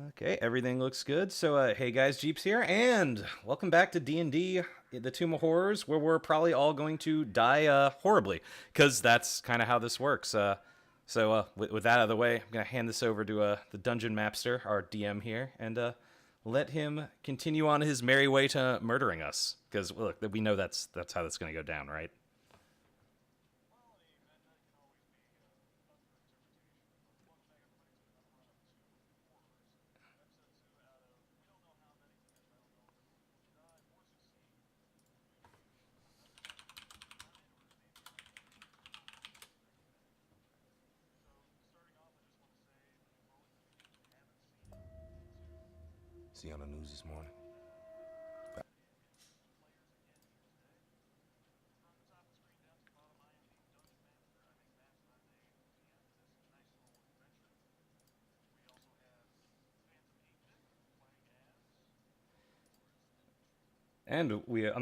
Okay, everything looks good. So, hey guys, Jeeps here, and welcome back to D&D, The Tomb of Horrors, where we're probably all going to die horribly, because that's kind of how this works. With that out of the way, I'm going to hand this over to the Dungeon Mapster, our DM here, and let him continue on his merry way to murdering us, because, look, we know that's how that's going to go down, right? See on the news this morning? And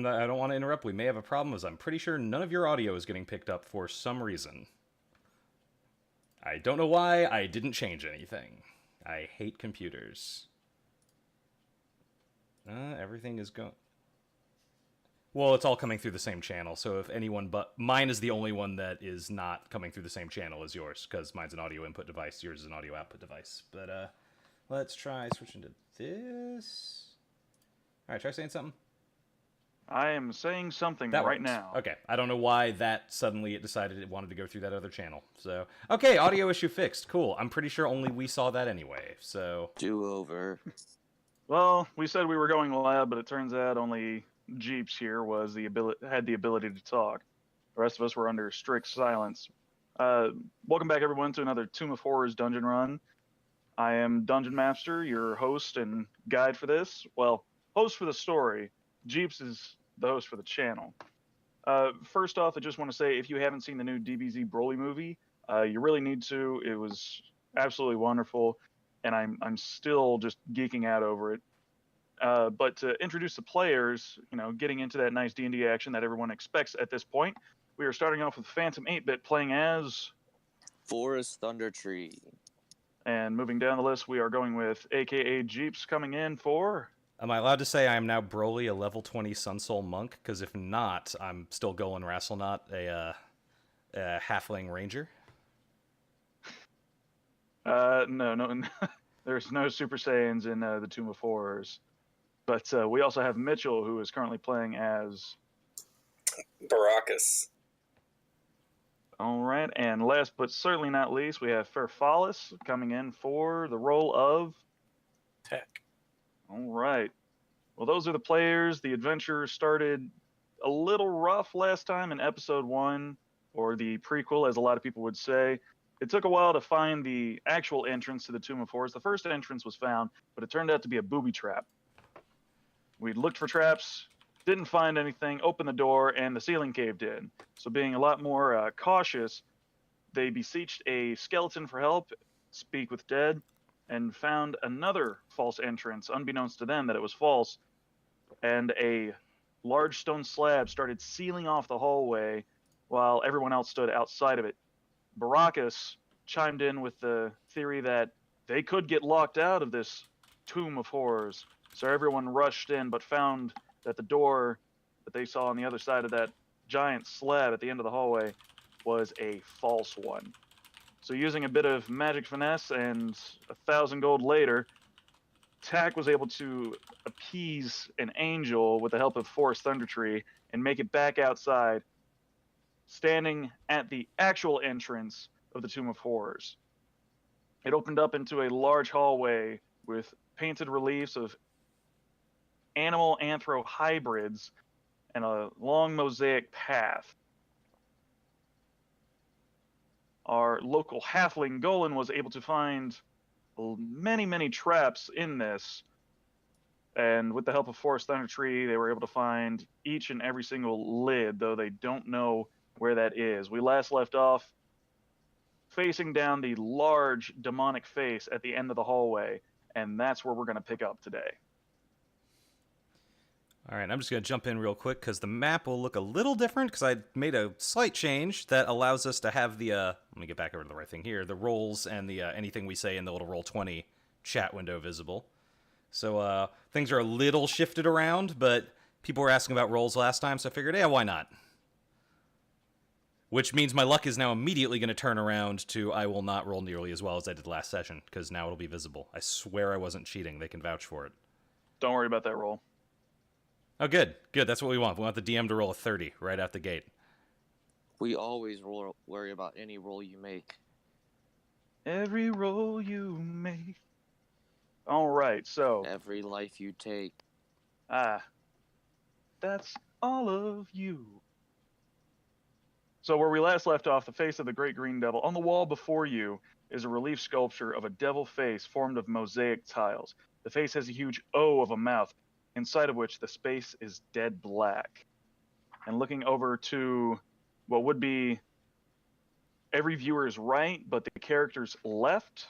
I don't want to interrupt. We may have a problem, as I'm pretty sure none of your audio is getting picked up for some reason. I don't know why. I didn't change anything. I hate computers. Everything is going. Well, it's all coming through the same channel. So if anyone but mine is the only one that is not coming through the same channel as yours, because mine's an audio input device, yours is an audio output device. But let's try switching to this. All right, try saying something. I am saying something That right works. now. Okay. I don't know why that suddenly it decided it wanted to go through that other channel. So, okay, audio issue fixed. Cool. I'm pretty sure only we saw that anyway. So, Do over. Well, we said we were going live, but it turns out only Jeeps here had the ability to talk. The rest of us were under strict silence. Uh, Welcome back, everyone, to another Tomb of Horrors dungeon run. I am Dungeon Mapster, your host and guide for this. Well, host for the story. Jeeps is the host for the channel. First off, I just want to say if you haven't seen the new DBZ Broly movie, you really need to. It was absolutely wonderful, and I'm still just geeking out over it. But to introduce the players, getting into that nice D&D action that everyone expects at this point, we are starting off with Phantom 8-Bit playing as, Forest Thunder Tree. and moving down the list, we are going with AKA Jeeps coming in for. am I allowed to say I am now Broly, a level 20 Sun Soul monk? Because if not, I'm still going Rasselnot, a halfling ranger. No, there's no Super Saiyans in the Tomb of Horrors. But we also have Mitchell, who is currently playing as Baracus. All right, and last but certainly not least, we have Fairfalis coming in for the role of Tech. All right. Well, those are the players. The adventure started a little rough last time in episode 1, or the prequel, as a lot of people would say. It took a while to find the actual entrance to the Tomb of Horrors. The first entrance was found, but it turned out to be a booby trap. We looked for traps, didn't find anything, opened the door, and the ceiling caved in. So, being a lot more cautious, they beseeched a skeleton for help, speak with dead, and found another false entrance, unbeknownst to them that it was false, and a large stone slab started sealing off the hallway while everyone else stood outside of it. Baracus chimed in with the theory that they could get locked out of this Tomb of Horrors, so everyone rushed in but found that the door that they saw on the other side of that giant slab at the end of the hallway was a false one. So using a bit of magic finesse and 1,000 gold later, Tack was able to appease an angel with the help of Forest Thunder Tree and make it back outside, standing at the actual entrance of the Tomb of Horrors. It opened up into a large hallway with painted reliefs of animal anthro hybrids and a long mosaic path. Our local halfling Golan was able to find many, many traps in this. And with the help of Forest Thunder Tree, they were able to find each and every single lid, though they don't know where that is. We last left off facing down the large demonic face at the end of the hallway, and that's where we're going to pick up today. All right, I'm just going to jump in real quick because the map will look a little different because I made a slight change that allows us to have the, let me get back over to the right thing here, the rolls and the anything we say in the little Roll20 chat window visible. So things are a little shifted around, but people were asking about rolls last time, so I figured, yeah, why not? Which means my luck is now immediately going to turn around to I will not roll nearly as well as I did last session because now it'll be visible. I swear I wasn't cheating. They can vouch for it. Don't worry about that roll. Oh, good. Good. That's what we want. We want the DM to roll a 30 right out the gate. We always worry about any roll you make. Every roll you make. All right, so. Every life you take. That's all of you. So where we last left off, the face of the Great Green Devil. On the wall before you is a relief sculpture of a devil face formed of mosaic tiles. The face has a huge O of a mouth, inside of which the space is dead black. And looking over to what would be every viewer's right, but the character's left,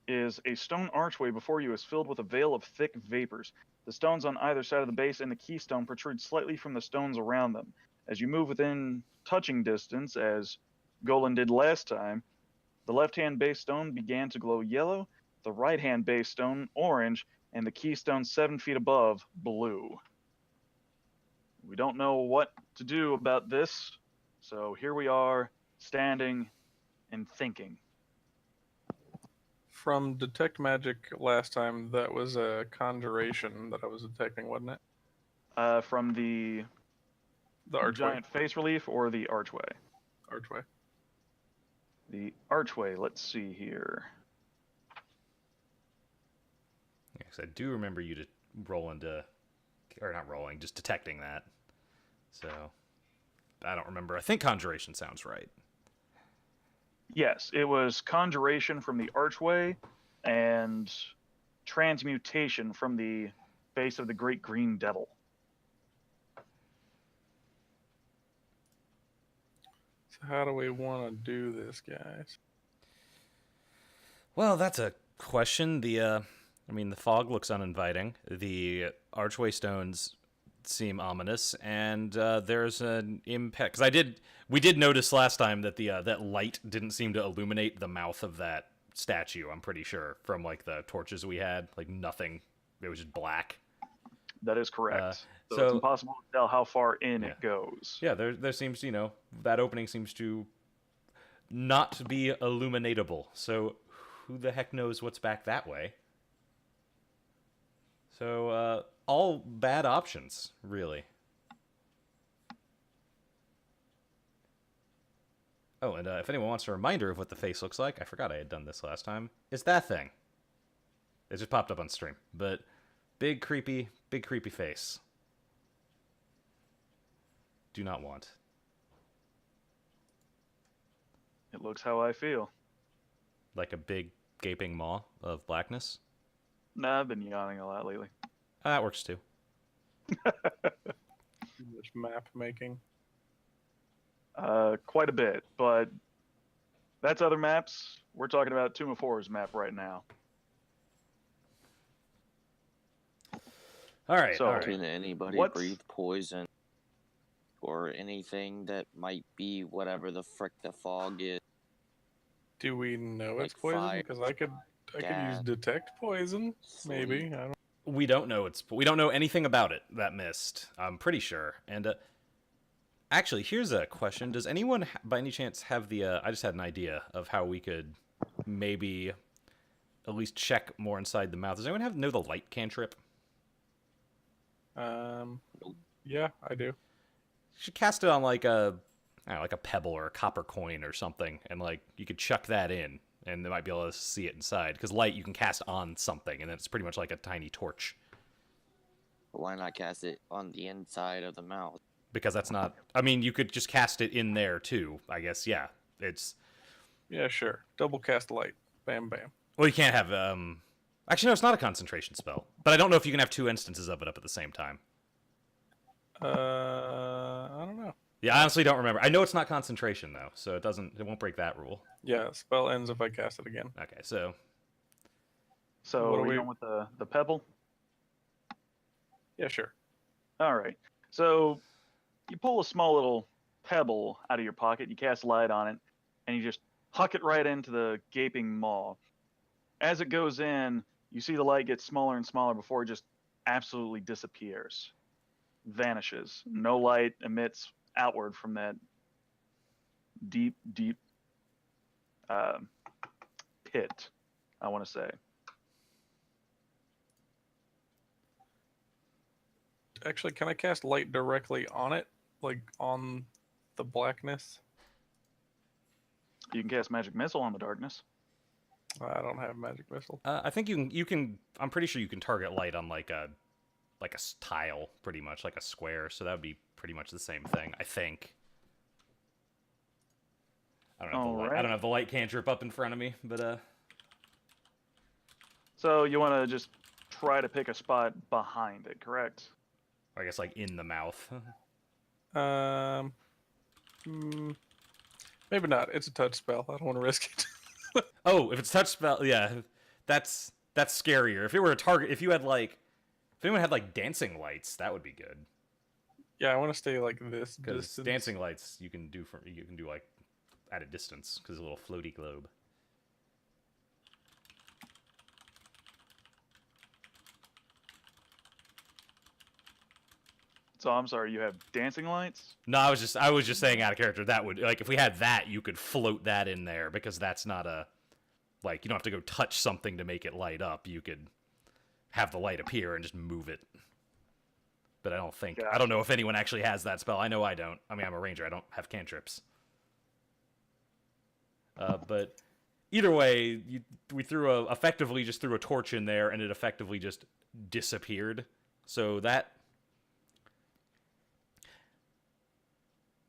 is a stone archway before you is filled with a veil of thick vapors. The stones on either side of the base and the keystone protrude slightly from the stones around them. As you move within touching distance, as Golan did last time, the left-hand base stone began to glow yellow, the right-hand base stone orange, and the keystone 7 feet above blue. We don't know what to do about this, so here we are, standing and thinking. From Detect Magic last time, that was a conjuration that I was detecting, wasn't it? From the archway. giant face relief or the archway? Archway. The archway. Let's see here. Yes, I do remember you to roll into, or not rolling, just detecting that. So, I don't remember. I think conjuration sounds right. Yes, it was conjuration from the archway and transmutation from the face of the great green devil. So how do we want to do this, guys? Well, that's a question. The fog looks uninviting. The archway stones seem ominous, and there's an impact. Because we did notice last time that that light didn't seem to illuminate the mouth of that statue. I'm pretty sure from like the torches we had, like nothing. It was just black. That is correct. So so it's impossible to tell how far in it goes. Yeah, there seems, that opening seems to not be illuminatable. So who the heck knows what's back that way? So all bad options, really. Oh, and if anyone wants a reminder of what the face looks like, I forgot I had done this last time, it's that thing. It just popped up on stream. But big creepy face. Do not want. It looks how I feel. Like a big gaping maw of blackness. Nah, I've been yawning a lot lately. That works too. Much map making. Quite a bit, but that's other maps. We're talking about Tomb of Horrors map right now. All right. So, Can anybody breathe poison or anything that might be whatever the frick the fog is? Do we know Like it's poison? fire, Because I could gas, use detect poison. Maybe. I don't. We don't know anything about it, that mist. I'm pretty sure. And actually, here's a question. Does anyone by any chance have I just had an idea of how we could maybe at least check more inside the mouth. Does anyone know the light cantrip? Yeah, I do. You should cast it on like a pebble or a copper coin or something, and like you could chuck that in, and they might be able to see it inside. Because light you can cast on something, and then it's pretty much like a tiny torch. But why not cast it on the inside of the mouth? Because that's not. I mean, you could just cast it in there too. I guess. Yeah, it's. Yeah, sure. Double cast light. Bam, bam. Well, you can't have. Actually, no, it's not a concentration spell. But I don't know if you can have two instances of it up at the same time. I don't know. Yeah, I honestly don't remember. I know it's not concentration though, so it won't break that rule. Yeah, spell ends if I cast it again. Okay, so are we going with the pebble? Yeah, sure. All right. So you pull a small little pebble out of your pocket, you cast light on it, and you just huck it right into the gaping maw. As it goes in, you see the light get smaller and smaller before it just absolutely disappears. Vanishes. No light emits outward from that deep pit, I want to say. Actually, can I cast light directly on it? Like on the blackness? You can cast magic missile on the darkness. I don't have magic missile. I think you can. I'm pretty sure you can target light on like a tile, pretty much like a square. So that would be pretty much the same thing. I think. I don't have the light cantrip up in front of me, but So you want to just try to pick a spot behind it, correct? I guess like in the mouth. Maybe not. It's a touch spell. I don't want to risk it. Oh, if it's touch spell, yeah, that's scarier. If it were a target, if anyone had like dancing lights, that would be good. Yeah, I want to stay like this Because distance. dancing lights you can do like at a distance because a little floaty globe. So I'm sorry, you have dancing lights? No, I was just saying out of character that would like if we had that you could float that in there because that's not a like you don't have to go touch something to make it light up. You could have the light appear and just move it. but I don't think I Gotcha. don't know if anyone actually has that spell. I know I don't. I mean, I'm a ranger. I don't have cantrips. But either way, we effectively just threw a torch in there, and it effectively just disappeared. So that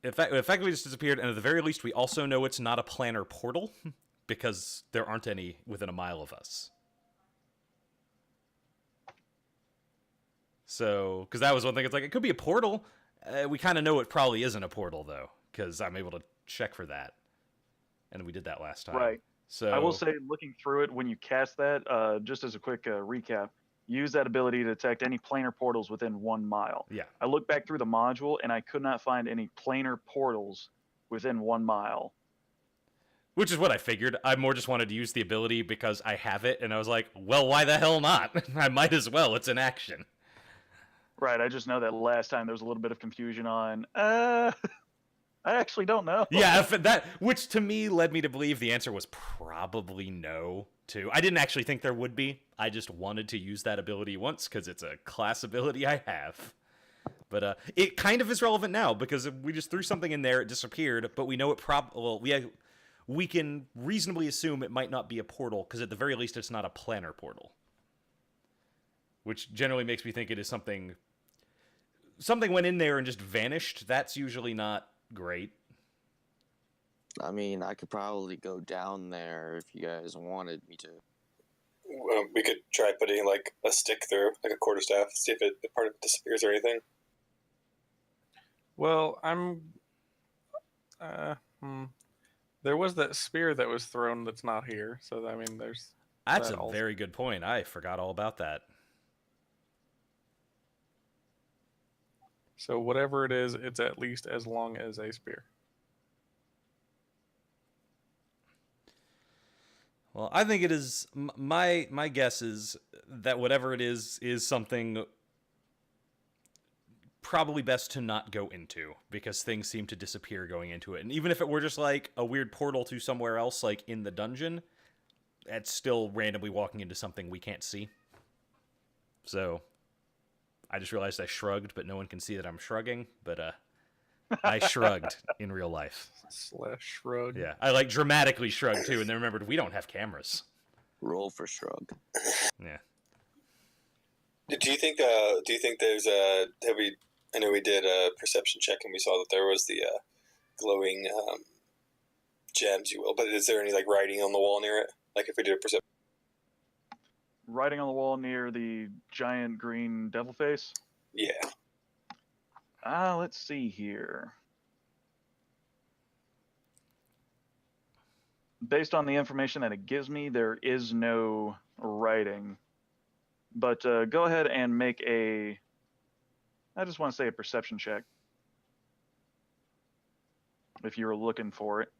effectively just disappeared, and at the very least, we also know it's not a planar portal because there aren't any within a mile of us. So, because that was one thing, it's like it could be a portal. We kind of know it probably isn't a portal though, because I'm able to check for that, and we did that last time. Right. So I will say, looking through it, when you cast that, just as a quick recap, use that ability to detect any planar portals within 1 mile. Yeah. I looked back through the module, and I could not find any planar portals within 1 mile. Which is what I figured. I more just wanted to use the ability because I have it, and I was like, well, why the hell not? I might as well. It's in action. Right. I just know that last time there was a little bit of confusion on. I actually don't know. Yeah, which to me led me to believe the answer was probably no, too. I didn't actually think there would be. I just wanted to use that ability once because it's a class ability I have. But it kind of is relevant now because we just threw something in there, it disappeared, but we know it we can reasonably assume it might not be a portal because at the very least it's not a planar portal. Which generally makes me think it is something went in there and just vanished. That's usually not great. I mean, I could probably go down there if you guys wanted me to. We could try putting like a stick through, like a quarterstaff, see if the part of it disappears or anything. Well, there was that spear that was thrown that's not here. So I mean, there's. That's that a very good point. I forgot all about that. So whatever it is, it's at least as long as a spear. Well, I think it is. My guess is that whatever it is something probably best to not go into because things seem to disappear going into it. And even if it were just like a weird portal to somewhere else, like in the dungeon, that's still randomly walking into something we can't see. So I just realized I shrugged, but no one can see that I'm shrugging. But I shrugged in real life. / shrug. Yeah, I like dramatically shrugged too, and then remembered we don't have cameras. Roll for shrug. Yeah. Do you think there's a I know we did a perception check and we saw that there was the glowing gems, you will. But is there any like writing on the wall near it? Like if we did a perception. Writing on the wall near the giant green devil face. Yeah. Let's see here. Based on the information that it gives me, there is no writing. But go ahead and make I just want to say a perception check. If you were looking for it.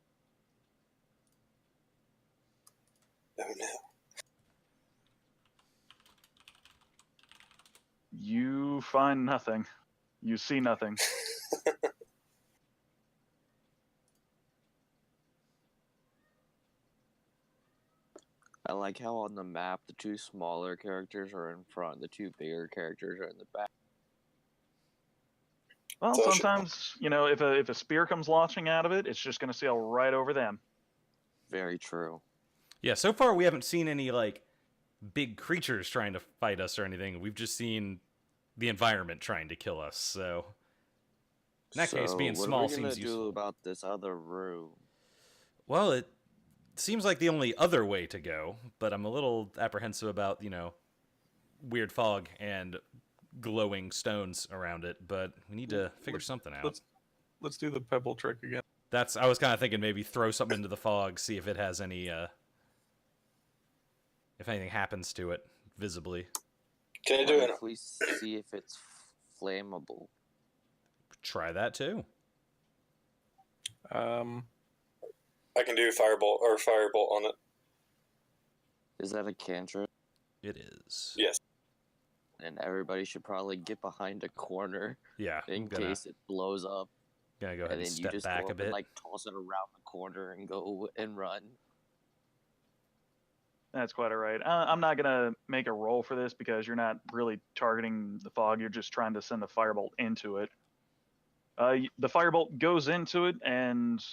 Oh no. You find nothing. You see nothing. I like how on the map the 2 smaller characters are in front, the 2 bigger characters are in the back. Well, So sometimes, if a spear comes launching out of it, it's just going to sail right over them. Very true. Yeah, so far we haven't seen any, like, big creatures trying to fight us or anything. We've just seen the environment trying to kill us, so... In that case, being small seems What are we gonna useful. do about this other room? Well, it seems like the only other way to go, but I'm a little apprehensive about, weird fog and glowing stones around it, but we need to figure something out. Let's do the pebble trick again. I was kind of thinking maybe throw something into the fog, see if it has any, if anything happens to it visibly. Can I do What it? if we see if it's flammable? Try that too. I can do firebolt on it. Is that a cantrip? It is. Yes. And everybody should probably get behind a corner Yeah, I'm in gonna case it blows up. go ahead and then you step just back go a up bit. and like toss it around the corner and go and run. That's quite all right. I'm not gonna make a roll for this because you're not really targeting the fog. You're just trying to send the firebolt into it. The firebolt goes into it, and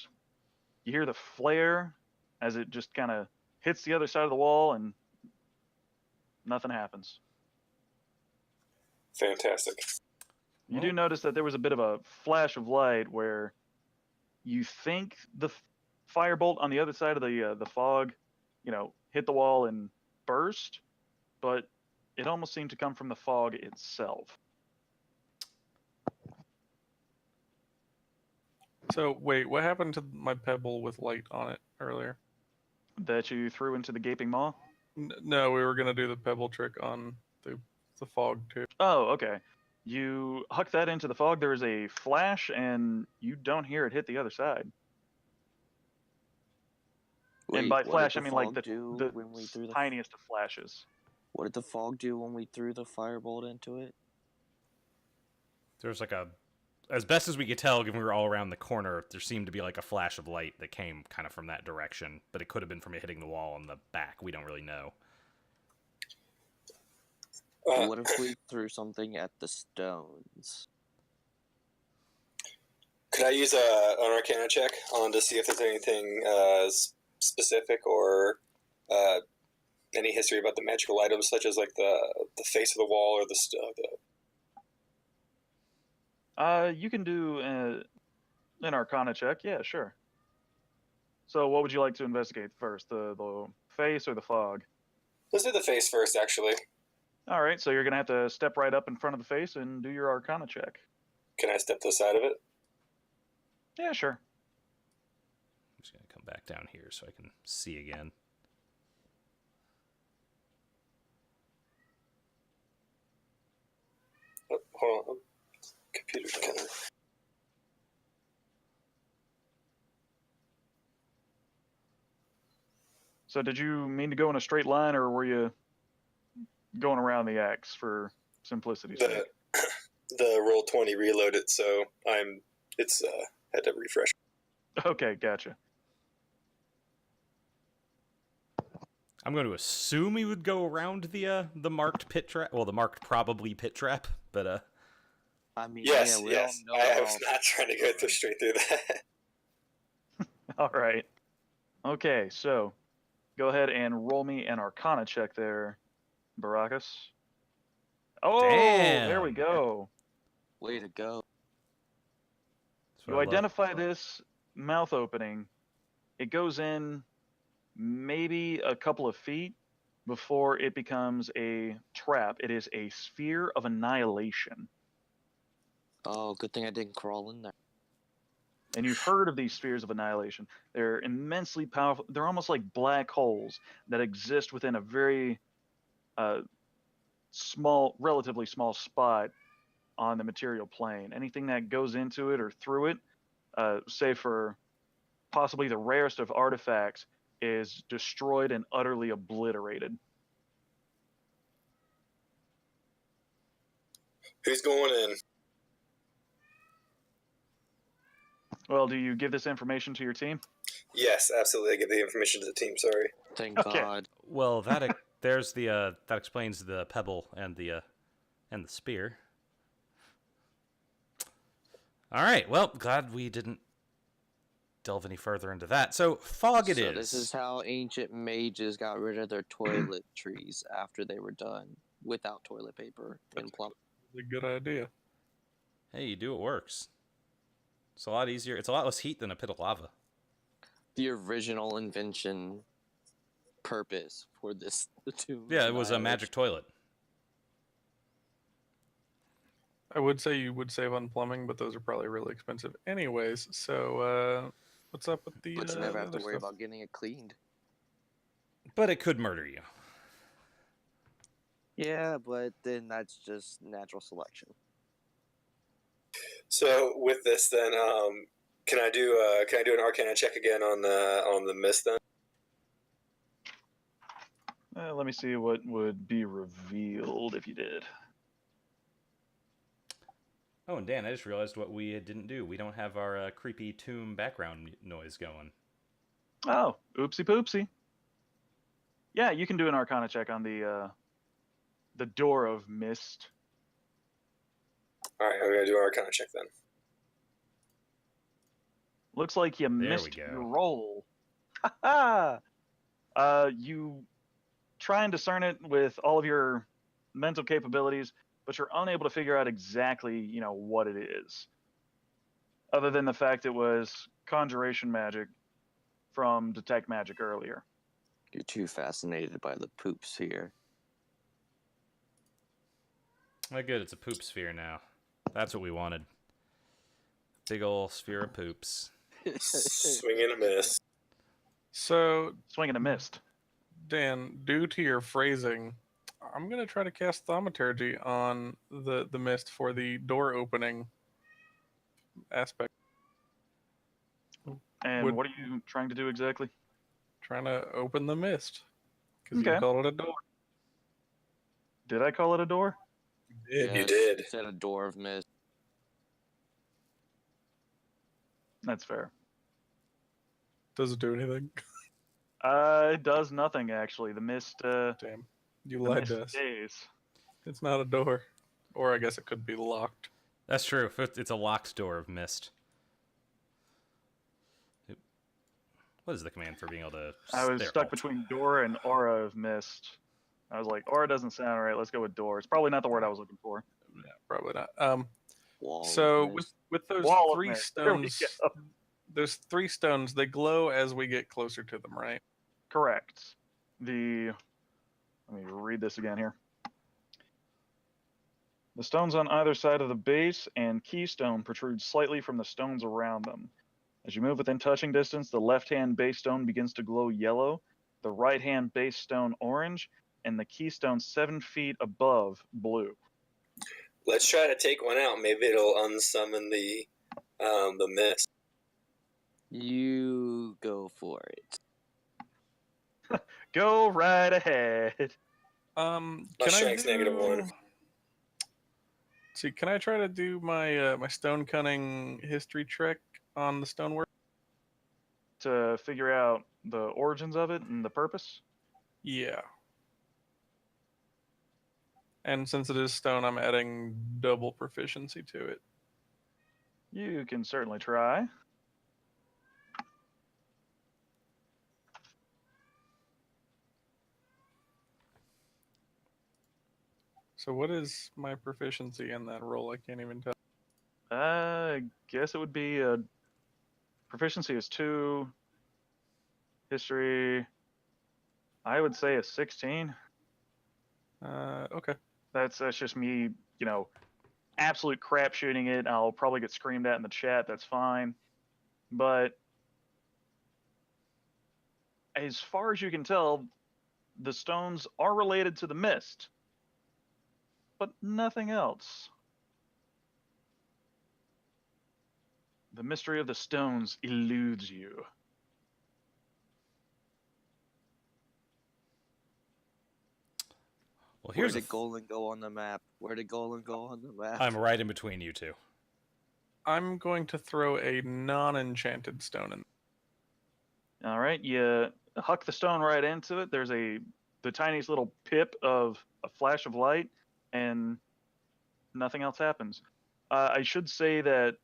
you hear the flare as it just kind of hits the other side of the wall, and nothing happens. Fantastic. You do notice that there was a bit of a flash of light where you think the firebolt on the other side of the fog, hit the wall and burst, but it almost seemed to come from the fog itself. So wait, what happened to my pebble with light on it earlier? That you threw into the gaping maw? No, we were gonna do the pebble trick on the fog too. Oh, okay. You huck that into the fog. There is a flash, and you don't hear it hit the other side. Wait, and by what did flash, the I mean like fog the do when we threw the tiniest of flashes. What did the fog do when we threw the firebolt into it? There's like as best as we could tell, given we were all around the corner, there seemed to be like a flash of light that came kind of from that direction, but it could have been from it hitting the wall on the back. We don't really know. What if we threw something at the stones? Could I use an Arcana check on to see if there's anything specific or any history about the magical items, such as like the face of the wall or You can do an Arcana check. Yeah, sure. So, what would you like to investigate first, the face or the fog? Let's do the face first, actually. All right. So you're gonna have to step right up in front of the face and do your Arcana check. Can I step to the side of it? Yeah, sure. I'm just going to come back down here so I can see again. Oh, hold on. Computer's kind of... So, did you mean to go in a straight line, or were you going around the X for simplicity's sake? The roll 20 reloaded, so had to refresh. Okay, gotcha. I'm going to assume he would go around the marked pit trap. Well, the marked probably pit trap, but I mean, Yes, yeah, we yes. all know I all was not trying to go straight through that. All right. Okay, so go ahead and roll me an Arcana check there, Baracus. Oh, there we Damn. go. Way to go. That's what You I love. identify this mouth opening. It goes in maybe a couple of feet before it becomes a trap. It is a sphere of annihilation. Oh, good thing I didn't crawl in there. And you've heard of these spheres of annihilation. They're immensely powerful. They're almost like black holes that exist within a very relatively small spot on the material plane. Anything that goes into it or through it, save for possibly the rarest of artifacts, is destroyed and utterly obliterated. Who's going in? Well, do you give this information to your team? Yes, absolutely. I give the information to the team. Sorry. Thank Okay. God. Well, that there's the that explains the pebble and the spear. All right. Well, glad we didn't delve any further into that. So fog it is. So this is how ancient mages got rid of their toiletries after they were done without toilet paper and plumbing. A good idea. Hey, you do, it works. It's a lot easier. It's a lot less heat than a pit of lava. The original invention purpose for this tomb. Yeah, it was a magic toilet. I would say you would save on plumbing, but those are probably really expensive anyways. So, what's up with the? But you never have to other worry stuff? about getting it cleaned. But it could murder you. Yeah, but then that's just natural selection. So with this, then, can I do an Arcana check again on the mist then? Let me see what would be revealed if you did. Oh, and Dan, I just realized what we didn't do. We don't have our creepy tomb background noise going. Oh, oopsie poopsie. Yeah, you can do an Arcana check on the Door of Mist. All right, I'm gonna do our Arcana check then. Looks like you There we missed go. your roll. You try and discern it with all of your mental capabilities, but you're unable to figure out exactly, what it is. Other than the fact it was conjuration magic from detect magic earlier. You're too fascinated by the poop sphere. Oh, good. It's a poop sphere now. That's what we wanted. Big ol' sphere of poops. Swing and a miss. So, Swing and a mist. Dan, due to your phrasing, I'm gonna try to cast thaumaturgy on the mist for the door opening aspect. And Would- what are you trying to do exactly? Trying to open the mist because Okay. you called it a door. Did I call it a door? Yes, You did. You said a door of mist. That's fair. Does it do anything? It does nothing actually. The mist, Damn, you the lied mist to us. stays. It's not a door, or I guess it could be locked. That's true. It's a locked door of mist. What is the command for being able to... I was there, stuck alt. between door and aura of mist. I was like, aura doesn't sound right. Let's go with door. It's probably not the word I was looking for. Yeah, probably not. Wall of So mist. with those Wall of three mist. There we stones, go. those 3 stones, they glow as we get closer to them, right? Correct. Let me read this again here. The stones on either side of the base and keystone protrude slightly from the stones around them. As you move within touching distance, the left-hand base stone begins to glow yellow, the right-hand base stone orange, and the keystone 7 feet above blue. Let's try to take one out. Maybe it'll unsummon the mist. You go for it. Go right ahead. My Can I strength's -1. See, can I try to do my my stone cunning history trick on the stonework? To figure out the origins of it and the purpose. Yeah. And since it is stone, I'm adding double proficiency to it. You can certainly try. So what is my proficiency in that roll? I can't even tell. I guess it would be proficiency is 2. History, I would say a 16. Okay. That's just me, absolute crap shooting it. I'll probably get screamed at in the chat. That's fine. But as far as you can tell, the stones are related to the mist, but nothing else. The mystery of the stones eludes you. Well, Where here's did Golan go on the map? Where did Golan go on the map? I'm right in between you two. I'm going to throw a non-enchanted stone in. All right, you huck the stone right into it. There's the tiniest little pip of a flash of light, and nothing else happens. I should say that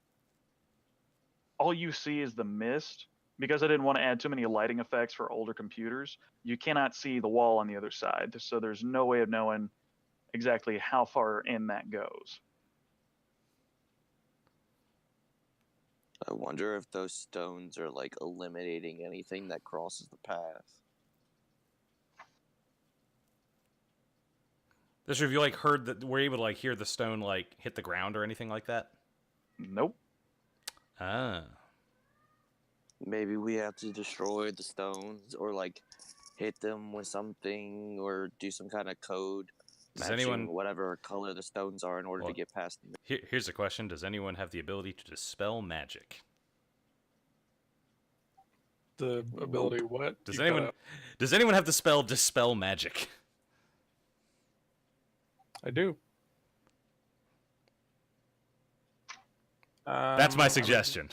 all you see is the mist. Because I didn't want to add too many lighting effects for older computers, you cannot see the wall on the other side. So there's no way of knowing exactly how far in that goes. I wonder if those stones are like eliminating anything that crosses the path. This have you heard that we're able to hear the stone hit the ground or anything like that? Nope. Ah. Maybe we have to destroy the stones or hit them with something or do some kind of code Does matching anyone whatever color the stones are in order to get past them. Here's a question: does anyone have the ability to dispel magic? The ability what? Does You cut anyone out. does anyone have the spell dispel magic? I do. That's my suggestion.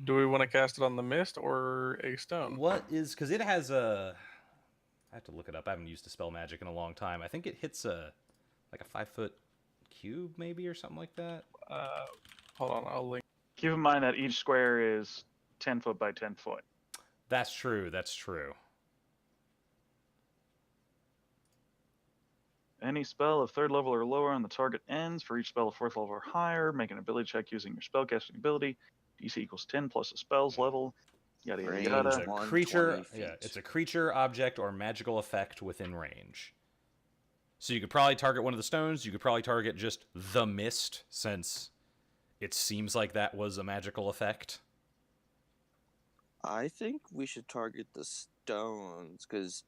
Do we want to cast it on the mist or a stone? What is, because it has a, I have to look it up. I haven't used Dispel Magic in a long time. I think it hits like a 5-foot cube, maybe, or something like that. Hold on, I'll link. Keep in mind that each square is 10 foot by 10 foot. That's true. That's true. Any spell of 3rd level or lower on the target ends. For each spell of 4th level or higher, make an ability check using your spellcasting ability. DC equals 10 plus the spell's level. Yada yada Range yada. It's a 120 creature. feet. Yeah, it's a creature, object, or magical effect within range. So you could probably target one of the stones. You could probably target just the mist, since it seems like that was a magical effect. I think we should target the stones, because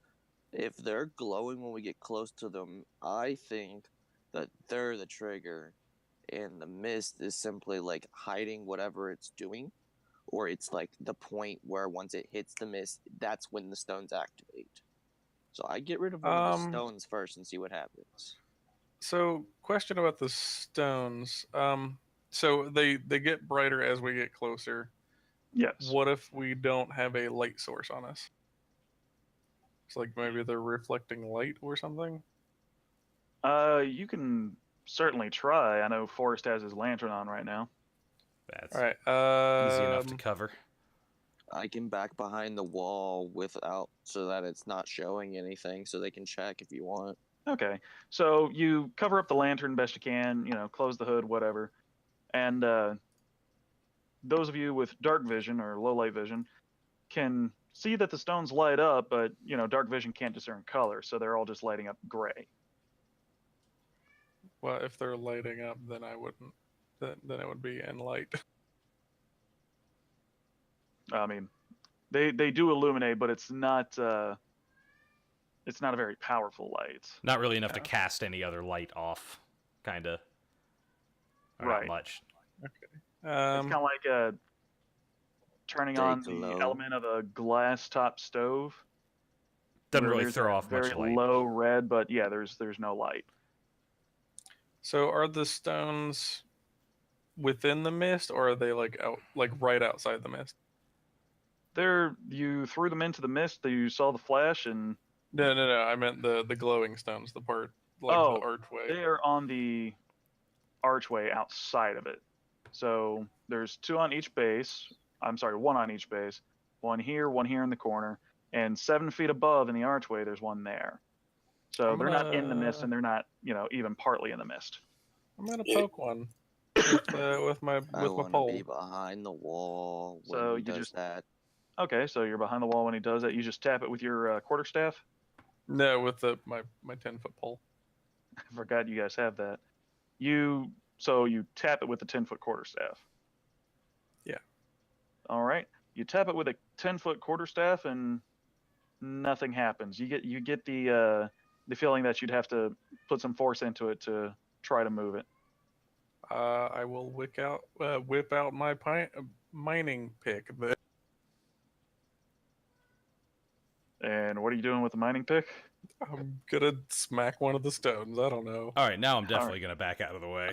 if they're glowing when we get close to them, I think that they're the trigger, and the mist is simply like hiding whatever it's doing, or it's like the point where once it hits the mist, that's when the stones activate. So I get rid of one of the stones first and see what happens. So, question about the stones. So they get brighter as we get closer. Yes. What if we don't have a light source on us? It's like maybe they're reflecting light or something. You can certainly try. I know Forrest has his lantern on right now. That's All right. easy enough to cover. I can back behind the wall without, so that it's not showing anything, so they can check if you want. Okay. So you cover up the lantern best you can, close the hood, whatever. And those of you with dark vision or low light vision can see that the stones light up, but, dark vision can't discern color, so they're all just lighting up gray. Well, if they're lighting up, then I wouldn't. Then it would be in light. I mean, they do illuminate, but it's not a very powerful light. Not really enough to cast any other light off, kind of. Right. Not much. Okay. It's kind of like turning on the glow. element of a glass top stove. Doesn't where really there's throw that off much very light. low red, but yeah, there's no light. So are the stones within the mist, or are they like out, like right outside the mist? You threw them into the mist. You saw the flash, and No. I meant the glowing stones, the part like the archway. they are on the archway outside of it. So there's 2 on each base. I'm sorry, 1 on each base. One here in the corner, and 7 feet above in the archway, there's one there. So they're not in the mist, and they're not, even partly in the mist. I'm gonna poke one with my I with my want to pole. be behind the wall when So he you does just- that. Okay, so you're behind the wall when he does that. You just tap it with your quarterstaff. No, with my 10-foot pole. I forgot you guys have that. So you tap it with the 10-foot quarterstaff. Yeah. All right. You tap it with a 10-foot quarterstaff, and nothing happens. You get the feeling that you'd have to put some force into it to try to move it. I will whip out my mining pick. And what are you doing with the mining pick? I'm gonna smack one of the stones. I don't know. All right, now I'm definitely gonna back out of the way.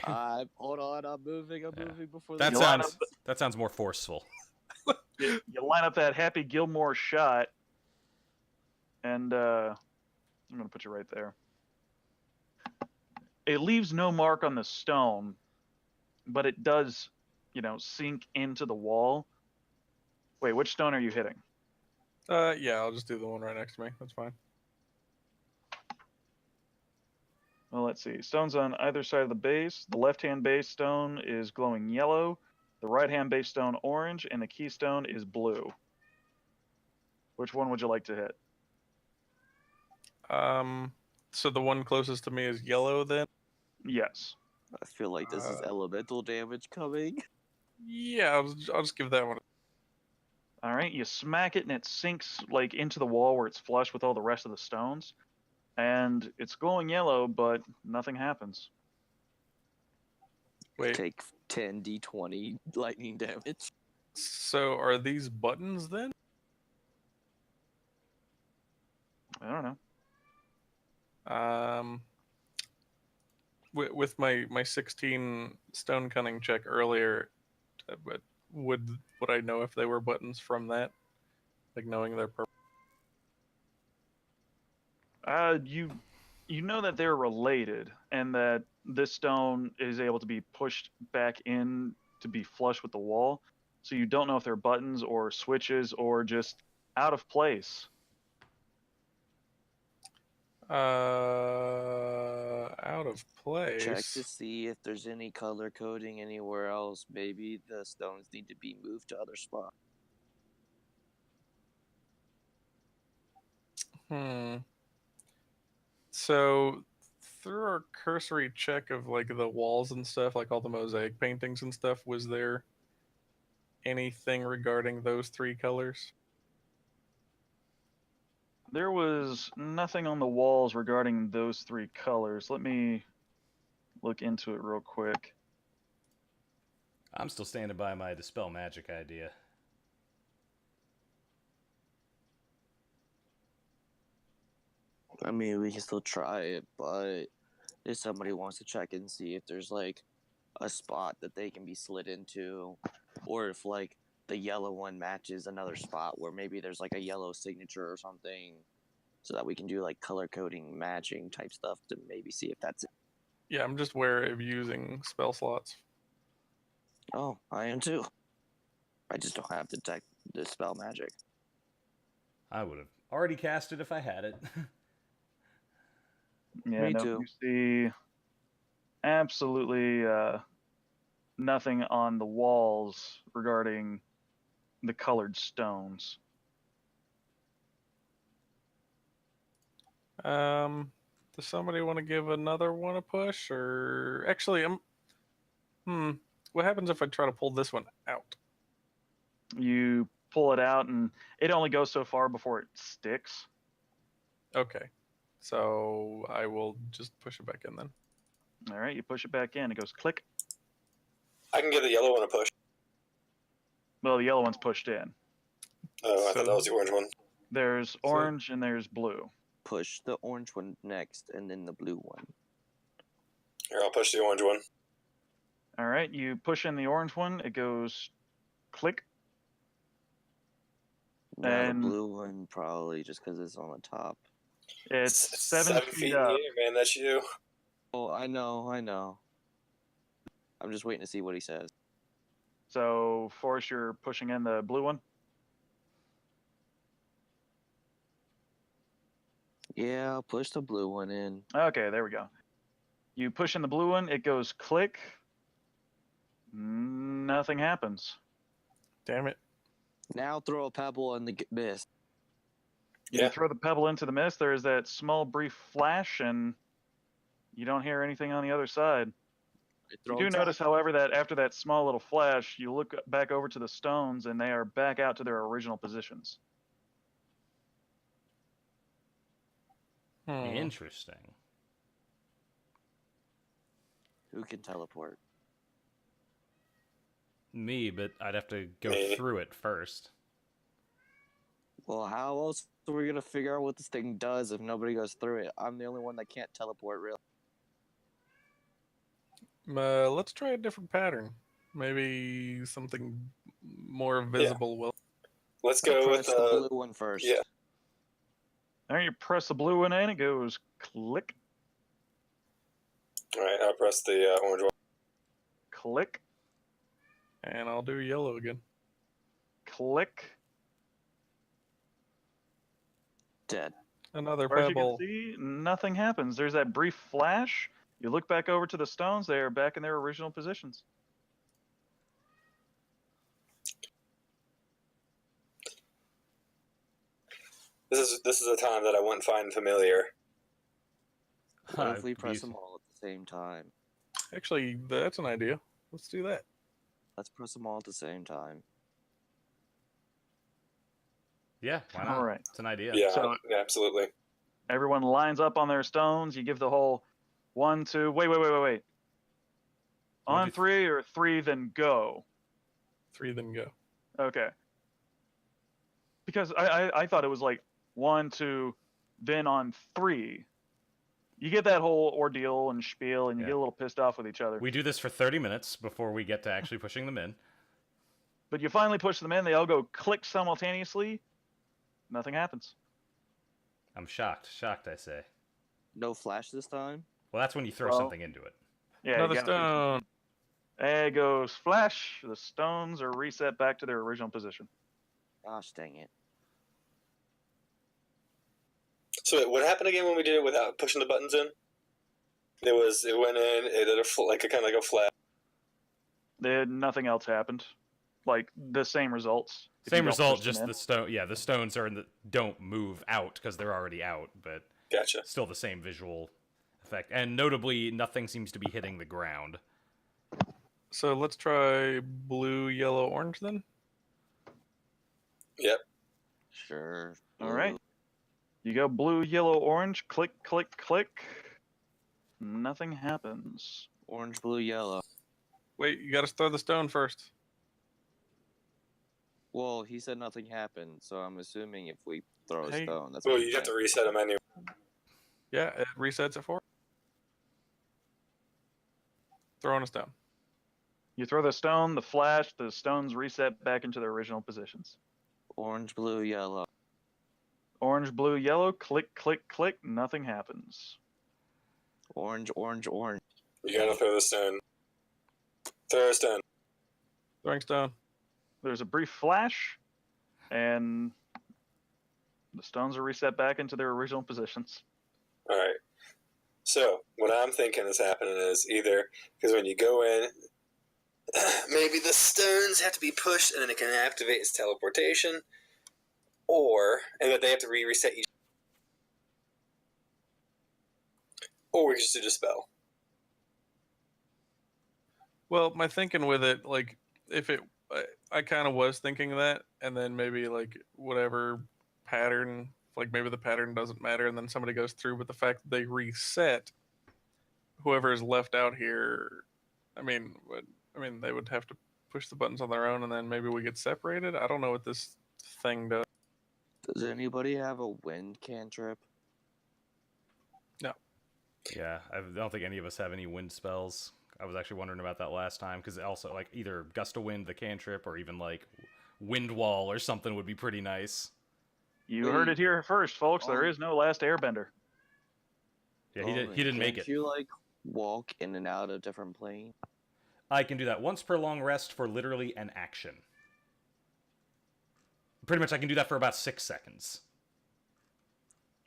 Hold on, I'm moving before That the sounds more forceful. You line up that Happy Gilmore shot, and I'm going to put you right there. It leaves no mark on the stone, but it does, sink into the wall. Wait, which stone are you hitting? Yeah, I'll just do the one right next to me. That's fine. Well, let's see. Stones on either side of the base. The left-hand base stone is glowing yellow. The right-hand base stone orange, and the keystone is blue. Which one would you like to hit? So the one closest to me is yellow then? Yes. I feel like this is elemental damage coming. Yeah, I'll just give that one. All right, you smack it and it sinks like into the wall where it's flush with all the rest of the stones. And it's glowing yellow, but nothing happens. Wait. Take 10 d20 lightning damage. So are these buttons then? I don't know. With my 16 stone cunning check earlier, but would I know if they were buttons from that? Like knowing their purpose? You know that they're related, and that this stone is able to be pushed back in to be flush with the wall. So you don't know if they're buttons or switches or just out of place. Out of place. Check to see if there's any color coding anywhere else. Maybe the stones need to be moved to other spots. So through our cursory check of like the walls and stuff, like all the mosaic paintings and stuff, was there anything regarding those three colors? There was nothing on the walls regarding those three colors. Let me look into it real quick. I'm still standing by my dispel magic idea. I mean, we can still try it, but if somebody wants to check and see if there's like a spot that they can be slid into, or if like the yellow one matches another spot where maybe there's like a yellow signature or something, so that we can do like color coding matching type stuff to maybe see if that's it. Yeah, I'm just wary of using spell slots. Oh, I am too. I just don't have the spell magic. I would have already cast it if I had it. Yeah, Me no, too. you see absolutely nothing on the walls regarding the colored stones. Does somebody want to give another one a push, or actually, what happens if I try to pull this one out? You pull it out, and it only goes so far before it sticks. Okay, so I will just push it back in then. All right, you push it back in. It goes click. I can give the yellow one a push. Well, the yellow one's pushed in. Oh, I So- thought that was the orange one. There's orange and there's blue. Push the orange one next, and then the blue one. Here, I'll push the orange one. All right, you push in the orange one. It goes click. Yeah, And- the blue one probably just because it's on the top. It's 7 feet in up. the air, man. That's you. Oh, I know. I'm just waiting to see what he says. So, Forrest, you're pushing in the blue one. Yeah, I'll push the blue one in. Okay, there we go. You push in the blue one. It goes click. Nothing happens. Damn it! Now throw a pebble in the mist. You Yeah. throw the pebble into the mist. There's that small, brief flash, and you don't hear anything on the other side. You do notice, however, that after that small little flash, you look back over to the stones, and they are back out to their original positions. Interesting. Who can teleport? Me, but I'd have to go Me. through it first. Well, how else are we gonna figure out what this thing does if nobody goes through it? I'm the only one that can't teleport, really. Let's try a different pattern. Maybe something more visible will. Let's I'll go press with the blue one first. yeah. All right, you press the blue one in. It goes click, All right, I'll press the orange one. click, And I'll do yellow again. click. Dead. Another As far as you can pebble. see, nothing happens. There's that brief flash. You look back over to the stones. They are back in their original positions. This is a time that I wouldn't find familiar. What if we press them all at the same time? Actually, that's an idea. Let's do that. Let's press them all at the same time. Yeah, why not? All right. It's an idea. Yeah, So- yeah, absolutely. Everyone lines up on their stones. You give the whole 1, 2. Wait. One, On two, 3 or 3, then go. 3, then go. Okay. Because I thought it was like 1, 2, then on 3. You get that whole ordeal and spiel, and you Yeah. get a little pissed off with each other. We do this for 30 minutes before we get to actually pushing them in. But you finally push them in. They all go click simultaneously. Nothing happens. I'm shocked. Shocked, I say. No flash this time? Well, that's when you throw Well, something into it. Yeah, Another you gotta do stone. something. There goes flash. The stones are reset back to their original position. Gosh dang it. So wait, what happened again when we did it without pushing the buttons in? It went in. It did like a kind of like a flat. Nothing else happened. Like the same results. if you Same don't result, push them just in. the stone. Yeah, the stones are don't move out because they're already out, but Gotcha. still the same visual effect. And notably, nothing seems to be hitting the ground. So let's try blue, yellow, orange then. Yep. Sure. All right. blue. You go blue, yellow, orange. Click, click, click. Nothing happens. Orange, blue, yellow. Wait, you got to throw the stone first. Well, he said nothing happened, so I'm assuming if we throw a Hey. stone, that's Well, what you he's have to saying. reset them anyway. Yeah, it resets it for. Throwing a stone. You throw the stone, the flash, the stones reset back into their original positions. Orange, blue, yellow. Orange, blue, yellow. Click, click, click. Nothing happens. Orange, orange, orange. You gotta throw the stone. Throw a stone. Throwing stone. There's a brief flash, and the stones are reset back into their original positions. All right. So what I'm thinking is happening is either because when you go in, maybe the stones have to be pushed and then it can activate its teleportation, and that they have to reset each. Or we can just do the spell. Well, my thinking with it, like, if it, I kind of was thinking that, and then maybe like whatever pattern, like maybe the pattern doesn't matter, and then somebody goes through. But the fact that they reset, whoever is left out here, I mean, they would have to push the buttons on their own, and then maybe we get separated. I don't know what this thing does. Does anybody have a wind cantrip? Yeah, I don't think any of us have any wind spells. I was actually wondering about that last time because also like either gust of wind, the cantrip, or even like wind wall or something would be pretty nice. You Wait. heard it here first, folks. There Oh. is no last airbender. Yeah, Oh, he didn't make can't it. you like walk in and out of different planes? I can do that once per long rest for literally an action. Pretty much, I can do that for about 6 seconds.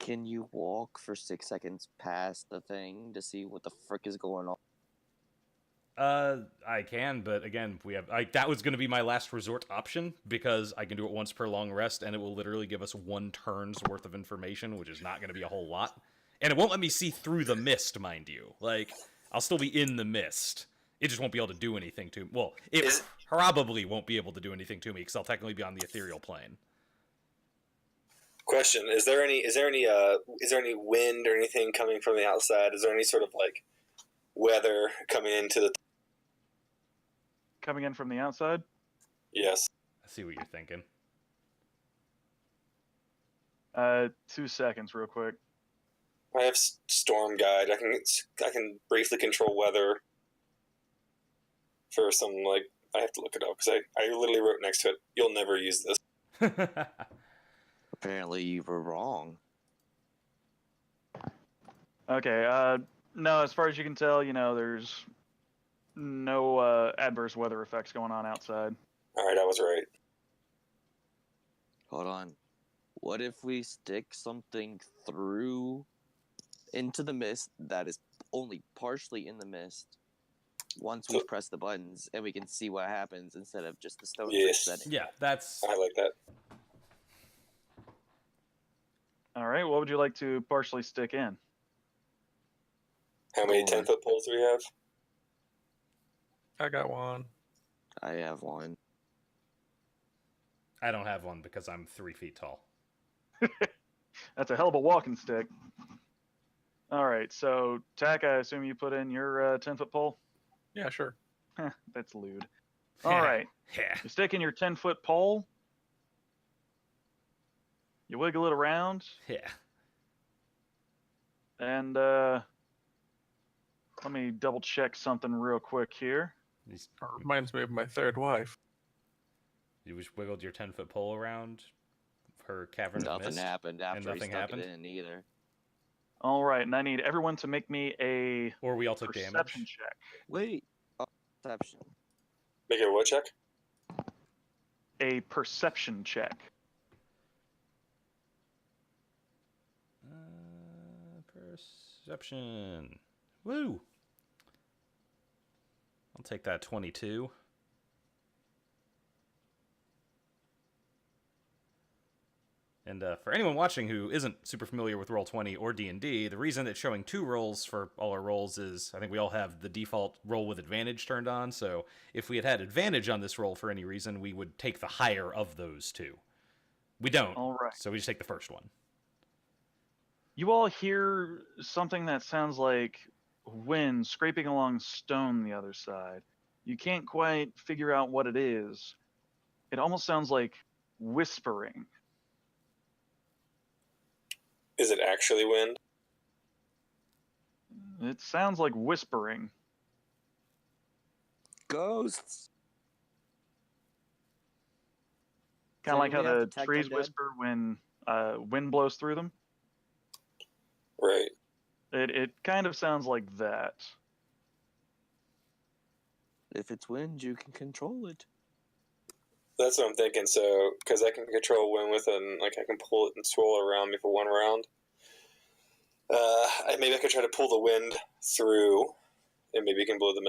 Can you walk for 6 seconds past the thing to see what the frick is going on? I can, but again, that was going to be my last resort option because I can do it once per long rest, and it will literally give us 1 turn's worth of information, which is not going to be a whole lot, and it won't let me see through the mist, mind you. Like, I'll still be in the mist. It just won't be able to do anything to me. Well, it probably won't be able to do anything to me because I'll technically be on the ethereal plane. Question: Is there any wind or anything coming from the outside? Is there any sort of like weather coming into the? Coming in from the outside. Yes. I see what you're thinking. 2 seconds, real quick. I have storm guide. I can briefly control weather. For some like I have to look it up because I literally wrote next to it. You'll never use this. Apparently you were wrong. Okay. No, as far as you can tell, there's no adverse weather effects going on outside. All right, I was right. Hold on. What if we stick something through into the mist that is only partially in the mist once we press the buttons and we can see what happens instead of just the stones Yes. resetting? Yeah, that's... I like that. All right. What would you like to partially stick in? How many Go on. 10-foot poles do we have? I got one. I have one. I don't have one because I'm 3 feet tall. That's a hell of a walking stick. All right. So, Tack, I assume you put in your 10-foot pole? Yeah, sure. That's lewd. All right. Yeah. You stick in your 10-foot pole. You wiggle it around. Yeah. And let me double check something real quick here. It reminds me of my third wife. You just wiggled your 10-foot pole around her cavern of Nothing mist. happened after he nothing stuck happened? it in either. All right, and I need everyone to make me a Or we all took perception damage. check. Wait. Oh, perception. Make it a what check? A perception check. Perception. Woo! I'll take that 22. And for anyone watching who isn't super familiar with Roll20 or D&D, the reason it's showing 2 rolls for all our rolls is I think we all have the default roll with advantage turned on, so if we had advantage on this roll for any reason, we would take the higher of those 2. We don't, All right. so we just take the first one. You all hear something that sounds like wind scraping along stone the other side. You can't quite figure out what it is. It almost sounds like whispering. Is it actually wind? It sounds like whispering. Ghosts. Kind of like how Anybody have the detect trees undead? whisper when wind blows through them. Right. It kind of sounds like that. If it's wind, you can control it. That's what I'm thinking. So, because I can control wind with it, and like I can pull it and swirl it around me for one round. Maybe I could try to pull the wind through, and maybe you can blow the.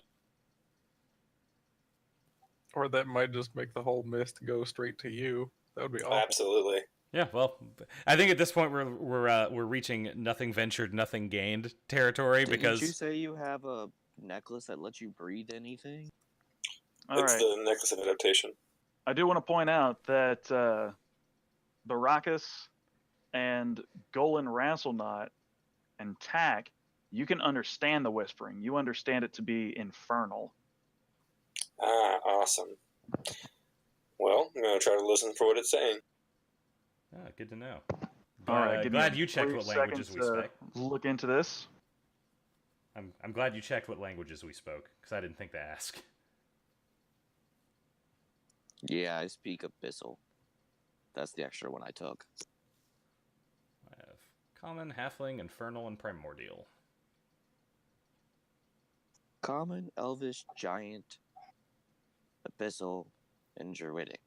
Or that might just make the whole mist go straight to you. That would be awful. Absolutely. Yeah, well, I think at this point we're reaching nothing ventured, nothing gained territory because Didn't you say you have a necklace that lets you breathe anything? All It's right. the necklace of adaptation. I do want to point out that Baracus and Golan Rasselnot and Tack, you can understand the whispering. You understand it to be infernal. Ah, awesome. Well, I'm going to try to listen for what it's saying. Ah, good to know. All right, give me glad a you checked brief what languages second we to spoke. look into this. I'm glad you checked what languages we spoke because I didn't think to ask. Yeah, I speak Abyssal. That's the extra one I took. I have common, halfling, infernal, and primordial. Common, Elvish, Giant, Abyssal, and Druidic.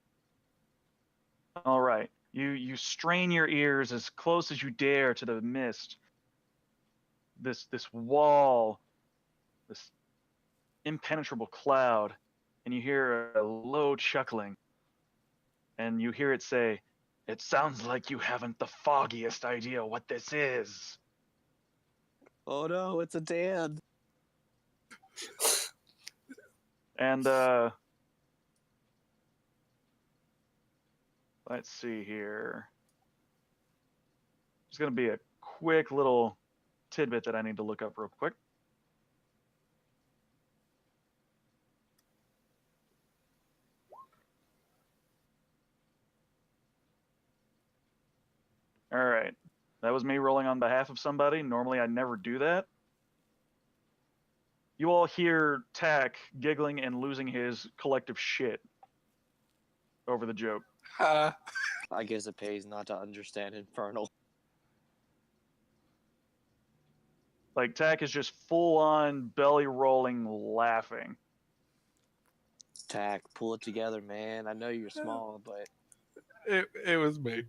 All right. You strain your ears as close as you dare to the mist. This wall, this impenetrable cloud, and you hear a low chuckling. And you hear it say, "It sounds like you haven't the foggiest idea what this is." Oh no, it's a Dan. And let's see here. There's going to be a quick little tidbit that I need to look up real quick. All right. That was me rolling on behalf of somebody. Normally I never do that. You all hear Tack giggling and losing his collective shit over the joke. Ha! I guess it pays not to understand Infernal. Like, Tack is just full on belly rolling laughing. Tack, pull it together, man. I know you're small, but It was me.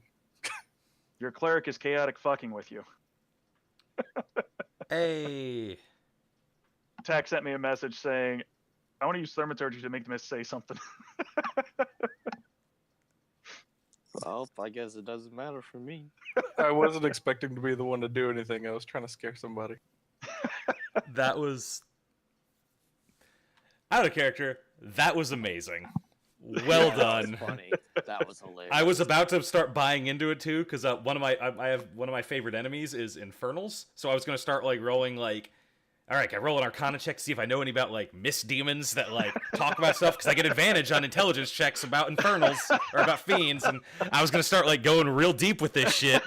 Your cleric is chaotic fucking with you. Hey. Tack sent me a message saying, "I want to use thaumaturgy to make the mist say something." well, I guess it doesn't matter for me. I wasn't expecting to be the one to do anything. I was trying to scare somebody. That was out of character. That was amazing. Well Yeah, done. That was funny. That was hilarious. I was about to start buying into it too because I have one of my favorite enemies is infernals. So I was gonna start like rolling like, all right, I roll an Arcana check to see if I know any about like mist demons that like talk about stuff because I get advantage on intelligence checks about infernals or about fiends, and I was gonna start like going real deep with this shit.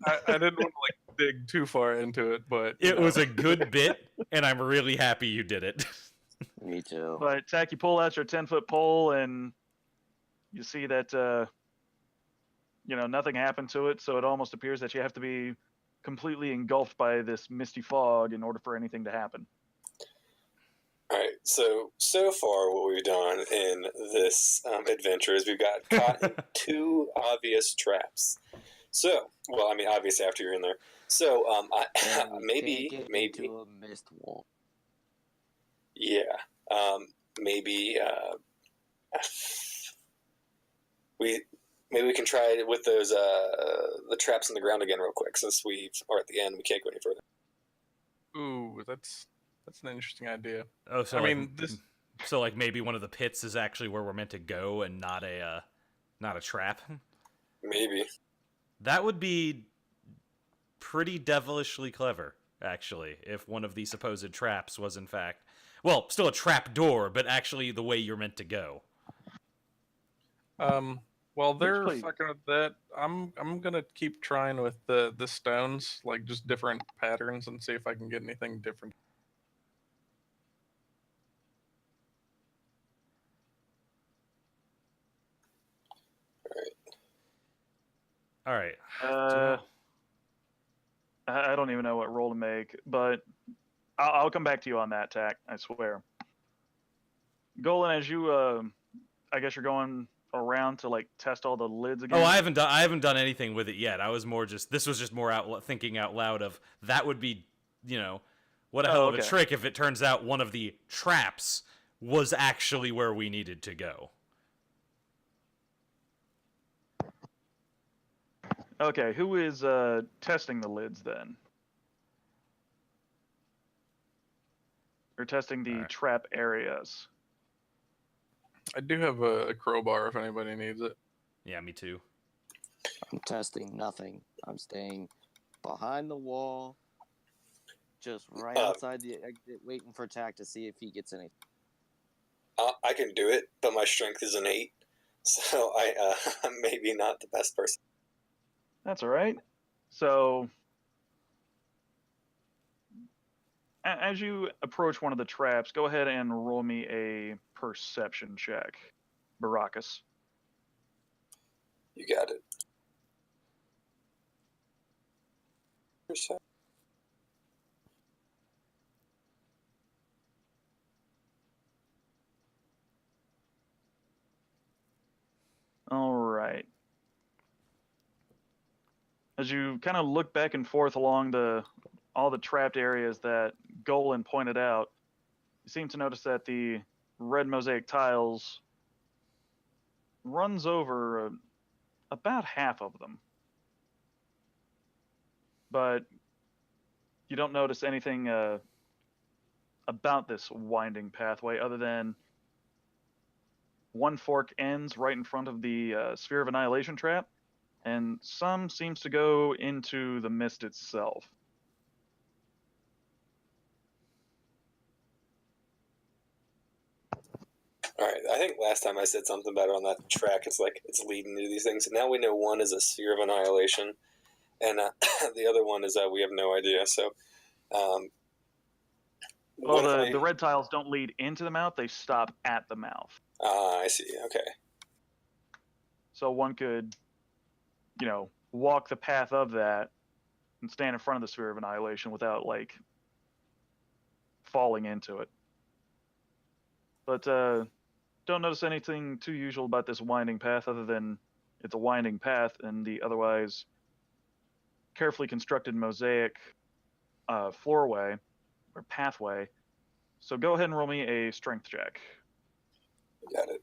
I didn't want to like dig too far into it, but It was a good bit, and I'm really happy you did it. Me too. But Tack, you pull out your 10-foot pole and you see that nothing happened to it, so it almost appears that you have to be completely engulfed by this misty fog in order for anything to happen. All right. So far, what we've done in this adventure is we've got caught in two obvious traps. So, well, I mean, obviously after you're in there. So, And we maybe, can't get maybe, into a mist wall. yeah, maybe maybe we can try it with those the traps in the ground again real quick, since we are at the end. We can't go any further. Ooh, that's an interesting idea. Oh, so I like, mean, this so like maybe one of the pits is actually where we're meant to go and not a trap. Maybe. That would be pretty devilishly clever, actually, if one of the supposed traps was in fact, well, still a trap door, but actually the way you're meant to go. while they're Please. fucking with that, I'm gonna keep trying with the stones, like just different patterns, and see if I can get anything different. All right. I don't even know what roll to make, but I'll come back to you on that, Tack. I swear. Golan, as you, I guess you're going around to like test all the lids again. Oh, I haven't done anything with it yet. I was more just this was just more thinking out loud of that would be, what a hell of a trick if it turns out one of the traps was actually where we needed to go. Okay, who is testing the lids then? Or testing the trap areas? I do have a crowbar if anybody needs it. Yeah, me too. I'm testing nothing. I'm staying behind the wall, just right outside the exit, waiting for Tack to see if he gets any. I can do it, but my strength is an 8, so I'm maybe not the best person. That's all right. So, as you approach one of the traps, go ahead and roll me a perception check, Baracus. You got it. All right. As you kind of look back and forth along all the trapped areas that Golan pointed out, you seem to notice that the red mosaic tiles runs over about half of them. But you don't notice anything about this winding pathway other than one fork ends right in front of the Sphere of Annihilation trap, and some seems to go into the mist itself. All right, I think last time I said something about it on that track. It's like it's leading to these things. And now we know one is a Sphere of Annihilation, and the other one is we have no idea. So, well, the red tiles don't lead into the mouth; they stop at the mouth. I see. Okay. So one could, walk the path of that and stand in front of the Sphere of Annihilation without like falling into it. But don't notice anything too usual about this winding path other than it's a winding path and the otherwise carefully constructed mosaic floorway or pathway. So go ahead and roll me a strength check. Got it.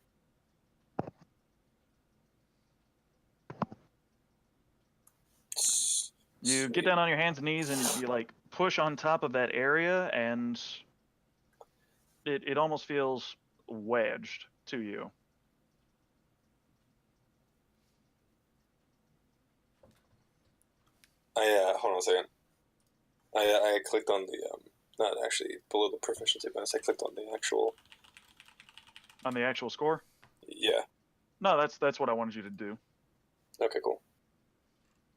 You get down on your hands and knees and you like push on top of that area, and it almost feels wedged to you. Hold on a second. I clicked on the not actually below the proficiency bonus. I clicked on the actual. On the actual score? Yeah. No, that's what I wanted you to do. Okay, cool.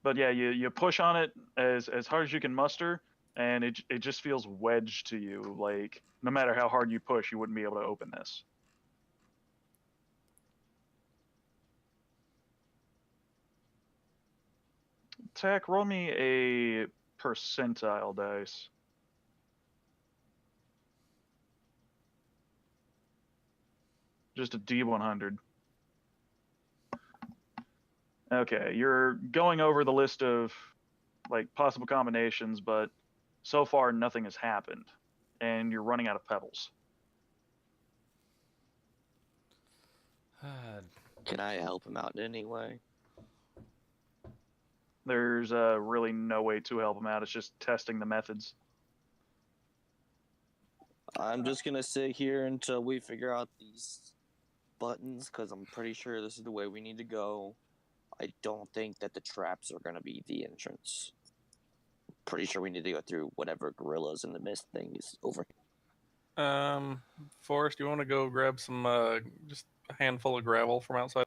But yeah, you push on it as hard as you can muster, and it just feels wedged to you. Like no matter how hard you push, you wouldn't be able to open this. Tack, roll me a percentile dice. Just a D100. Okay, you're going over the list of like possible combinations, but so far nothing has happened, and you're running out of pebbles. Can I help him out in any way? There's really no way to help him out. It's just testing the methods. I'm just gonna sit here until we figure out these buttons, because I'm pretty sure this is the way we need to go. I don't think that the traps are gonna be the entrance. Pretty sure we need to go through whatever gorillas in the mist thing is over. Forrest, you want to go grab some just a handful of gravel from outside?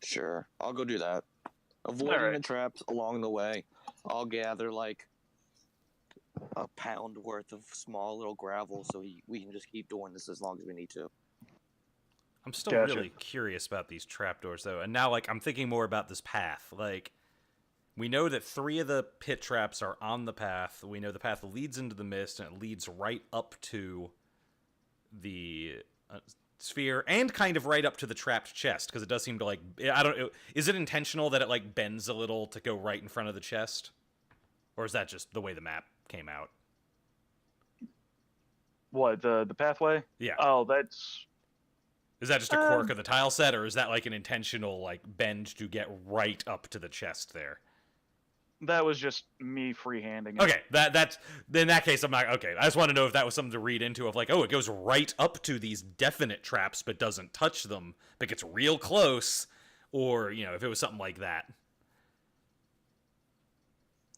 Sure, I'll go do that. Avoiding Alright. the traps along the way. I'll gather like a pound worth of small little gravel, so we can just keep doing this as long as we need to. I'm still Gotcha. really curious about these trapdoors, though. And now, like, I'm thinking more about this path. Like, we know that 3 of the pit traps are on the path. We know the path leads into the mist, and it leads right up to the sphere, and kind of right up to the trapped chest, because it does seem to, like, I don't. Is it intentional that it, like, bends a little to go right in front of the chest? Or is that just the way the map came out? What, the pathway? Yeah. Oh, that's... Is that just a quirk of the tile set, or is that like an intentional like bend to get right up to the chest there? That was just me freehanding it. Okay, that's in that case I'm not okay. I just want to know if that was something to read into of like, oh, it goes right up to these definite traps but doesn't touch them, but gets real close, or you know, if it was something like that.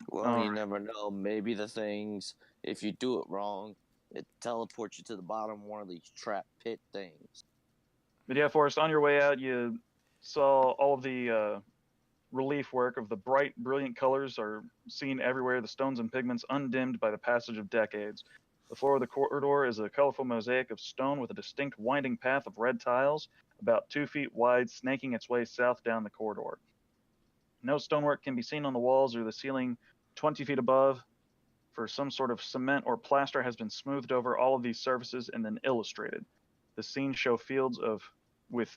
Well, you never know. Maybe the things, if you do it wrong, it teleports you to the bottom of one of these trap pit things. But yeah, Forrest, on your way out, you saw all of the relief work of the bright, brilliant colors are seen everywhere, the stones and pigments undimmed by the passage of decades. The floor of the corridor is a colorful mosaic of stone with a distinct winding path of red tiles, about 2 feet wide, snaking its way south down the corridor. No stonework can be seen on the walls or the ceiling 20 feet above, for some sort of cement or plaster has been smoothed over all of these surfaces and then illustrated. The scenes show fields with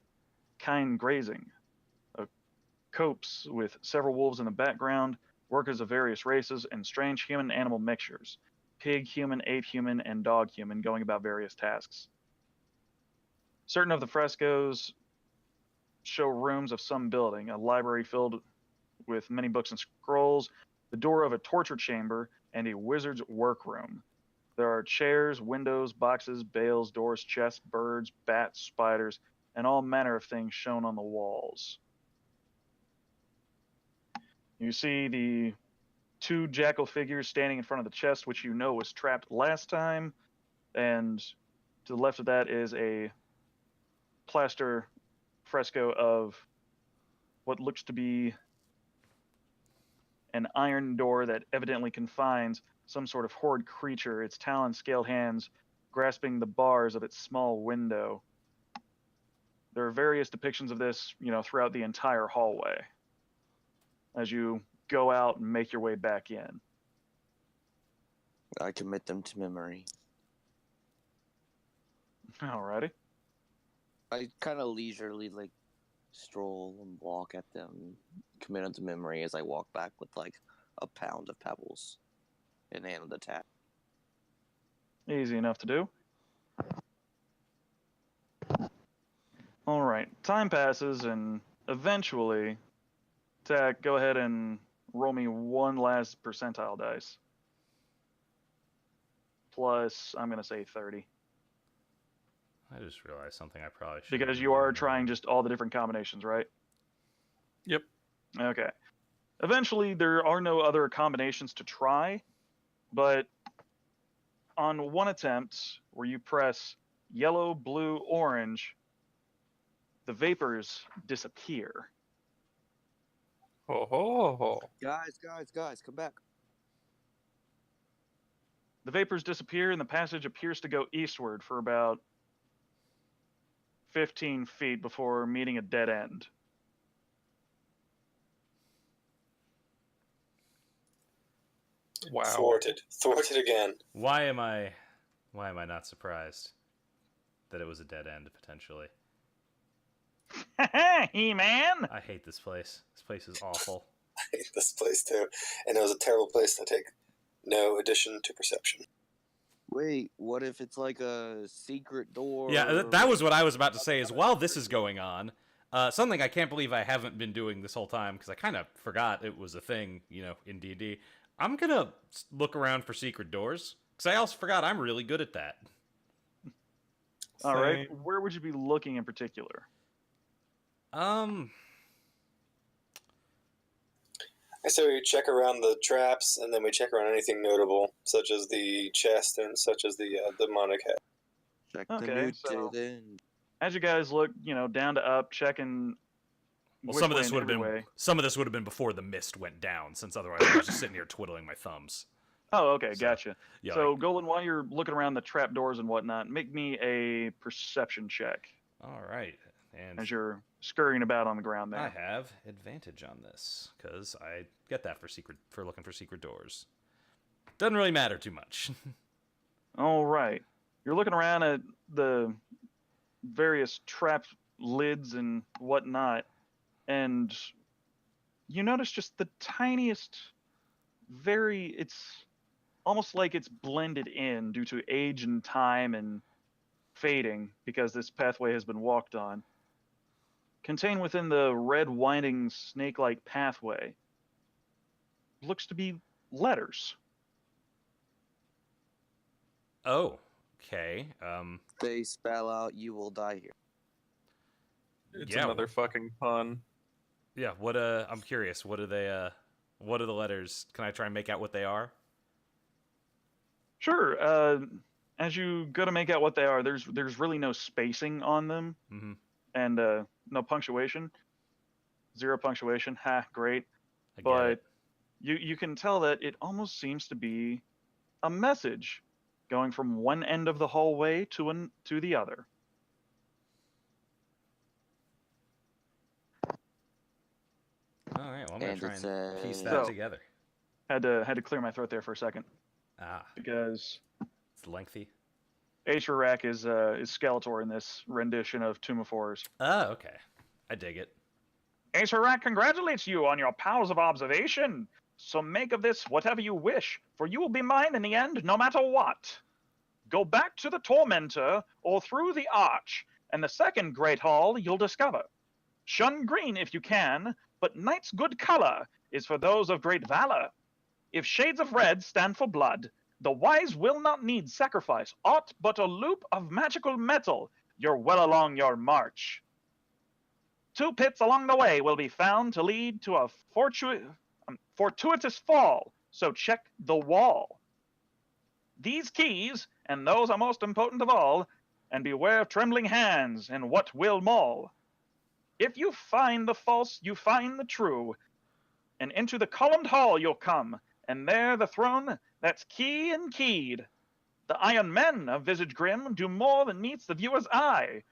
kine grazing, a copse with several wolves in the background, workers of various races, and strange human-animal mixtures, pig human, ape human, and dog human, going about various tasks. Certain of the frescoes show rooms of some building, a library filled with many books and scrolls, the door of a torture chamber, and a wizard's workroom. There are chairs, windows, boxes, bales, doors, chests, birds, bats, spiders, and all manner of things shown on the walls. You see the 2 jackal figures standing in front of the chest, which you know was trapped last time, and to the left of that is a plaster fresco of what looks to be an iron door that evidently confines some sort of horrid creature, its talon scaled hands grasping the bars of its small window. There are various depictions of this, throughout the entire hallway as you go out and make your way back in. I commit them to memory. Alrighty. I kind of leisurely stroll and walk at them, commit them to memory as I walk back with a pound of pebbles in hand of the tap. Easy enough to do. Alright, time passes and eventually, Tack, go ahead and roll me one last percentile dice. Plus, I'm going to say 30. I just realized something I probably should. Because you are trying just all the different combinations, right? Yep. Okay. Eventually, there are no other combinations to try, but on one attempt where you press yellow, blue, orange, the vapors disappear. Ho ho ho. Guys, come back. The vapors disappear and the passage appears to go eastward for about 15 feet before meeting a dead end. Wow. Thwarted again. Why am I not surprised that it was a dead end potentially? He-Man! I hate this place. This place is awful. I hate this place too, and it was a terrible place to take no addition to perception. Wait, what if it's like a secret door? Yeah, that was what I was about to say. Is while this is going on, something I can't believe I haven't been doing this whole time because I kind of forgot it was a thing, in D&D. I'm gonna look around for secret doors because I also forgot I'm really good at that. All right, where would you be looking in particular? I say we check around the traps, and then we check around anything notable, such as the chest and such as the demonic head. Check Okay, the so- muted end. As you guys look, down to up, checking. Well, which some of way this and would have every been way. some of this would have been before the mist went down, since otherwise I was just sitting here twiddling my thumbs. Oh, okay, So, gotcha. Yeah. So, Golan, while you're looking around the trap doors and whatnot, make me a perception check all right, and as you're scurrying about on the ground I there. have advantage on this because I get that for looking for secret doors. Doesn't really matter too much. All right. You're looking around at the various trap lids and whatnot, and you notice just the tiniest, it's almost like it's blended in due to age and time and fading because this pathway has been walked on. Contained within the red winding snake-like pathway looks to be letters. Oh, okay. They spell out, "You will die here." It's Yeah. another fucking pun. Yeah. What? I'm curious. What are they? What are the letters? Can I try and make out what they are? Sure. As you go to make out what they are, there's really no spacing on them, Mm-hmm. and no punctuation. 0 punctuation. Ha, great. I get But it. you can tell that it almost seems to be a message going from one end of the hallway to the other. All right. Well, I'm gonna And try it and piece says- that So- together. Had to clear my throat there for a second Ah, because it's lengthy. Atrarak is Skeletor in this rendition of Tomb of Horrors. Oh, okay. I dig it. Atrarak congratulates you on your powers of observation. So make of this whatever you wish, for you will be mine in the end, no matter what. Go back to the Tormentor or through the Arch, and the second Great Hall you'll discover. Shun green if you can, but night's good color is for those of great valor. If shades of red stand for blood, the wise will not need sacrifice aught but a loop of magical metal. You're well along your march. 2 pits along the way will be found to lead to a fortuitous fall, so check the wall. These keys, and those are most impotent of all, and beware of trembling hands and what will maul. If you find the false, you find the true, and into the columned hall you'll come, and there the throne that's key and keyed. The iron men of visage grim do more than meets the viewer's eye.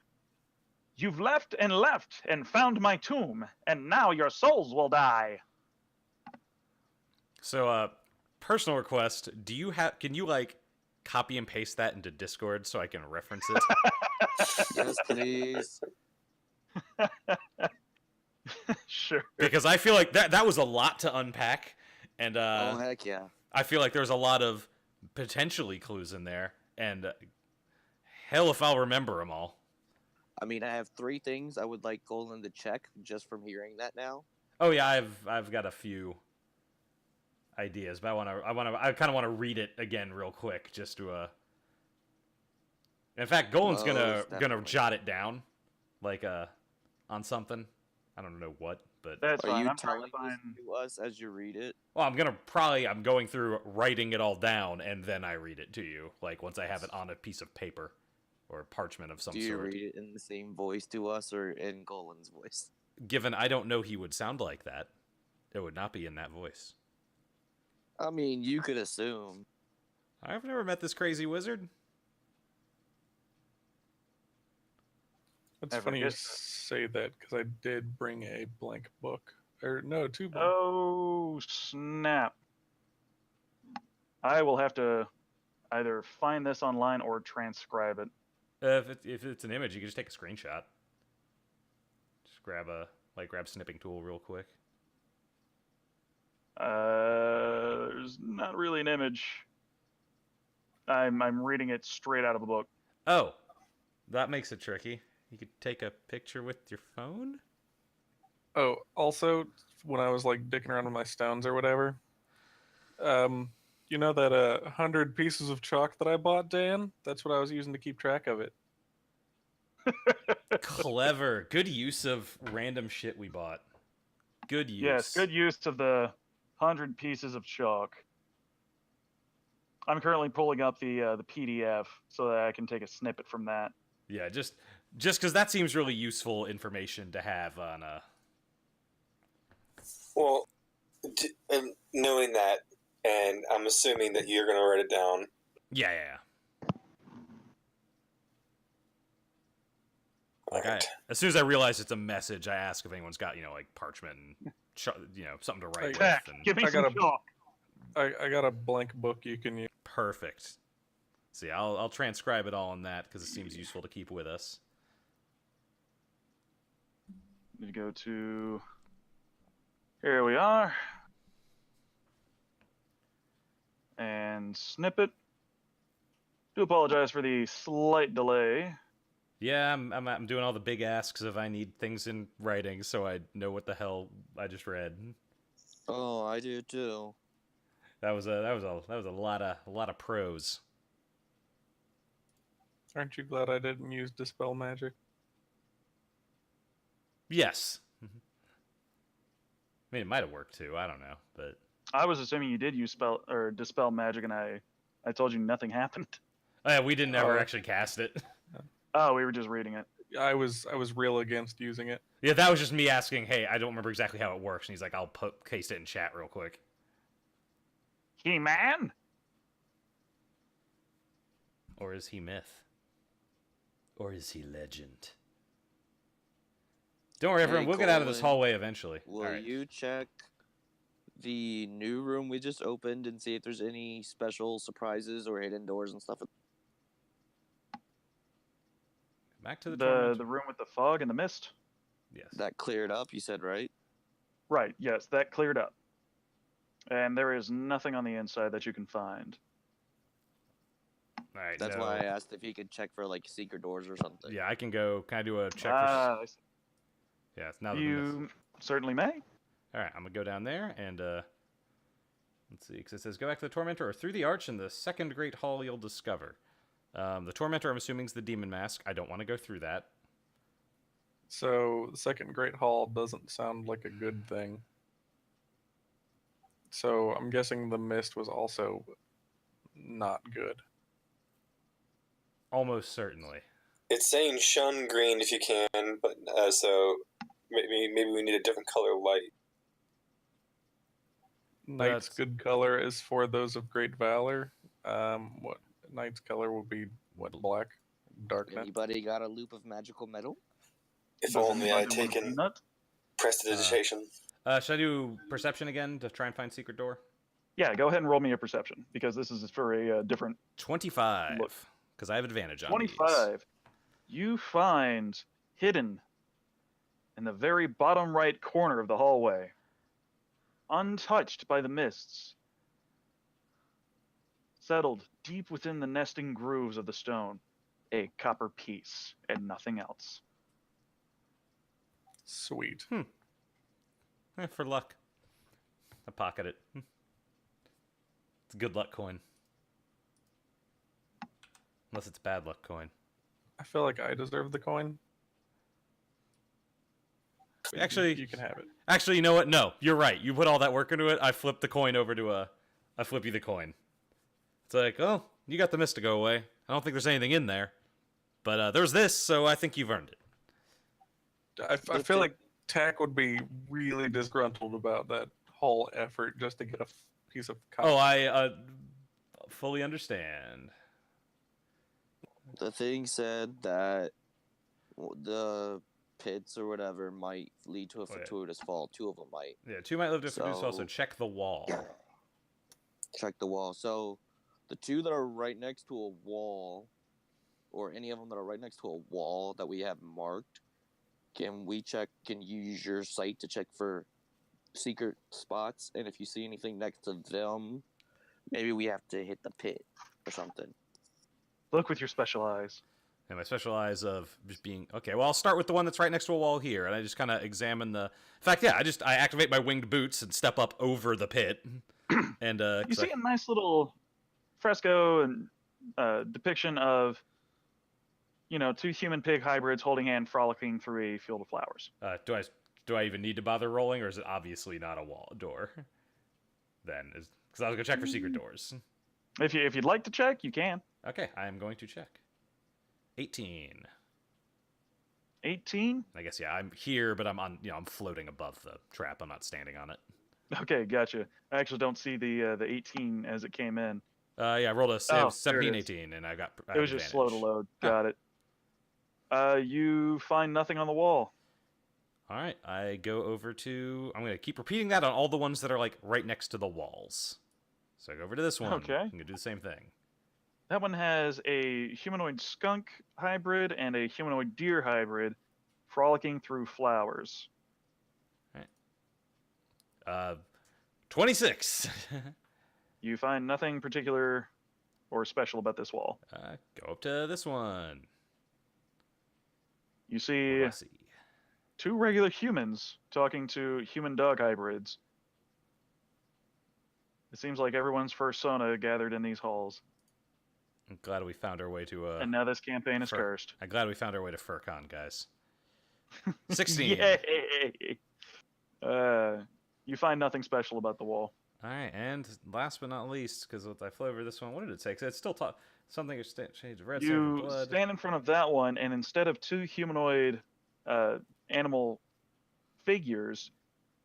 You've left and found my tomb, and now your souls will die. So, personal request: Can you like copy and paste that into Discord so I can reference it? Yes, please. Sure. Because I feel like that was a lot to unpack, and Oh, heck yeah. I feel like there's a lot of potentially clues in there, and hell if I'll remember them all. I mean, I have 3 things I would like Golan to check just from hearing that now. Oh yeah, I've got a few ideas, but I kind of want to read it again real quick just to In fact, Golan's Most gonna definitely. jot it down, like on something. I don't know what, but That's Are fine. you I'm trying telling to find. this to us as you read it? well, I'm going through writing it all down and then I read it to you, like once I have it on a piece of paper or parchment of some Do you sort. read it in the same voice to us or in Golan's voice? Given I don't know he would sound like that, it would not be in that voice. I mean, you could assume. I've never met this crazy wizard. It's Never funny you guessed say that because I did bring a blank book. Or no, 2 books. Oh snap! I will have to either find this online or transcribe it. If it's an image, you can just take a screenshot. Just grab snipping tool real quick. There's not really an image. I'm reading it straight out of a book. Oh, that makes it tricky. You could take a picture with your phone? Oh, also, when I was like dicking around with my stones or whatever, you know that 100 pieces of chalk that I bought, Dan? That's what I was using to keep track of it. Clever. Good use of random shit we bought. Good use. Yes, good use of the 100 pieces of chalk. I'm currently pulling up the PDF so that I can take a snippet from that. Yeah, just because that seems really useful information to have on a. Well, knowing that, and I'm assuming that you're going to write it down. Yeah. Like Right. as soon as I realize it's a message, I ask if anyone's got like parchment and something to write Heck, with. And give me I some got a- chalk. I got a blank book you can use. perfect. See, I'll transcribe it all in that because it seems useful to keep with us. Let me go to. Here we are. And snippet. Do apologize for the slight delay. Yeah, I'm doing all the big asks if I need things in writing, so I know what the hell I just read. Oh, I do too. That was a lot of prose. Aren't you glad I didn't use Dispel Magic? Yes. I mean, it might have worked too. I don't know, but I was assuming you did use dispel magic, and I told you nothing happened. yeah, we didn't ever Oh. actually cast it. Oh, we were just reading it. I was real against using it. Yeah, that was just me asking. Hey, I don't remember exactly how it works, and he's like, "I'll paste it in chat real quick." He-Man? Or is he myth? Or is he legend? Don't worry, everyone. Hey, We'll get out of this Colin, hallway eventually. Will All right. you check the new room we just opened and see if there's any special surprises or hidden doors and stuff? Back to the The tormentor. room with the fog and the mist? Yes. That cleared up, you said, right? Right, yes, that cleared up. And there is nothing on the inside that you can find. All right. That's no. why I asked if he could check for like secret doors or something. Yeah, I can go. Can I do a check? I see. Yeah, it's now that the mist- You certainly may. All right, I'm gonna go down there and let's see, because it says go back to the tormentor or through the arch in the second great hall you'll discover. The tormentor, I'm assuming, is the demon mask. I don't want to go through that. So the second Great Hall doesn't sound like a good thing. So I'm guessing the mist was also not good. Almost certainly. It's saying shun green if you can, but so maybe we need a different color light. Knight's That's- good color is for those of great valor. What Knight's color would be? What, black? Darkness. Anybody got a loop of magical metal? If Does only I had anybody want a taken peanut? prestidigitation. Should I do perception again to try and find secret door? Yeah, go ahead and roll me a perception, because this is for a different 25. Look. Because I have advantage on 25. You find hidden in the very bottom right corner of the hallway, untouched by the mists, settled deep within the nesting grooves of the stone, a copper piece and nothing else. Sweet. For luck. I pocket it. It's a good luck coin. Unless it's bad luck coin. I feel like I deserve the coin. But Actually- you can have it. Actually, you know what? No, you're right. You put all that work into it. I flip the coin over to I flip you the coin. It's like, oh, you got the mist to go away. I don't think there's anything in there. But there's this, so I think you've earned it. I feel like Tack would be really disgruntled about that whole effort just to get a piece of copper. Oh, I fully understand. The thing said that the pits or whatever might lead to a yeah. fortuitous fall. Two of them might. Yeah, two might live to produce also So- check the wall. check the wall. So the two that are right next to a wall, or any of them that are right next to a wall that we have marked, can you use your sight to check for secret spots? And if you see anything next to them, maybe we have to hit the pit or something. Look with your special eyes. And my special eyes of just being okay. Well, I'll start with the one that's right next to a wall here, and I just kind of examine the. In fact, yeah, I activate my winged boots and step up over the pit, and You see a nice little fresco and depiction of, two human pig hybrids holding hand, frolicking through a field of flowers. Do I even need to bother rolling, or is it obviously not a door? Then, because I was gonna check for secret doors. If you'd like to check, you can. Okay, I am going to check. 18. 18? I guess, yeah, I'm here, but I'm on, I'm floating above the trap. I'm not standing on it. Okay, gotcha. I actually don't see the 18 as it came in. Yeah, I rolled a Oh, 17, there it is. 18, and I It was just slow to load. Got it. You find nothing on the wall. All right, I go over to... I'm going to keep repeating that on all the ones that are, like, right next to the walls. So I go over to this one. Okay. I'm going to do the same thing. That one has a humanoid skunk hybrid and a humanoid deer hybrid frolicking through flowers. All right. 26. You find nothing particular or special about this wall. Go up to this one. You What see do I see? two regular humans talking to human dog hybrids. It seems like everyone's persona gathered in these halls. I'm glad we found our way to... And now this campaign is cursed. I'm glad we found our way to FurCon, guys. 16. Yay! You find nothing special about the wall. All right, and last but not least, because I flew over this one, what did it say? 'Cause it's still something of shades of red, You blood. stand in front of that one, and instead of two humanoid animal figures,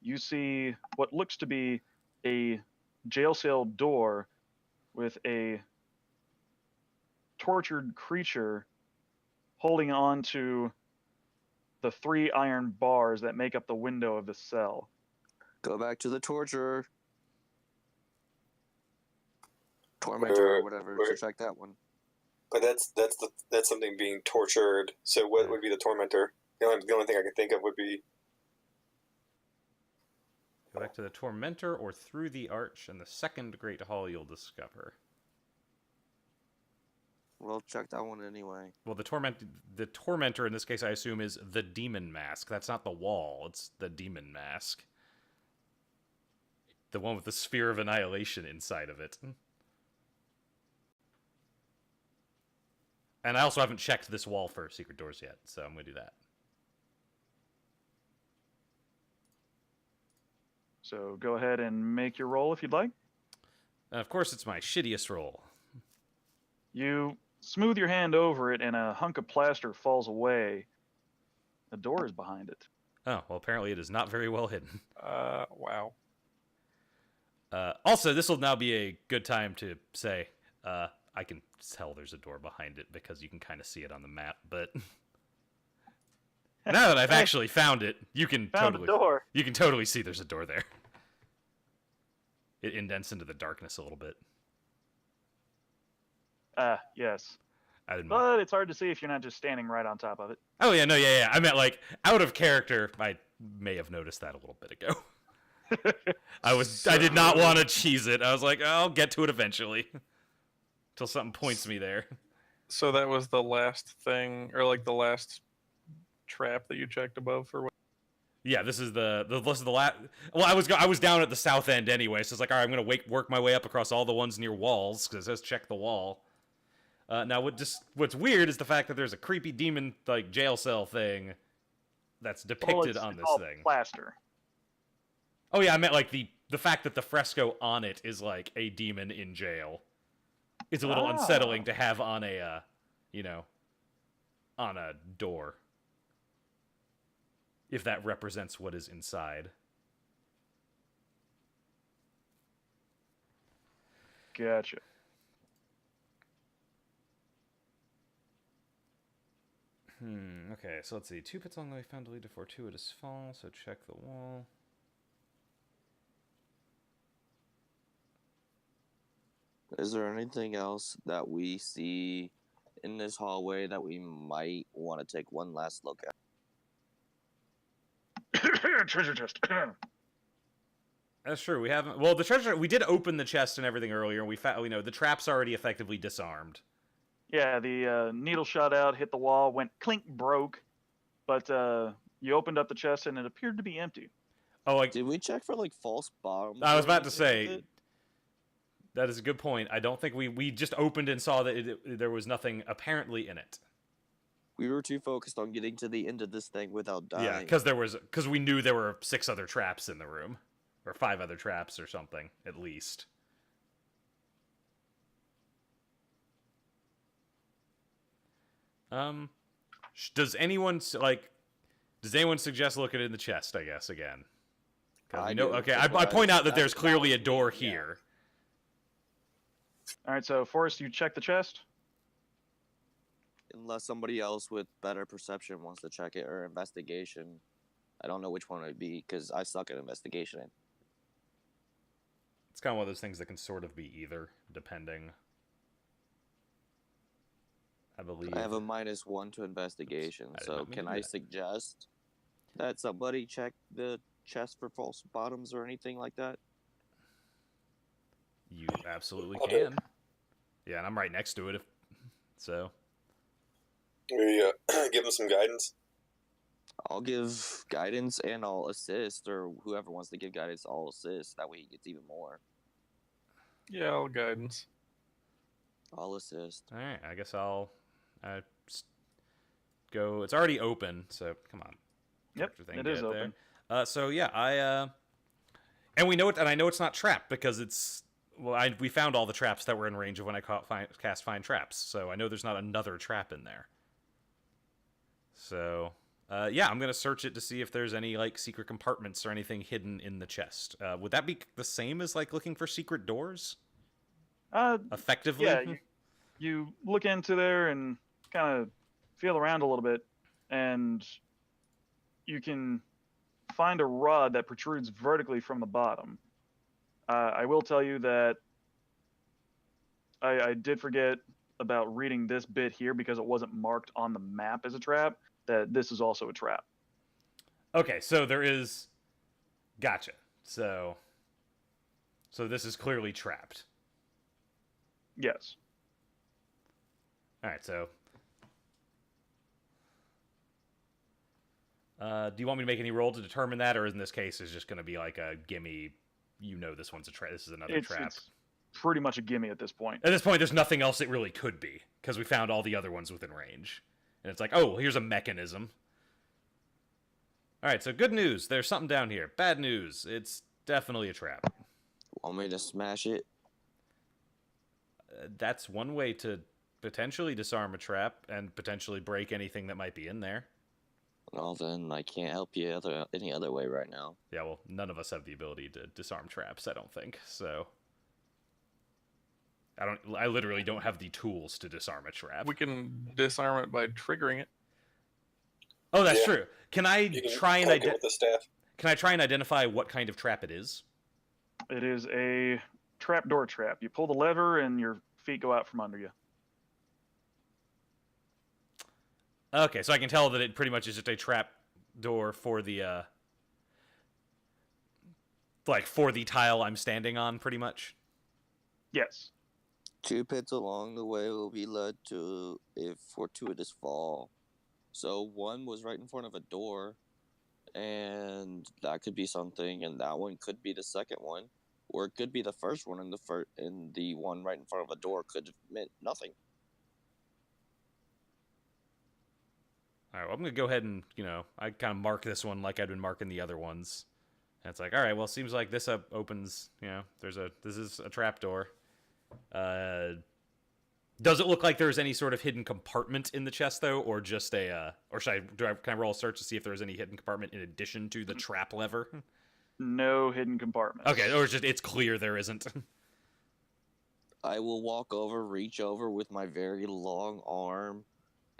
you see what looks to be a jail cell door with a tortured creature holding on to the 3 iron bars that make up the window of the cell. Go back to the torturer. Tormentor or whatever to check that one. But that's something being tortured. So what would be the tormentor? The only thing I can think of would be... Go back to the Tormentor or through the arch, and the second great hall you'll discover. Well, check that one anyway. Well, the Tormentor in this case, I assume, is the demon mask. That's not the wall. It's the demon mask. The one with the sphere of annihilation inside of it. And I also haven't checked this wall for secret doors yet, so I'm going to do that. So go ahead and make your roll if you'd like. And of course, it's my shittiest roll. You smooth your hand over it, and a hunk of plaster falls away. The door is behind it. Oh, well, apparently it is not very well hidden. Wow. Also, this will now be a good time to say, I can tell there's a door behind it because you can kind of see it on the map, but now that I've actually found it, you can totally see there's a door there. It indents into the darkness a little bit. Yes. I didn't. But it's hard to see if you're not just standing right on top of it. Oh yeah, no, yeah. I meant like out of character. I may have noticed that a little bit ago. I did not want to cheese it. I was like, I'll get to it eventually. Till something points me there. So that was the last thing, or like the last trap that you checked above, or what? Yeah, this is the last. Well, I was down at the south end anyway, so it's like, all right, I'm gonna work my way up across all the ones near walls because it says check the wall. Now, what's weird is the fact that there's a creepy demon like jail cell thing that's depicted on this thing. Plaster. Oh yeah, I meant like the fact that the fresco on it is like a demon in jail. It's a little unsettling to have on a, on a door. If that represents what is inside. Gotcha. Okay, so let's see. 2 pits along the way found to lead to fortuitous fall, so check the wall. Is there anything else that we see in this hallway that we might want to take one last look at? Treasure chest. That's true. We haven't. Well, the treasure. We did open the chest and everything earlier, and we know the trap's already effectively disarmed. Yeah, the needle shot out, hit the wall, went clink, broke. But you opened up the chest and it appeared to be empty. Oh, like Did we check for like false bottoms? I was or about to anything with say. it? That is a good point. I don't think we just opened and saw that there was nothing apparently in it. We were too focused on getting to the end of this thing without dying. Yeah, because we knew there were 6 other traps in the room, or 5 other traps or something at least. Does anyone suggest looking in the chest? I guess again. I know. do, Okay, that's I why point out that that- there's that clearly a was door me, yeah. here. All right, so Forrest, you check the chest. Unless somebody else with better perception wants to check it or investigation. I don't know which one it would be because I suck at investigation. It's kind of one of those things that can sort of be either, depending. I believe. I have a -1 to investigation, I did so not mean can to do I that. suggest that somebody check the chest for false bottoms or anything like that? You absolutely I'll do it. can. Yeah, and I'm right next to it. So. We give him some guidance. I'll give guidance and I'll assist, or whoever wants to give guidance, I'll assist. That way he gets even more. Yeah, all guidance. I'll assist. All right, I guess I'll go. It's already open, so come on. Yep, Character thing, it get is open. there. So yeah, and we know it, and I know it's not trapped because it's we found all the traps that were in range of when I cast Find Traps, so I know there's not another trap in there. So yeah, I'm gonna search it to see if there's any like secret compartments or anything hidden in the chest. Would that be the same as like looking for secret doors? Effectively, Yeah, you look into there and kind of feel around a little bit, and you can find a rod that protrudes vertically from the bottom. I will tell you that I did forget about reading this bit here because it wasn't marked on the map as a trap, that this is also a trap. Okay, so there is. Gotcha. So this is clearly trapped. Yes. All right, so. Do you want me to make any roll to determine that, or in this case, is just going to be like a gimme? You know, this one's a trap. This is another trap. It's pretty much a gimme at this point. At this point, there's nothing else it really could be because we found all the other ones within range, and it's like, oh, here's a mechanism. All right, so good news. There's something down here. Bad news. It's definitely a trap. Want me to smash it? That's one way to potentially disarm a trap and potentially break anything that might be in there. Well, then I can't help you any other way right now. Yeah, well, none of us have the ability to disarm traps, I don't think. So I literally don't have the tools to disarm a trap. We can disarm it by triggering it. Oh, that's Yeah. true. Can I You can try and poke it with the staff. identify what kind of trap it is? It is a trapdoor trap. You pull the lever and your feet go out from under you. Okay, so I can tell that it pretty much is just a trap door for the for the tile I'm standing on, pretty much. Yes. 2 pits along the way will be led to a fortuitous fall. So one was right in front of a door, and that could be something, and that one could be the second one, or it could be the first one, and the one right in front of a door could have meant nothing. All right, well, I'm going to go ahead and, I kind of mark this one like I'd been marking the other ones. And it's like, all right, well, it seems like this opens, this is a trapdoor. Does it look like there's any sort of hidden compartment in the chest, though, or just can I roll a search to see if there's any hidden compartment in addition to the trap lever? No hidden compartments. Okay, or it's clear there isn't. I will walk over, reach over with my very long arm,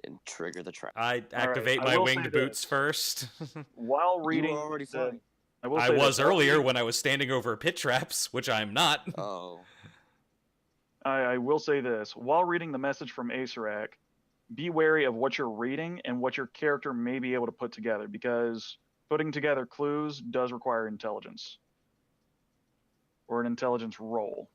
and trigger the trap. I activate I my will say winged this. boots first. While You reading, were already flying. I will I say was this, while earlier reading- when I was standing over pit traps, which I'm not. Oh. I will say this: while reading the message from Acerak, be wary of what you're reading and what your character may be able to put together, because putting together clues does require intelligence or an intelligence roll.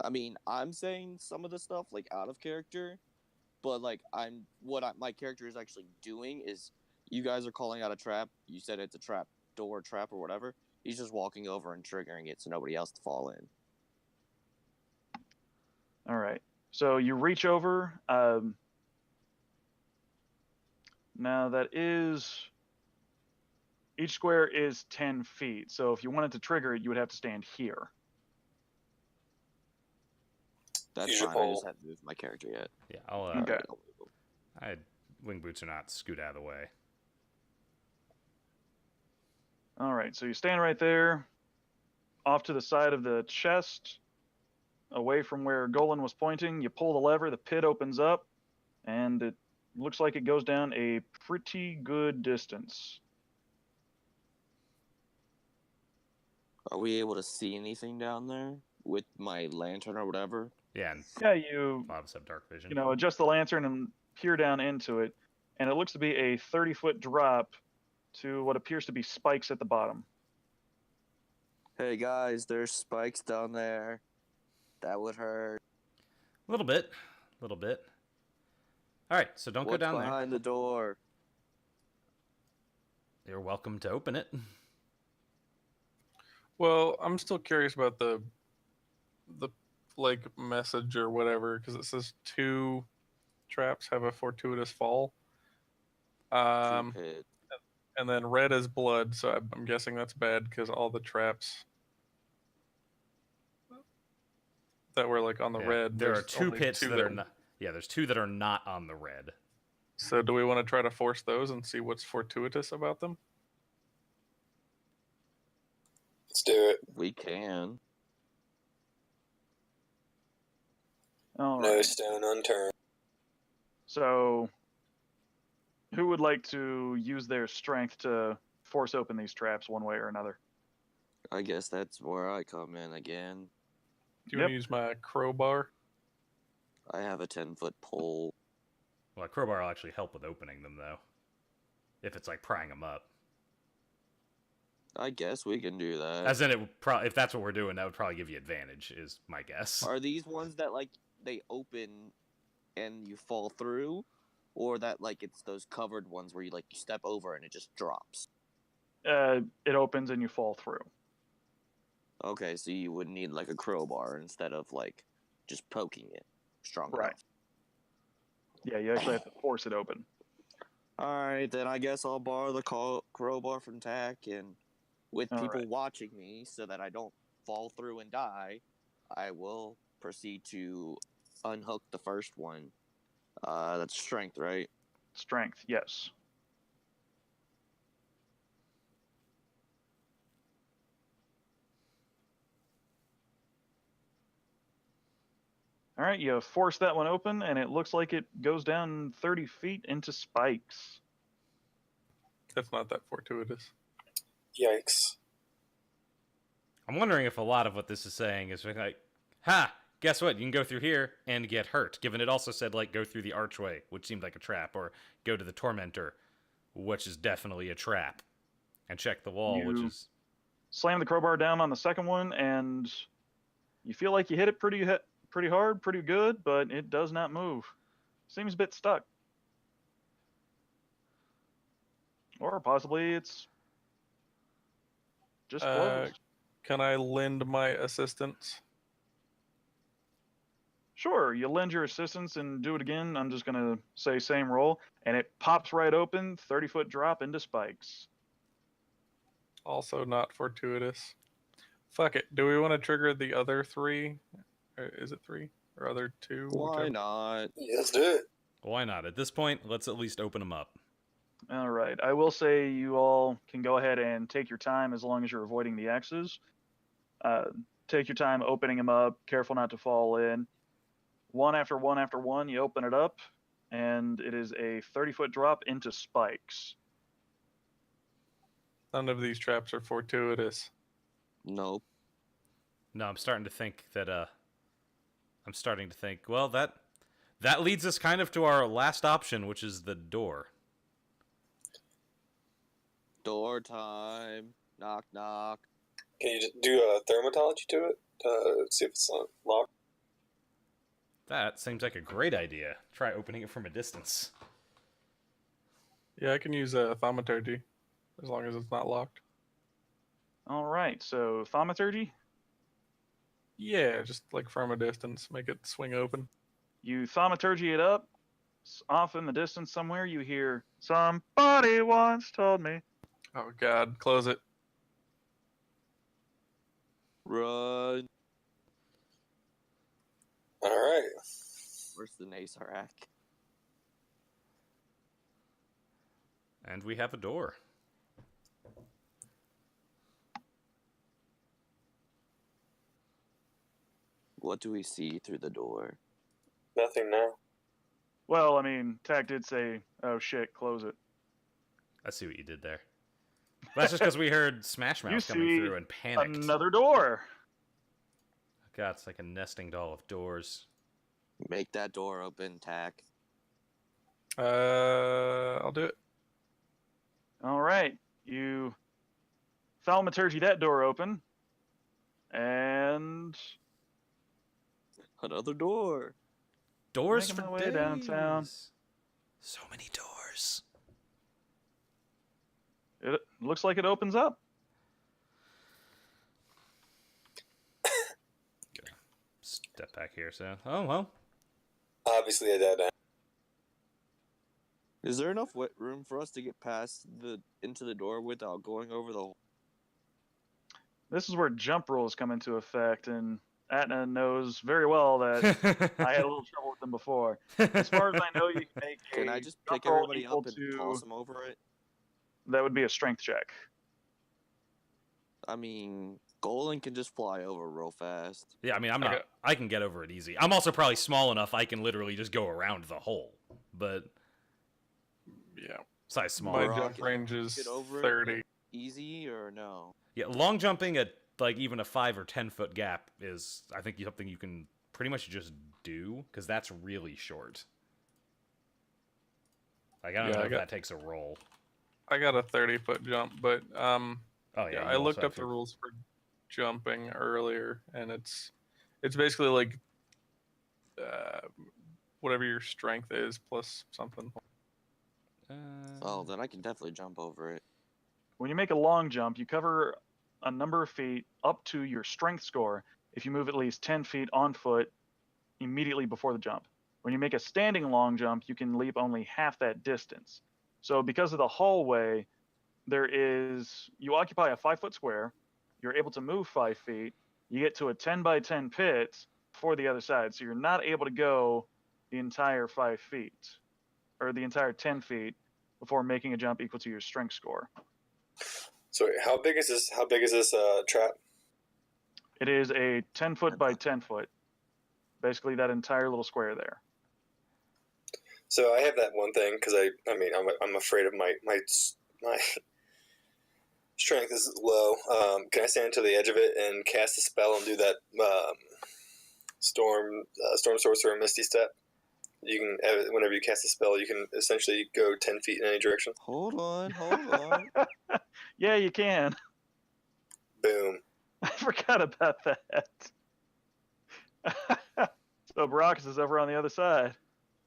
I mean, I'm saying some of the stuff like out of character, but like my character is actually doing is you guys are calling out a trap. You said it's a trap door trap or whatever. He's just walking over and triggering it so nobody else to fall in. All right. So you reach over. Now that is, each square is 10 feet. So if you wanted to trigger it, you would have to stand here. That's Use your fine. I just pole. haven't moved my character yet. Yeah, I'll. Okay. I'll move him. Wing boots are not scoot out of the way. All right. So you stand right there, off to the side of the chest, away from where Golan was pointing. You pull the lever, the pit opens up, and it looks like it goes down a pretty good distance. Are we able to see anything down there with my lantern or whatever? Yeah, and Yeah, you a lot of us have dark vision. adjust the lantern and peer down into it, and it looks to be a 30-foot drop to what appears to be spikes at the bottom. Hey guys, there's spikes down there. That would hurt. A little bit. All right, so don't What's go down there. behind the door? You're welcome to open it. Well, I'm still curious about the like message or whatever, because it says 2 traps have a fortuitous fall. Two pit. And then red is blood, so I'm guessing that's bad because all the traps that were like on the Yeah, red. there are there's 2 only pits 2 that are not. Yeah, there's 2 that are not on the red. So do we want to try to force those and see what's fortuitous about them? Let's do it. We can. All No right. stone unturned. So, who would like to use their strength to force open these traps one way or another? I guess that's where I come in again. Do you want to use my crowbar? I have a 10-foot pole. Well, a crowbar will actually help with opening them, though. If it's like prying them up. I guess we can do that. As in, if that's what we're doing, that would probably give you advantage, is my guess. Are these ones that like they open and you fall through, or that like it's those covered ones where you step over and it just drops? It opens and you fall through. Okay, so you would need like a crowbar instead of like just poking it strong Right. enough. Yeah, you actually have to force it open. All right, then I guess I'll borrow the crowbar from Tack, and with All people right. watching me so that I don't fall through and die, I will proceed to unhook the first one. That's strength, right? Strength, yes. All right, you force that one open, and it looks like it goes down 30 feet into spikes. That's not that fortuitous. Yikes. I'm wondering if a lot of what this is saying is like, ha! Guess what? You can go through here and get hurt. Given it also said, like, go through the archway, which seemed like a trap, or go to the tormentor, which is definitely a trap, and check the wall, which is... Slam the crowbar down on the second one, and you feel like you hit it pretty hard, pretty good, but it does not move. Seems a bit stuck. Or possibly it's just closed. Can I lend my assistance? Sure, you lend your assistance and do it again. I'm just going to say same roll, and it pops right open, 30-foot drop into spikes. Also not fortuitous. Fuck it. Do we want to trigger the other 3? Or is it 3? Or other 2? Why Whichever. not? Yeah, let's do it. Why not? At this point, let's at least open them up. All right, I will say you all can go ahead and take your time as long as you're avoiding the X's. Take your time opening them up, careful not to fall in. One after one after one, you open it up, and it is a 30-foot drop into spikes. None of these traps are fortuitous. Nope. No, I'm starting to think that. Well, that leads us kind of to our last option, which is the door. Door time. Knock knock. Can you just do a thermatology to it? See if it's locked. That seems like a great idea. Try opening it from a distance. Yeah, I can use a thaumaturgy as long as it's not locked. All right, so thaumaturgy. Yeah, just like from a distance, make it swing open. You thaumaturgy it up. Off in the distance somewhere, you hear, "Somebody once told me." Oh God, close it. Run. All right. Where's the Nasarak? And we have a door. What do we see through the door? Nothing now. Well, I mean, Tack did say, "Oh shit, close it." I see what you did there. That's just because we heard Smash You Mouth coming see through and panicked. another door. God, it's like a nesting doll of doors. Make that door open, Tack. I'll do it. All right, you thaumaturgy that door open, and Another door. Doors Making for my way days. downtown. So many doors. it looks like it opens up. Step back here, so. Oh, well. Obviously, a dead end. Is there enough room for us to get past into the door without going over the? This is where jump rules come into effect, and Atna knows very well that I had a little trouble with them before. As far as I know, you can make Can a I just jump pick roll everybody equal up and to toss them over it? that would be a strength check. I mean, Golan can just fly over real fast. Yeah, I mean, Okay. I can get over it easy. I'm also probably small enough I can literally just go around the hole. But Yeah. size small. My Brock, jump can range you is get over it 30. Easy or no? Yeah, long jumping at like even a 5 or 10 foot gap is, I think, something you can pretty much just do because that's really short. Like, I don't know if that takes a roll. I got a 30-foot jump, but Oh yeah, yeah, you I also looked have up the your- rules for jumping earlier, and it's basically like whatever your strength is plus something. Oh, then I can definitely jump over it. When you make a long jump, you cover a number of feet up to your strength score if you move at least 10 feet on foot immediately before the jump. When you make a standing long jump, you can leap only half that distance. So because of the hallway, you occupy a 5-foot square, you're able to move 5 feet, you get to a 10 by 10 pit for the other side. So you're not able to go the entire 5 feet or the entire 10 feet before making a jump equal to your strength score. So wait, how big is this? How big is this trap? It is a 10 foot by 10 foot. Basically, that entire little square there. So I have that one thing because I'm afraid of my strength is low. Can I stand to the edge of it and cast a spell and do that storm sorcerer misty step? You can whenever you cast a spell, you can essentially go 10 feet in any direction. Hold on. Yeah, you can. Boom. I forgot about that. So Baracus is over on the other side.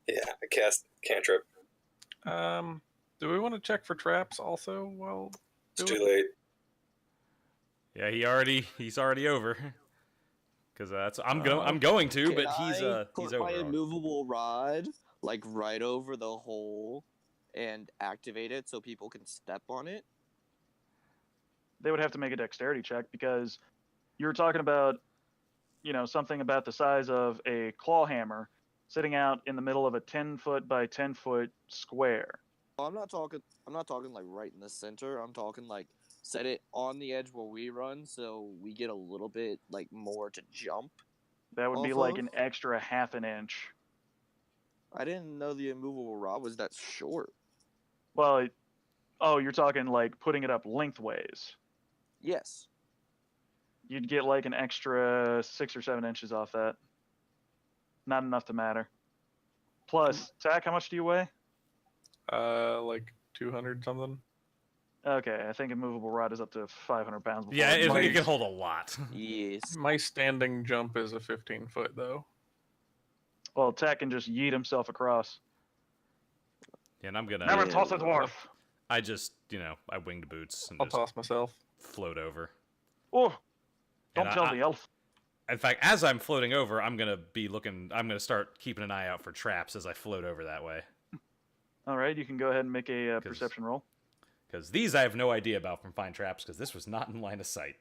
Yeah, I cast cantrip. Do we want to check for traps also? Well, It's too late. Yeah, he's already over. Because I'm going to, Can but I he's put my over. immovable rod like right over the hole and activate it so people can step on it? They would have to make a dexterity check because you were talking about, something about the size of a claw hammer sitting out in the middle of a 10 foot by 10 foot square. I'm not talking like right in the center. I'm talking like set it on the edge where we run so we get a little bit like more to jump. That would be off like of? an extra half an inch. I didn't know the immovable rod was that short. Well, you're talking like putting it up lengthways. Yes. You'd get like an extra 6 or 7 inches off that. Not enough to matter. Plus, Tack, how much do you weigh? Like 200 something. Okay, I think a movable rod is up to 500 pounds. Before Yeah, it it might- can hold a lot. Yes. My standing jump is a 15-foot though. Well, Tack can just yeet himself across. Yeah, and I'm gonna. Never Yeah, toss a well, dwarf. I just, I winged boots and I'll just toss myself. float over. Oh, don't And tell the elf. In fact, as I'm floating over, I'm gonna be looking. I'm gonna start keeping an eye out for traps as I float over that way. All right, you can go ahead and make a perception roll. Because these I have no idea about from Find Traps, because this was not in line of sight.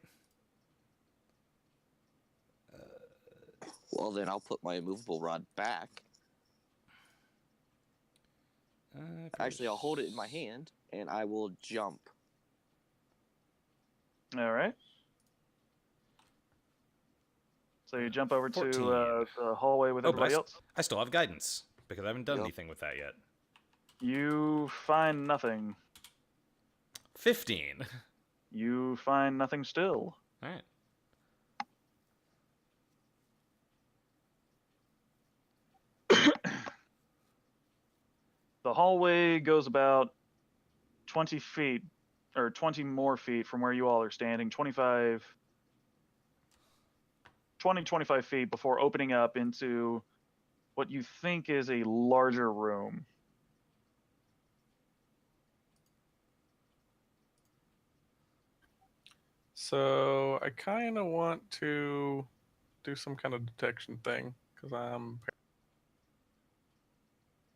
Well, then I'll put my immovable rod back. Actually, I'll hold it in my hand, and I will jump. All right. So you jump over 14. to the hallway with Oh, but everybody else. I still have guidance, because I haven't done Yep. anything with that yet. You find nothing. 15. You find nothing still. Alright. The hallway goes about 20 feet, or 20 more feet from where you all are standing. 25 feet before opening up into what you think is a larger room. So I kind of want to do some kind of detection thing because I'm.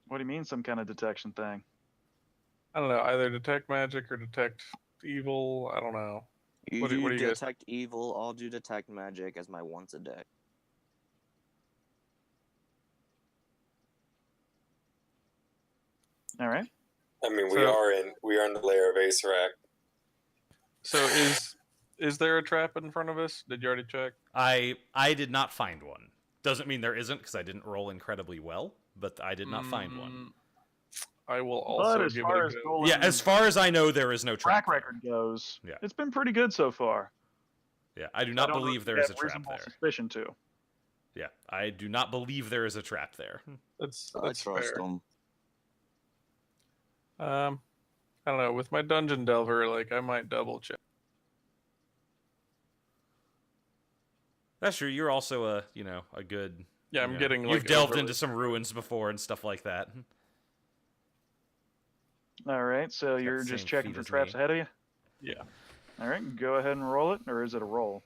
What do you mean, some kind of detection thing? I don't know, either detect magic or detect evil. I don't know. You What do you guys- detect evil. I'll do detect magic as my once a day. All right. I mean, we So- are in the layer of Acerak. So is there a trap in front of us? Did you already check? I did not find one. Doesn't mean there isn't, because I didn't roll incredibly well, but I did not find one. I will But also as give far it a as go. Golan Yeah, as far as I know, there is no trap track there. record goes, Yeah. it's been pretty good so far. Yeah, I do I not don't know believe if there you is a have trap reasonable there. Suspicion to. Yeah, I do not believe there is a trap there. That's I trust fair. them. I don't know. With my dungeon delver, like I might double check. That's true. You're also a good. Yeah, I'm getting like You've delved overly- into some ruins before and stuff like that. All right, so the you're same just checking feat for as traps me. ahead of you? Yeah, All right, go ahead and roll it, or is it a roll?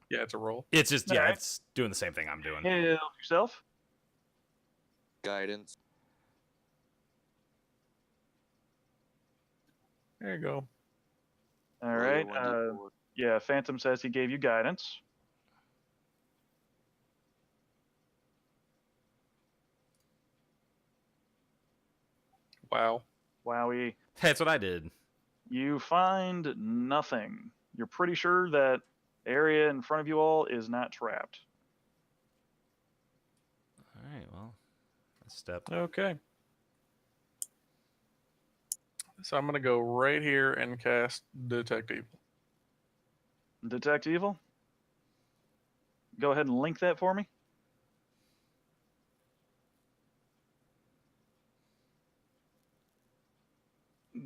yeah, it's a roll. It's just Alright. it's doing the same thing I'm doing. Help yourself. Guidance. Uh, There you go. All Roll right. your 1d4. Yeah, Phantom says he gave you guidance. Wow. Wowie. That's what I did. You find nothing. You're pretty sure that area in front of you all is not trapped. All right. Well, a step. Okay. So I'm gonna go right here and cast detect evil. Detect evil. Go ahead and link that for me.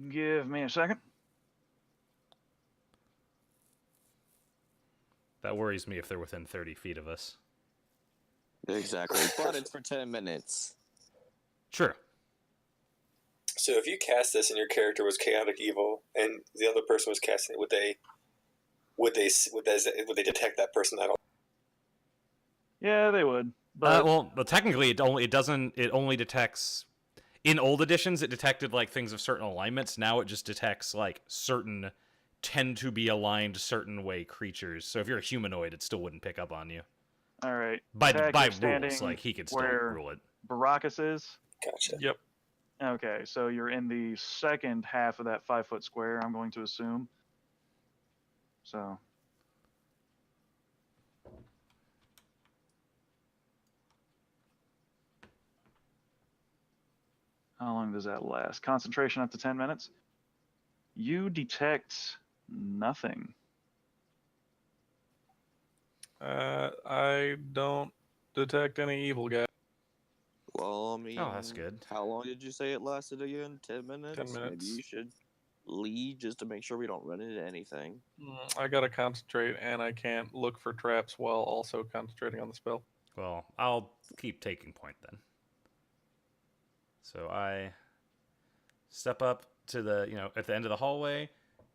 Give me a second. That worries me if they're within 30 feet of us. Exactly. But it's for 10 minutes. Sure. So if you cast this and your character was chaotic evil, and the other person was casting it, would they detect that person at all? Yeah, they would. But But technically, it only detects. In old editions, it detected like things of certain alignments. Now it just detects like certain tend to be aligned certain way creatures. So if you're a humanoid, it still wouldn't pick up on you. all right. By Tag, by you're standing rules, like he could still where rule it. Baracus is. Gotcha. Yep. Okay, so you're in the second half of that 5-foot square, I'm going to assume. So. How long does that last? Concentration up to 10 minutes. You detect nothing. I don't detect any evil guy. Well, I mean, Oh, that's good. How long did you say it lasted again? 10 minutes? 10 minutes. Maybe you should lead just to make sure we don't run into anything. I gotta concentrate, and I can't look for traps while also concentrating on the spell. Well, I'll keep taking point then. So I step up to the, at the end of the hallway,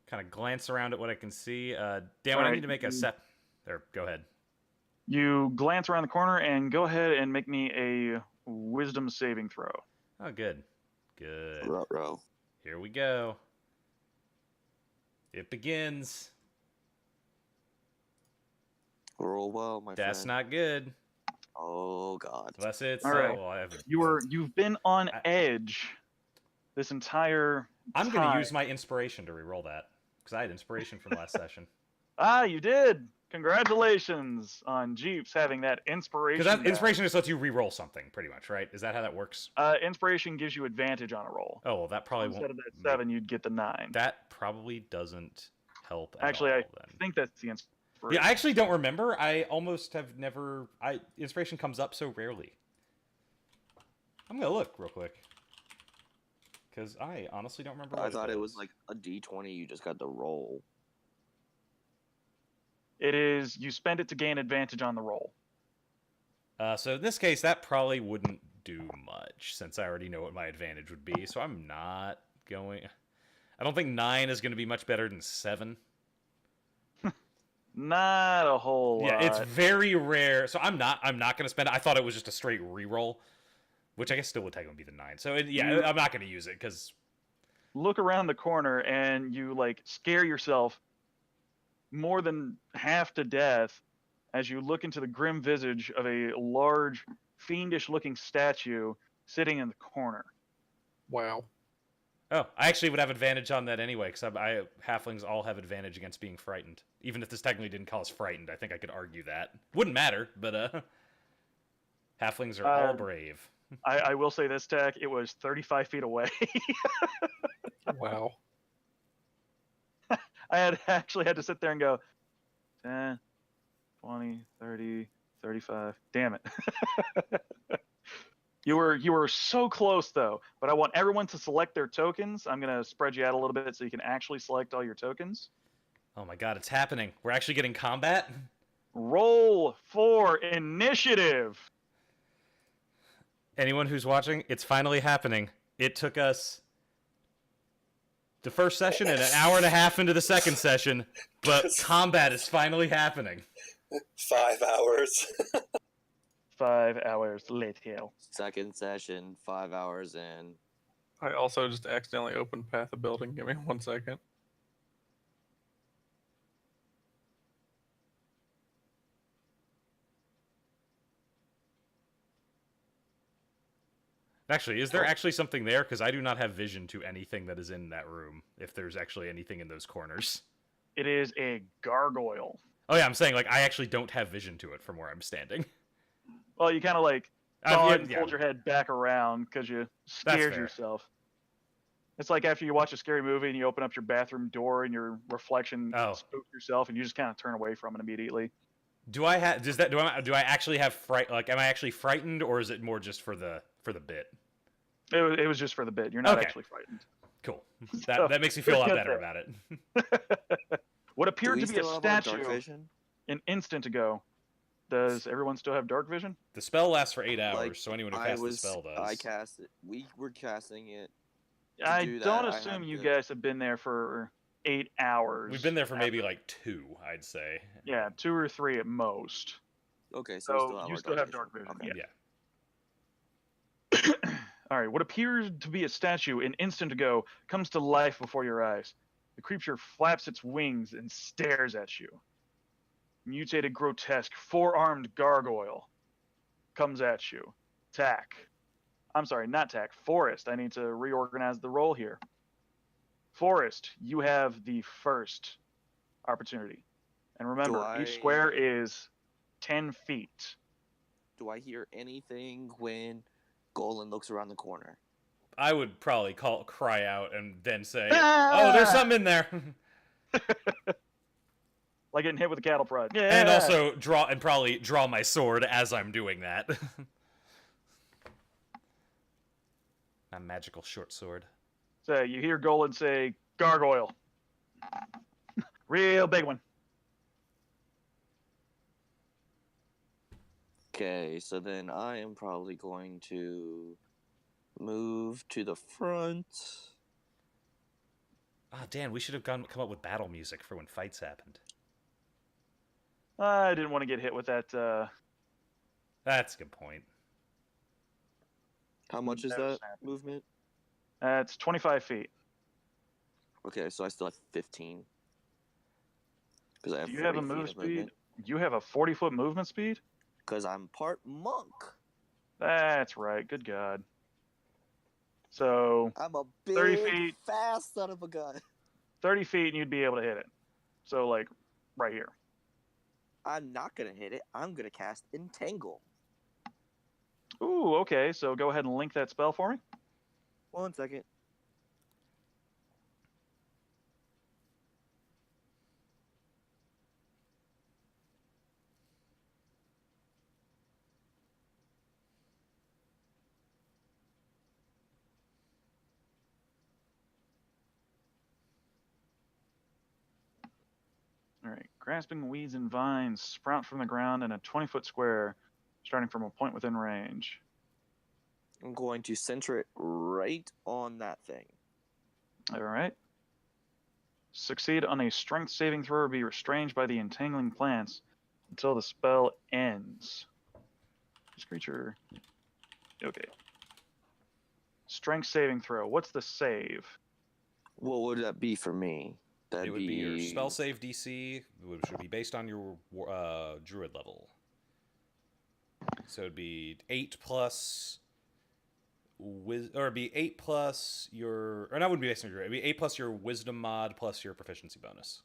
kind of glance around at what I can see. Dan, I need to make a set. There, go ahead. You glance around the corner and go ahead and make me a wisdom saving throw. Oh, good. Good. Ruh-roh. Here we go. It begins. Roll well, my friend. That's not good. Oh, God. Unless it's... All right. well, You've been on edge this entire I'm going to time. use my inspiration to reroll that, because I had inspiration from last session. Ah, you did! Congratulations on Jeeps having that inspiration. Because inspiration just lets you reroll something, pretty much, right? Is that how that works? Inspiration gives you advantage on a roll. Oh, well, that probably Instead won't... of that 7, you'd get the 9. That probably doesn't help at Actually, all, I then. think that's the inspiration. Yeah, I actually don't remember. I almost have never... Inspiration comes up so rarely. I'm going to look real quick. Because I honestly don't remember what I thought it was does. like a d20 you just got to roll. It is, you spend it to gain advantage on the roll. So in this case, that probably wouldn't do much, since I already know what my advantage would be. So I'm not going... I don't think 9 is going to be much better than 7. Not a whole lot. Yeah, it's very rare. So I'm not going to spend it. I thought it was just a straight reroll, which I guess still would technically be the 9. So I'm not going to use it, because... Look around the corner and you, scare yourself more than half to death as you look into the grim visage of a large, fiendish-looking statue sitting in the corner. Wow. Oh, I actually would have advantage on that anyway, because halflings all have advantage against being frightened. Even if this technically didn't call us frightened, I think I could argue that. Wouldn't matter, but halflings are all brave. I will say this, Tech, it was 35 feet away. Wow. I actually had to sit there and go, 10, 20, 30, 35. Damn it. You were so close, though. But I want everyone to select their tokens. I'm going to spread you out a little bit so you can actually select all your tokens. Oh my god, it's happening. We're actually getting combat? Roll for initiative. Anyone who's watching, it's finally happening. It took us the first session and an hour and a half into the second session, but combat is finally happening. 5 hours. 5 hours later. Second session, 5 hours in. I also just accidentally opened Path of Building. Give me 1 second. Actually, is there actually something there? Because I do not have vision to anything that is in that room, if there's actually anything in those corners. It is a gargoyle. Oh yeah, I'm saying, I actually don't have vision to it from where I'm standing. Well, you kind of fold your head back around because you scared fair. yourself. It's like after you watch a scary movie and you open up your bathroom door and your reflection spooks yourself and you just kind of turn away from it immediately. Do I have? Do I actually have fright? Am I actually frightened, or is it more just for the bit? It was just for the bit. You're not actually frightened. Cool. That makes me feel a lot better about it. What appeared to be a statue an instant ago. Does everyone still have dark vision? The spell lasts for 8 hours, so anyone who casts the spell does. I cast it. We were casting it. I don't assume you guys have been there for 8 hours. We've been there for maybe 2, I'd say. Yeah, 2 or 3 at most. Okay, so you still have dark vision. Okay. Yeah. All right. What appears to be a statue an instant ago comes to life before your eyes. The creature flaps its wings and stares at you. Mutated, grotesque, 4-armed gargoyle comes at you. I'm sorry, not Tack. Forrest. I need to reorganize the roll here. Forrest, you have the first opportunity. And remember, each square is 10 feet. Do I hear anything when Golan looks around the corner? I would probably cry out and then say, "Oh, there's something in there." like getting hit with a cattle prod. Yeah. And also probably draw my sword as I'm doing that. A magical short sword. So you hear Golan say, "Gargoyle." Real big one. Okay, so then I am probably going to move to the front. Ah, Dan, we should have come up with battle music for when fights happened. I didn't want to get hit with that. That's a good point. How much is Never that snapped. movement? That's 25 feet. Okay, so I still have 15. Because I have Do you have a 40 feet move of speed? movement. You have a 40-foot movement speed? Because I'm part monk. That's right. Good God. So I'm a 30 big, feet. fast son of a gun. 30 feet and you'd be able to hit it. So, like, right here. I'm not going to hit it. I'm going to cast Entangle. Ooh, okay. So go ahead and link that spell for me. 1 second. All right. Grasping weeds and vines sprout from the ground in a 20-foot square, starting from a point within range. I'm going to center it right on that thing. All right. Succeed on a strength saving throw or be restrained by the entangling plants until the spell ends. This creature. Okay. Strength saving throw. What's the save? What would that be for me? That'd It would be your spell save DC, which would be based on your druid level. So it'd be 8 plus... or it'd be 8 plus your... Or that wouldn't be based on your... It'd be 8 plus your wisdom mod plus your proficiency bonus.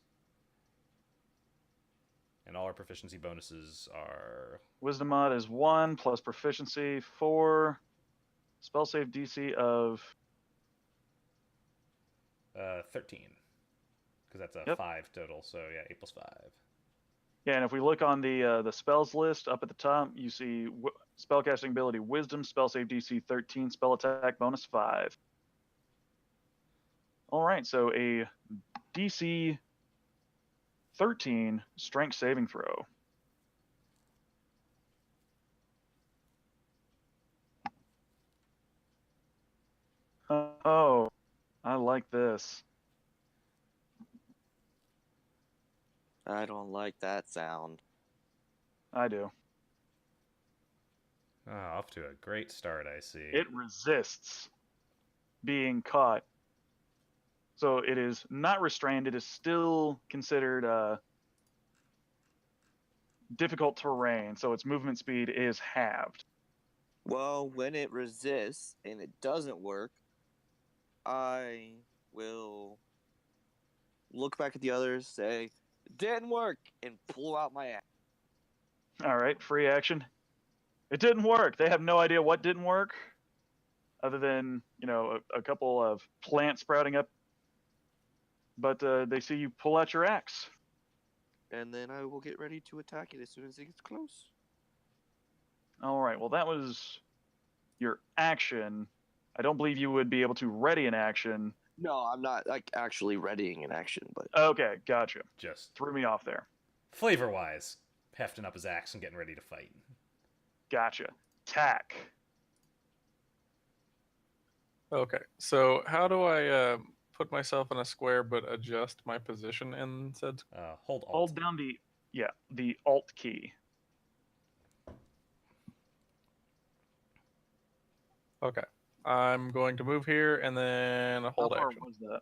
And all our proficiency bonuses are... Wisdom mod is 1 plus proficiency 4. Spell save DC of 13. Because that's a Yep. 5 total, so yeah, 8 plus 5. Yeah, and if we look on the spells list up at the top, you see spellcasting ability Wisdom, spell save DC 13, spell attack bonus 5. All right, so a DC 13 strength saving throw. Oh, I like this. I don't like that sound. I do. Oh, off to a great start, I see. It resists being caught. So it is not restrained. It is still considered difficult terrain. So its movement speed is halved. Well, when it resists and it doesn't work, I will look back at the others, say, didn't work, and pull out my axe. All right, free action. It didn't work. They have no idea what didn't work, other than a couple of plants sprouting up. But they see you pull out your axe. And then I will get ready to attack it as soon as it gets close. All right. Well, that was your action. I don't believe you would be able to ready an action. No, I'm not actually readying an action, but Okay, gotcha. Just Threw me off there. flavor-wise, hefting up his axe and getting ready to fight. Gotcha. Tack. Okay, so how do I put myself in a square but adjust my position in said? Hold Alt. Hold down the Alt key. Okay, I'm going to move here and then hold How far action. was that?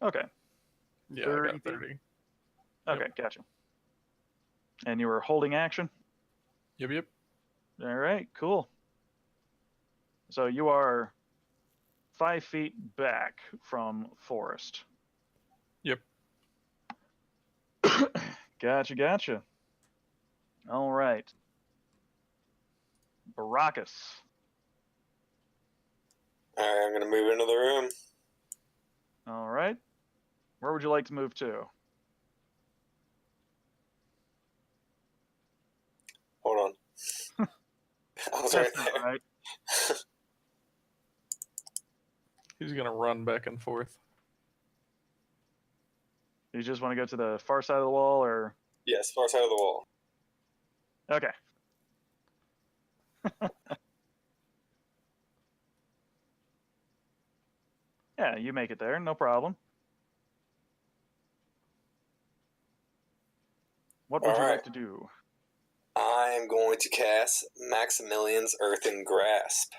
Okay. Yeah, 30 I got feet? 30. Okay, gotcha. And you were holding action? Yep. All right, cool. So you are 5 feet back from Forest. Yep. Gotcha. All right. Baracus. All right, I'm gonna move into the room. All right. Where would you like to move to? start That's not there. right. He's gonna run back and forth. You just want to go to the far side of the wall, or Yes, far side of the wall. okay? Yeah, you make it there, no problem. What would All you right. like to do? I am going to cast Maximilian's Earthen Grasp.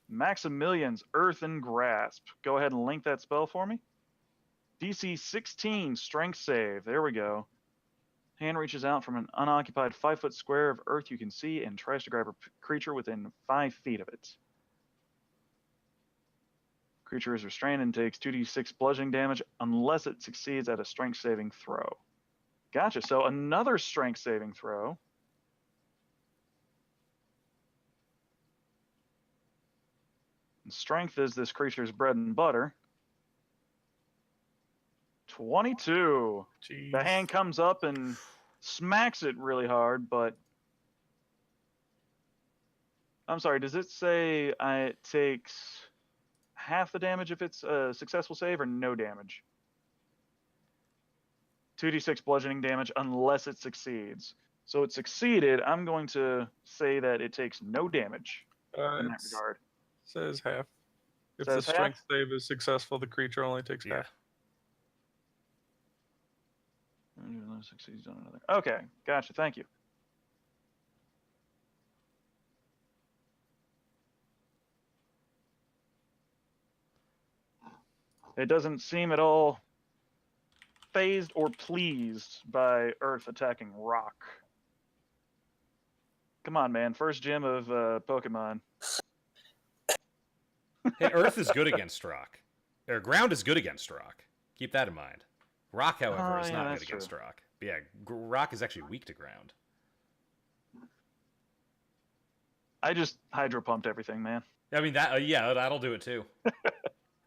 Maximilian's Earthen Grasp. Go ahead and link that spell for me. DC 16 Strength save. There we go. Hand reaches out from an unoccupied 5-foot square of earth you can see and tries to grab a creature within 5 feet of it. Creature is restrained and takes 2d6 bludgeoning damage unless it succeeds at a strength saving throw. Gotcha. So another strength saving throw. And strength is this creature's bread and butter. 22. Jeez. The hand comes up and smacks it really hard, but I'm sorry, does it say it takes half the damage if it's a successful save or no damage? 2d6 bludgeoning damage unless it succeeds. So it succeeded. I'm going to say that it takes no damage in that It regard. says half. If Says the strength save is successful, the creature only takes Yeah. half. Succeeds on another. Okay, gotcha. Thank you. It doesn't seem at all phased or pleased by Earth attacking Rock. Come on, man. First gym of Pokemon. Hey, Earth is good against rock. Or ground is good against rock. Keep that in mind. Rock, however, is yeah, not that's good against true. rock. But yeah, rock is actually weak to ground. I just hydro pumped everything, man. I mean, that yeah, that'll do it too.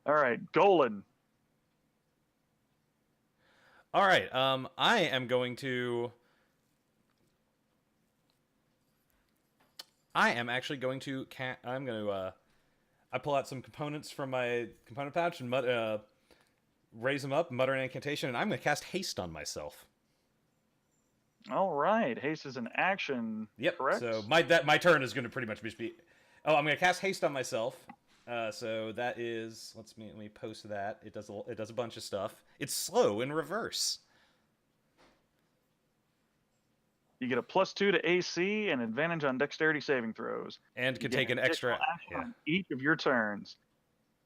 All right, Golan. All right, I am going to. I am actually going to. I'm going to. I pull out some components from my component pouch and raise them up, mutter an incantation, and I'm going to cast haste on myself. All right, haste is an action. Yep. Correct. So my turn is going to pretty much just be. Oh, I'm going to cast haste on myself. So that is. Let me post that. It does a bunch of stuff. It's slow in reverse. You get a +2 to AC and advantage on dexterity saving throws. And You can get take an extra. action Yeah. on each of your turns.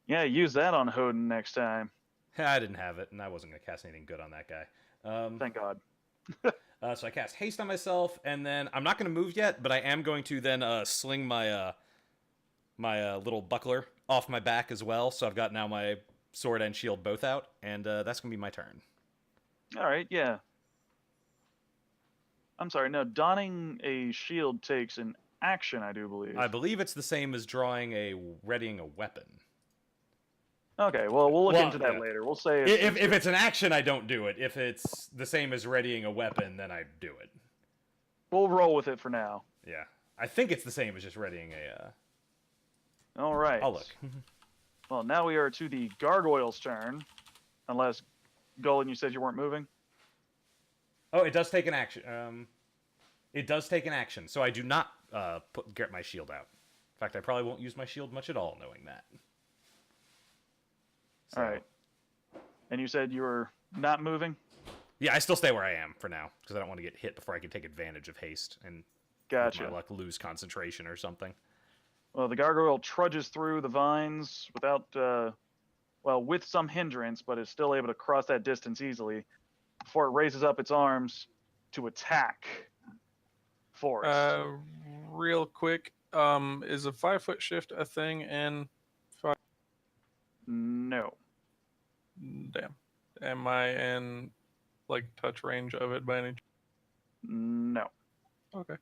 Yeah, use that on Hoden next time. I didn't have it, and I wasn't going to cast anything good on that guy. Thank God. So I cast haste on myself, and then I'm not going to move yet, but I am going to then sling my little buckler off my back as well. So I've got now my sword and shield both out, and that's going to be my turn. All right, yeah. I'm sorry, no, donning a shield takes an action, I do believe. I believe it's the same as readying a weapon. Okay, well, we'll look Well, into that yeah. later. We'll say If it's an action, I don't do it. If it's the same as readying a weapon, then I do it. we'll roll with it for now. Yeah. I think it's the same as just readying a... All right. I'll look. Well, now we are to the gargoyle's turn. Unless, Golan, you said you weren't moving? Oh, it does take an action. It does take an action, so I do not get my shield out. In fact, I probably won't use my shield much at all, knowing that. So, All right. And you said you were not moving? Yeah, I still stay where I am for now, because I don't want to get hit before I can take advantage of haste and Gotcha. with my luck lose concentration or something. Well, the gargoyle trudges through the vines without, with some hindrance, but is still able to cross that distance easily before it raises up its arms to attack Forrest. Real quick, is a 5-foot shift a thing in No. Damn. Am I in like touch range of it by any chance? No. Okay.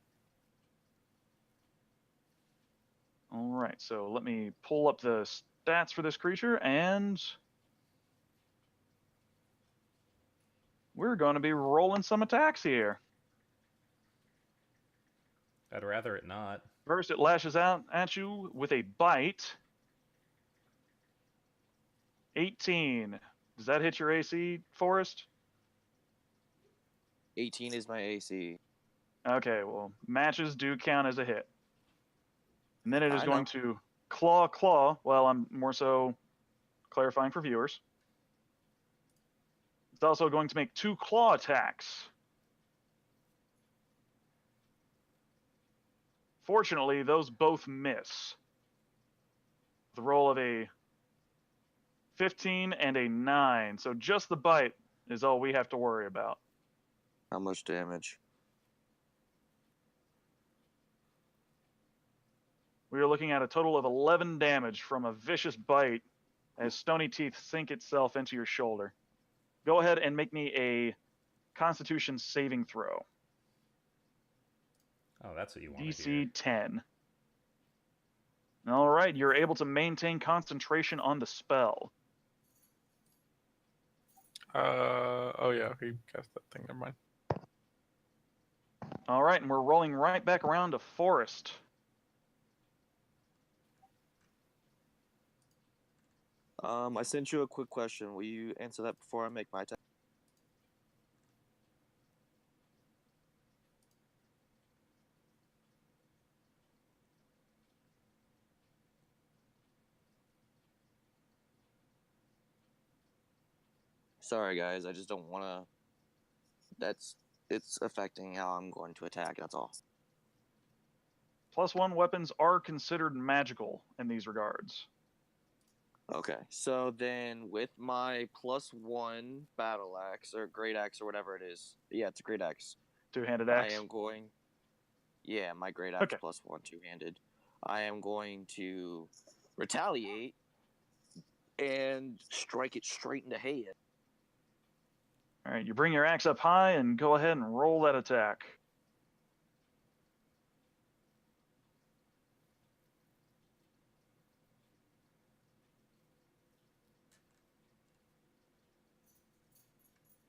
All right, so let me pull up the stats for this creature, and we're going to be rolling some attacks here. I'd rather it not. First, it lashes out at you with a bite. 18. Does that hit your AC, Forrest? 18 is my AC. Okay, well, matches do count as a hit. And then it is I going know. to claw. Well, I'm more so clarifying for viewers. It's also going to make 2 claw attacks. Fortunately, those both miss. The roll of a 15 and a 9. So just the bite is all we have to worry about. How much damage? We are looking at a total of 11 damage from a vicious bite as stony teeth sink itself into your shoulder. Go ahead and make me a Constitution saving throw. Oh, that's what you want to hear. DC 10. All right, you're able to maintain concentration on the spell. Oh yeah, he cast that thing. Never mind. All right, and we're rolling right back around to Forest. I sent you a quick question. Will you answer that before I make my attack? Sorry, guys. I just don't want to. It's affecting how I'm going to attack. That's all. +1 weapons are considered magical in these regards. Okay. So then, with my +1 battle axe or great axe or whatever it is, yeah, it's a great axe. Two-handed I axe. am going. Yeah, my great axe Okay. +1 two-handed. I am going to retaliate and strike it straight in the head. All right, you bring your axe up high and go ahead and roll that attack.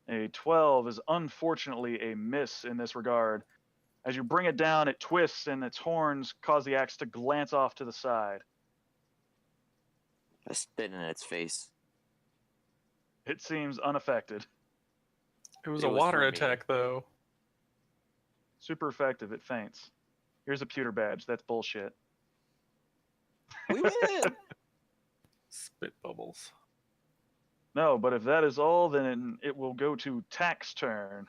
A 12 is unfortunately a miss in this regard. As you bring it down, it twists and its horns cause the axe to glance off to the side. I spit in its face. It seems unaffected. It was It a was water for me. attack though. Super effective, it faints. Here's a pewter badge. That's bullshit. We win! Spit bubbles. No, but if that is all, then it will go to Tack's turn.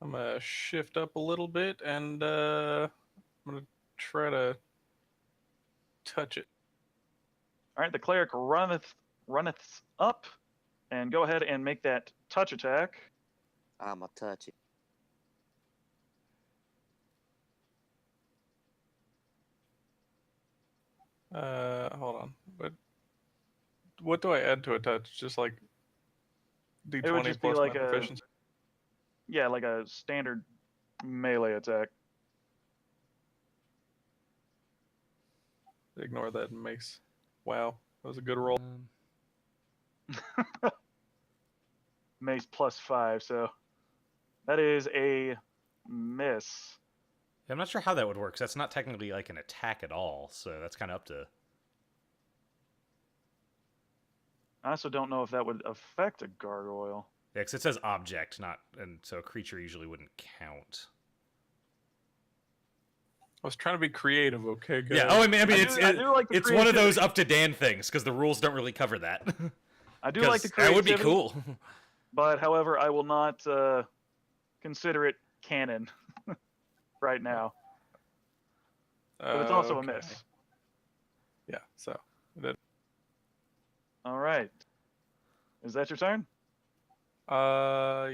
I'm gonna shift up a little bit and I'm gonna try to touch it. All right, the cleric runneth up, and go ahead and make that touch attack. I'ma touch it. Hold on. What do I add to a touch? Just like It would D20 just be plus like my proficiency. Yeah, like a standard melee attack. Ignore that mace. Wow, that was a good roll. Mace +5, so that is a miss. I'm not sure how that would work, 'cause that's not technically like an attack at all, so that's kind of up to... I also don't know if that would affect a gargoyle. Yeah, 'cause it says object, not... and so a creature usually wouldn't count. I was trying to be creative, okay, guys? Yeah, oh, I mean I do like the it's one of those creativity. up to Dan things, because the rules don't really cover that. I do like the 'Cause that would be creativity, cool. but however, I will not consider it canon right now. But it's also Okay. a miss. Yeah, so that. All right. Is that your turn? Yeah,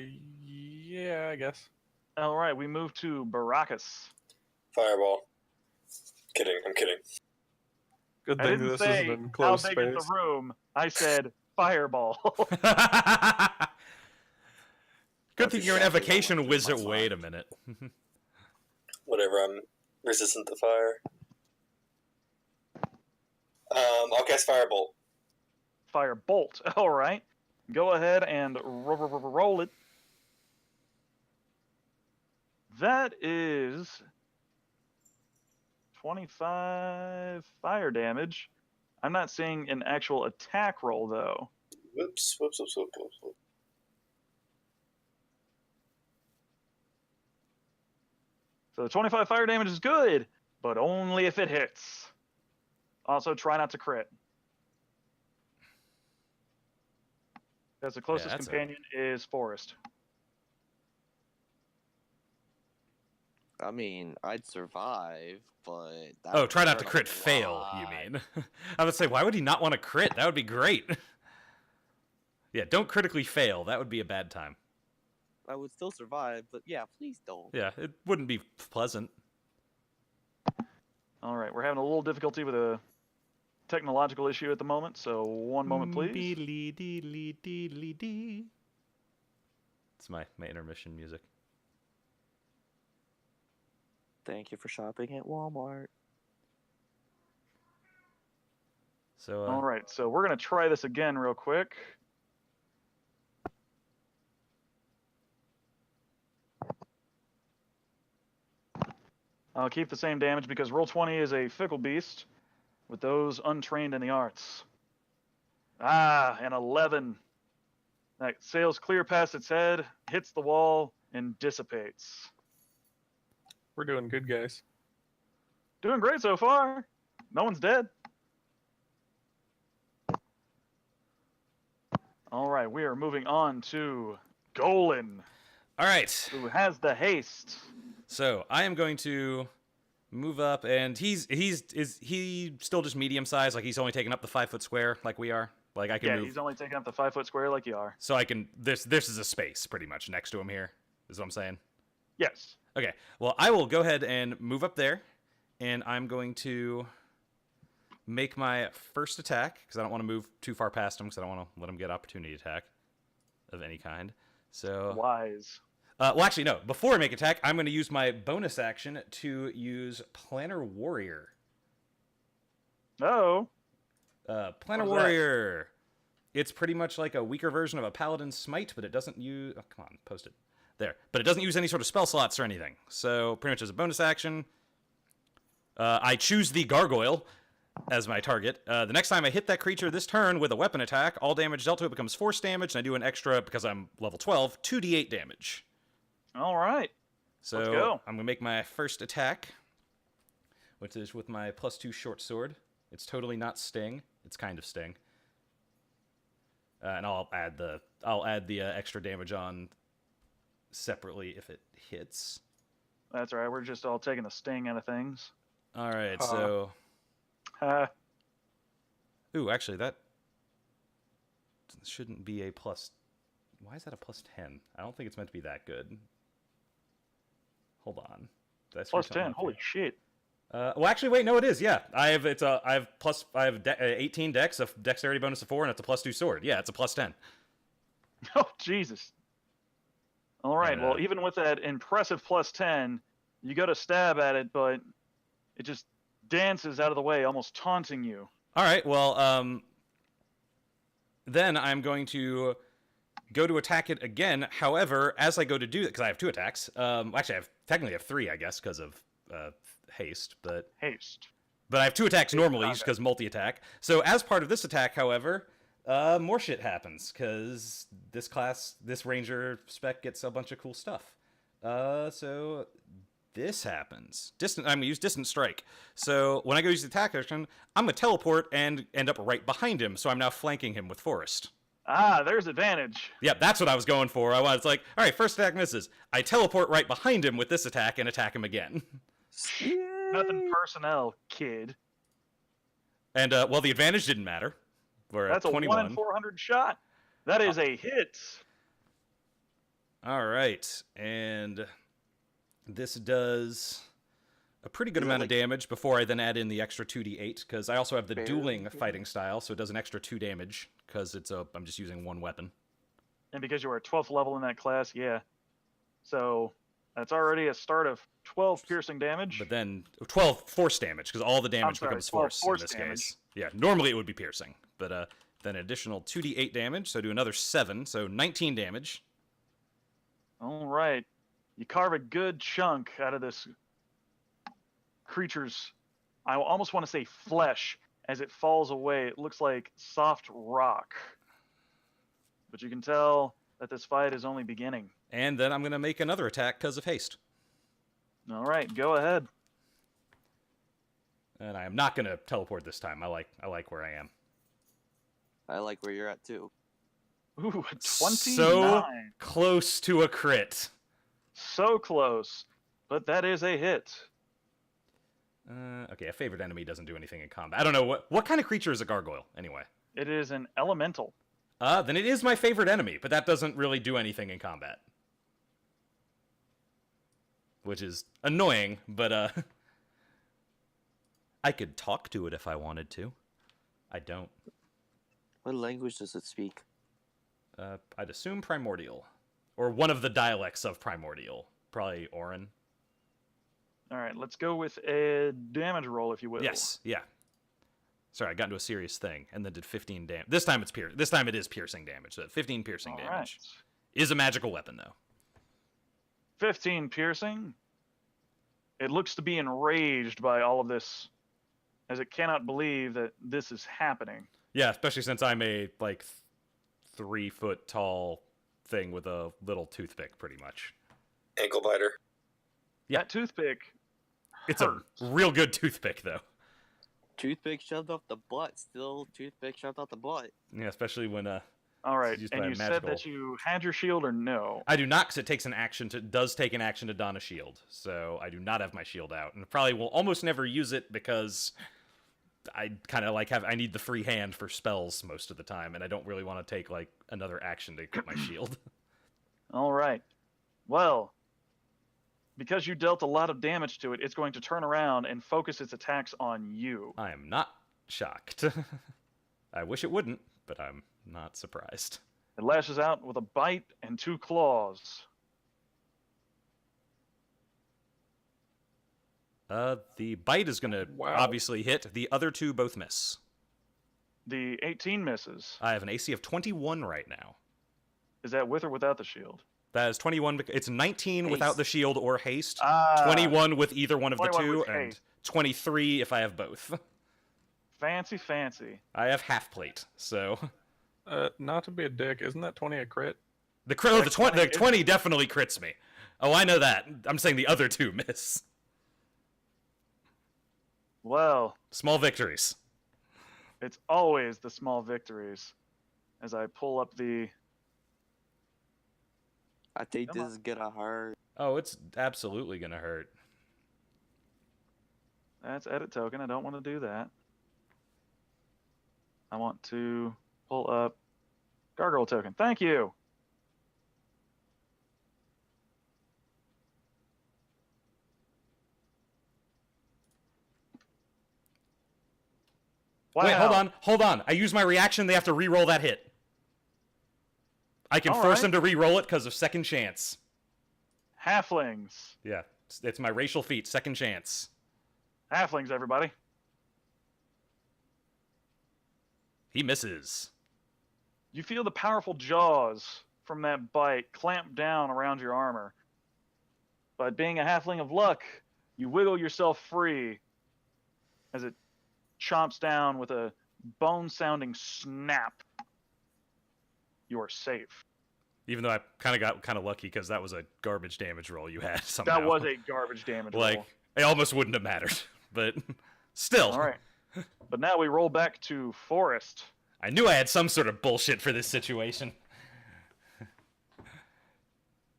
I guess. All right, we move to Baracus. Fireball. Kidding, I'm kidding. Good I thing didn't this say isn't in how closed big is space. the room. I said fireball. Good That's thing you're an exactly what I evocation wanted to do wizard. with my Wait a phone. minute. Whatever, I'm resistant to fire. I'll cast Firebolt. Firebolt. All right. Go ahead and roll it. That is 25 fire damage. I'm not seeing an actual attack roll, though. Whoops. So the 25 fire damage is good, but only if it hits. Also, try not to crit. Because the closest companion is Forest. I mean, I'd survive, but... that Oh, would try not to hurt a crit fail, you lot. mean? I would say, why would he not want to crit? That would be great. Yeah, don't critically fail. That would be a bad time. I would still survive, but yeah, please don't. Yeah, it wouldn't be pleasant. All right, we're having a little difficulty with a technological issue at the moment, so one moment, please. It's my intermission music. Thank you for shopping at Walmart. So, All right, so we're going to try this again real quick. I'll keep the same damage because Roll20 is a fickle beast with those untrained in the arts. Ah, an 11. That sails clear past its head, hits the wall, and dissipates. We're doing good, guys. Doing great so far. No one's dead. All right, we are moving on to Golan, all right. who has the haste. So I am going to move up, and he's still just medium size, like he's only taking up the 5 foot square, like we are. Like I can move. He's only taking up the 5 foot square like you are. So I can. This is a space pretty much next to him here. Is what I'm saying. Yes. Okay. Well, I will go ahead and move up there, and I'm going to make my first attack because I don't want to move too far past him because I don't want to let him get opportunity attack of any kind. So Wise. well, actually, no. Before I make attack, I'm going to use my bonus action to use Planner Warrior. Oh. Planner Warrior. It's pretty much like a weaker version of a Paladin's Smite, but it doesn't use... Oh, come on, post it. There. But it doesn't use any sort of spell slots or anything. So, pretty much as a bonus action, I choose the Gargoyle as my target. The next time I hit that creature this turn with a weapon attack, all damage dealt to it becomes force damage, and I do an extra, because I'm level 12, 2d8 damage. All right. So, Let's go. I'm going to make my first attack, which is with my +2 short sword. It's totally not sting. It's kind of sting. And I'll add the extra damage on separately if it hits. That's all right. We're just all taking the sting out of things. All right, so... Ooh, actually, that shouldn't be a plus... Why is that a +10? I don't think it's meant to be that good. Hold on. That's +10. Holy shit. Well, actually, wait. No, it is. Yeah, I have 18 dex, a dexterity bonus of 4, and it's a +2 sword. Yeah, it's a +10. Oh Jesus. All right. Well, even with that impressive +10, you go to stab at it, but it just dances out of the way, almost taunting you. All right. Well, then I'm going to go to attack it again. However, as I go to do it, because I have 2 attacks. Actually, I technically have 3, I guess, because of haste. But I have 2 attacks normally, just because multi-attack. So as part of this attack, however, more shit happens, because this ranger spec gets a bunch of cool stuff. So this happens. I'm going to use Distant Strike. So when I go use the attack action, I'm going to teleport and end up right behind him, so I'm now flanking him with Forest. Ah, there's advantage. Yep, that's what I was going for. I was like, all right, first attack misses. I teleport right behind him with this attack and attack him again. Nothing personnel, kid. And, well, the advantage didn't matter. We're That's at a 21. 1 in 400 shot. That is a hit. All right, and this does a pretty good amount of damage before I then add in the extra 2d8, because I also have the dueling fighting style, so it does an extra 2 damage, because I'm just using 1 weapon. And because you are 12th level in that class, yeah. So that's already a start of 12 piercing damage. But then 12 force damage, because all the damage becomes force in this damage. case. Yeah, normally it would be piercing, but then an additional 2d8 damage, so do another 7, so 19 damage. All right. You carve a good chunk out of this creature's, I almost want to say flesh, as it falls away. It looks like soft rock. But you can tell that this fight is only beginning. And then I'm going to make another attack because of haste. All right, go ahead. And I am not going to teleport this time. I like where I am. I like where you're at too. Ooh, 29. So close to a crit. So close. But that is a hit. Okay, a favorite enemy doesn't do anything in combat. I don't know, what kind of creature is a gargoyle, anyway? It is an elemental. Then it is my favorite enemy, but that doesn't really do anything in combat. Which is annoying, but, I could talk to it if I wanted to. I don't. What language does it speak? I'd assume Primordial. Or one of the dialects of Primordial. Probably Orin. All right, let's go with a damage roll, if you will. Yes, yeah. Sorry, I got into a serious thing and then did 15 damage. This time it is piercing damage. So 15 piercing damage. Right. Is a magical weapon though. 15 piercing. It looks to be enraged by all of this, as it cannot believe that this is happening. Yeah, especially since I'm a 3 foot tall thing with a little toothpick, pretty much. Ankle biter. Yeah. That toothpick. It's a real good toothpick though. Toothpick shoved up the butt. Still toothpick shoved out the butt. Yeah, especially when All right, used and by a you said magical- that you had your shield or no? I do not, because it takes an action does take an action to don a shield. So I do not have my shield out, and probably will almost never use it because I kind of I need the free hand for spells most of the time, and I don't really want to take another action to get my shield. All right. Well, because you dealt a lot of damage to it, it's going to turn around and focus its attacks on you. I am not shocked. I wish it wouldn't, but I'm not surprised. It lashes out with a bite and 2 claws. The bite is going to obviously hit. The other 2 both miss. The 18 misses. I have an AC of 21 right now. Is that with or without the shield? That is 21. It's 19 without the shield or haste. 21 with either one of the 21 two, with and haste. 23 if I have both. Fancy, fancy. I have half plate, so Not to be a dick, isn't that 20 a crit? the 20 definitely crits me. Oh, I know that. I'm saying the other 2 miss. Well, Small victories. it's always the small victories. As I pull up the... I think Come this on. is gonna hurt. Oh, it's absolutely gonna hurt. That's edit token. I don't want to do that. I want to pull up gargoyle token. Thank you. Wow. Wait, hold on. I use my reaction. They have to re-roll that hit. I can All force right. them to re-roll it because of second chance. Halflings. Yeah, it's my racial feat, second chance. Halflings, everybody. He misses. You feel the powerful jaws from that bite clamp down around your armor. But being a halfling of luck, you wiggle yourself free as it chomps down with a bone-sounding snap. You are safe. Even though I got lucky because that was a garbage damage roll you had somehow. That was a garbage damage roll. It almost wouldn't have mattered, but still. All right. But now we roll back to Forest. I knew I had some sort of bullshit for this situation.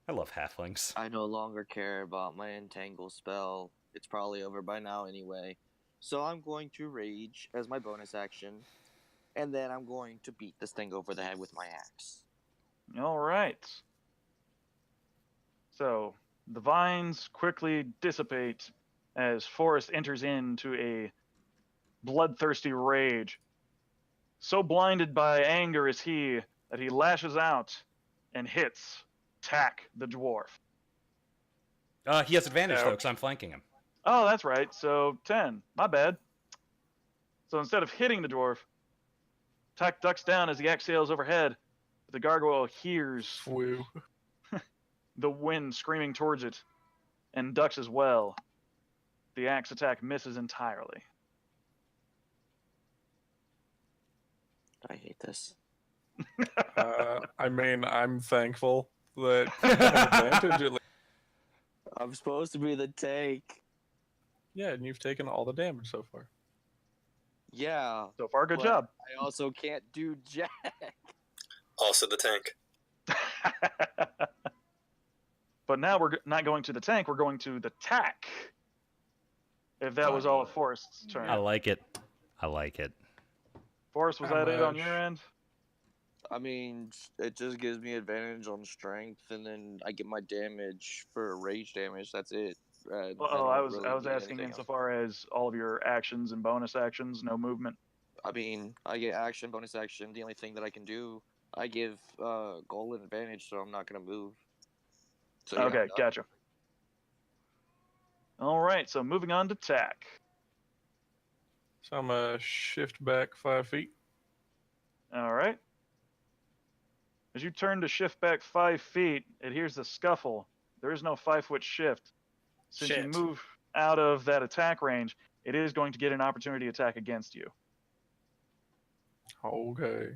I love halflings. I no longer care about my entangle spell. It's probably over by now anyway. So I'm going to rage as my bonus action, and then I'm going to beat this thing over the head with my axe. All right. So the vines quickly dissipate as Forrest enters into a bloodthirsty rage. So blinded by anger is he that he lashes out and hits Tack the dwarf. He has advantage though, Ouch. because I'm flanking him. Oh, that's right. So 10. My bad. So instead of hitting the dwarf, Tack ducks down as the axe sails overhead. The gargoyle hears Woo. the wind screaming towards it, and ducks as well. The axe attack misses entirely. I hate this. I mean, I'm thankful that I have advantage at least. I'm supposed to be the tank. Yeah, and you've taken all the damage so far. Yeah. So far, good but job. I also can't do jack. Also the tank. But now we're not going to the tank, we're going to the tack. If that was all of Forrest's turn. I like it. I like it. Forrest, was that it on your end? I mean, it just gives me advantage on strength, and then I get my damage for rage damage. That's it. I was asking insofar as all of your actions and bonus actions, no movement. I mean, I get action, bonus action. The only thing that I can do, I give goal an advantage, so I'm not gonna move. So, yeah, Okay, gotcha. All right, so moving on to tack. So I'm gonna shift back 5 feet. All right. As you turn to shift back 5 feet, it hears a scuffle. There is no 5-foot shift. Since you Shit. move out of that attack range, it is going to get an opportunity attack against you. Okay.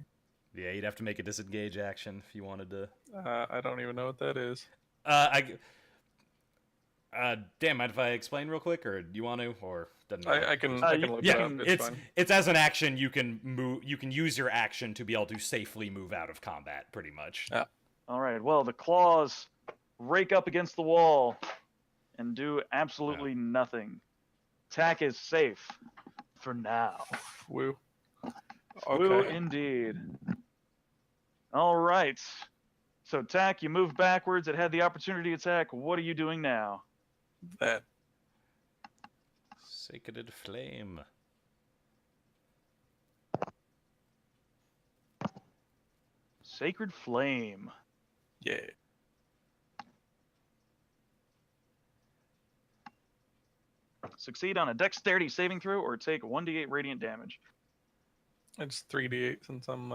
Yeah, you'd have to make a disengage action if you wanted to. I don't even know what that is. Damn, mind if I explain real quick, or do you want to, or doesn't matter? I can look it Yeah, up. It's fine. it's as an action you can move. You can use your action to be able to safely move out of combat, pretty much. All right, well, the claws rake up against the wall and do absolutely nothing. Tack is safe for now. Woo. Woo, Okay. indeed. All right. So, Tack, you move backwards. It had the opportunity attack. What are you doing now? That. Sacred flame. Sacred Flame. Yeah. Succeed on a dexterity saving throw or take 1d8 radiant damage. It's 3d8 since I'm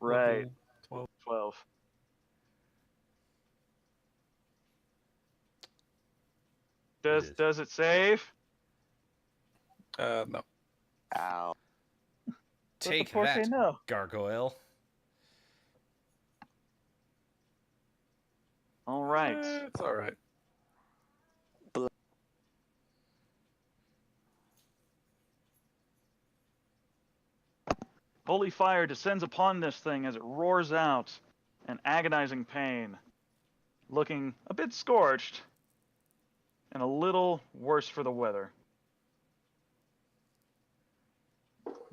Right. level 12. 12. Does it save? No. Ow. Take Of course that, they know. gargoyle. All right. It's all right. Holy fire descends upon this thing as it roars out in agonizing pain, looking a bit scorched and a little worse for the weather.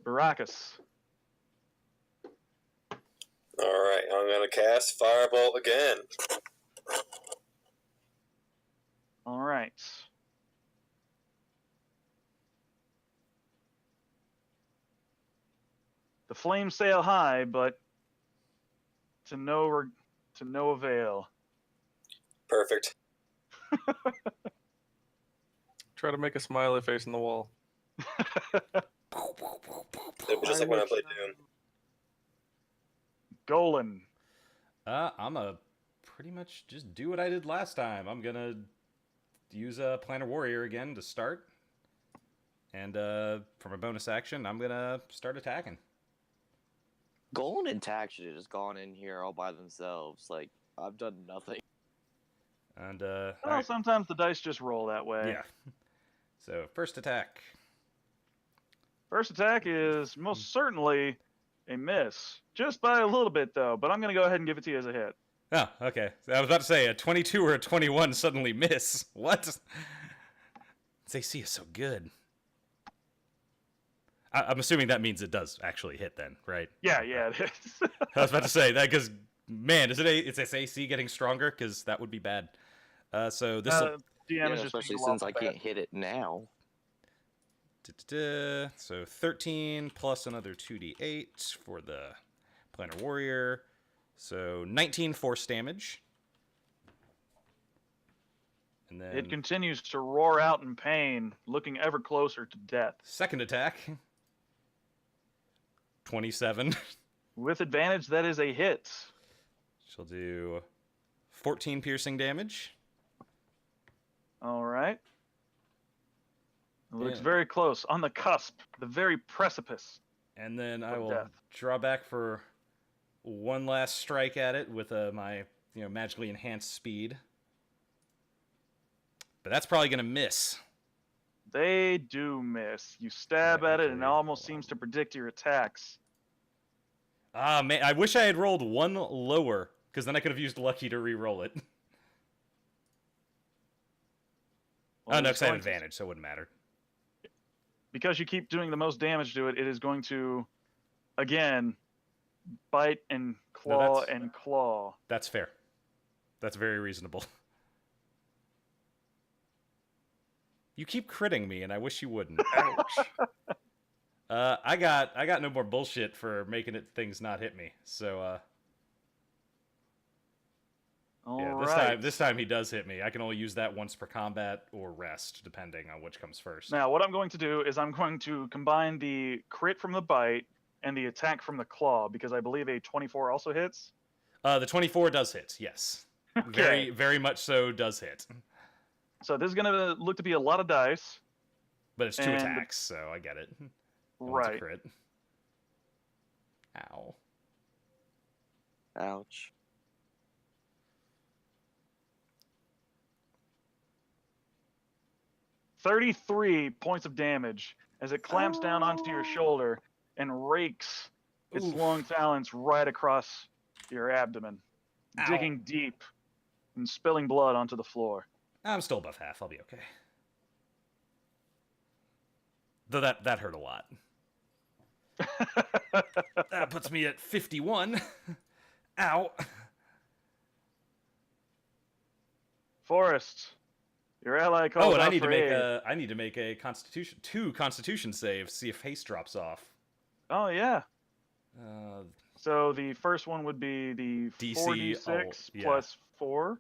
Baracus. Alright, I'm gonna cast Firebolt again. All right. The flames sail high, but to no avail. Perfect. Try to make a smiley face on the wall. It'll be just like when I played Doom. Golan. I'm a pretty much just do what I did last time. I'm gonna use a Planner Warrior again to start, and from a bonus action, I'm gonna start attacking. Golan and Tack should have just gone in here all by themselves. Like, I've done nothing. And Well, alright. sometimes the dice just roll that way. Yeah. So first attack. First attack is most certainly a miss. Just by a little bit, though, but I'm going to go ahead and give it to you as a hit. Oh, okay. I was about to say a 22 or a 21 suddenly miss. What? This AC is so good. I'm assuming that means it does actually hit then, right? Yeah, it is. I was about to say that because, man, is its AC getting stronger? Because that would be bad. So this DM Yeah, is just especially being since lawful I bad. can't hit it now. So 13 plus another 2d8 for the Planner Warrior. So 19 force damage. And then It continues to roar out in pain, looking ever closer to death. second attack. 27. With advantage, that is a hit. She'll do 14 piercing damage. All right. It looks Yeah. very close, on the cusp, the very precipice. And then I Of will death. draw back for one last strike at it with my magically enhanced speed. But that's probably going to miss. They do miss. You stab at it, and it Okay. almost seems to predict your attacks. Ah, man, I wish I had rolled one lower, because then I could have used Lucky to re-roll it. Well, Oh, no, it's because I have going to- advantage, so it wouldn't matter. Because you keep doing the most damage to it, it is going to, again, bite and claw that's- and claw. That's fair. That's very reasonable. You keep critting me, and I wish you wouldn't. Ouch. I got no more bullshit for making things not hit me. So yeah, this time he does hit me. I can only use that once per combat or rest, depending on which comes first. Now, what I'm going to do is I'm going to combine the crit from the bite and the attack from the claw, because I believe a 24 also hits. The 24 does hit. Yes, Okay. very much so does hit. So this is going to look to be a lot of dice. But it's 2 And- attacks, so I get it. One's a Right. crit. Ow. Ouch. "33 points of damage as it clamps down onto your shoulder and rakes its Oof. long talons right across your abdomen, Ow. digging deep and spilling blood onto the floor. I'm still above half. I'll be okay. Though that hurt a lot. That puts me at 51. Ow. Forrest, your ally calls Oh, and out I need for to make aid. two constitution saves, see if haste drops off. Oh, yeah. Uh, So the first one would be the DC, 4d6 yeah. plus 4.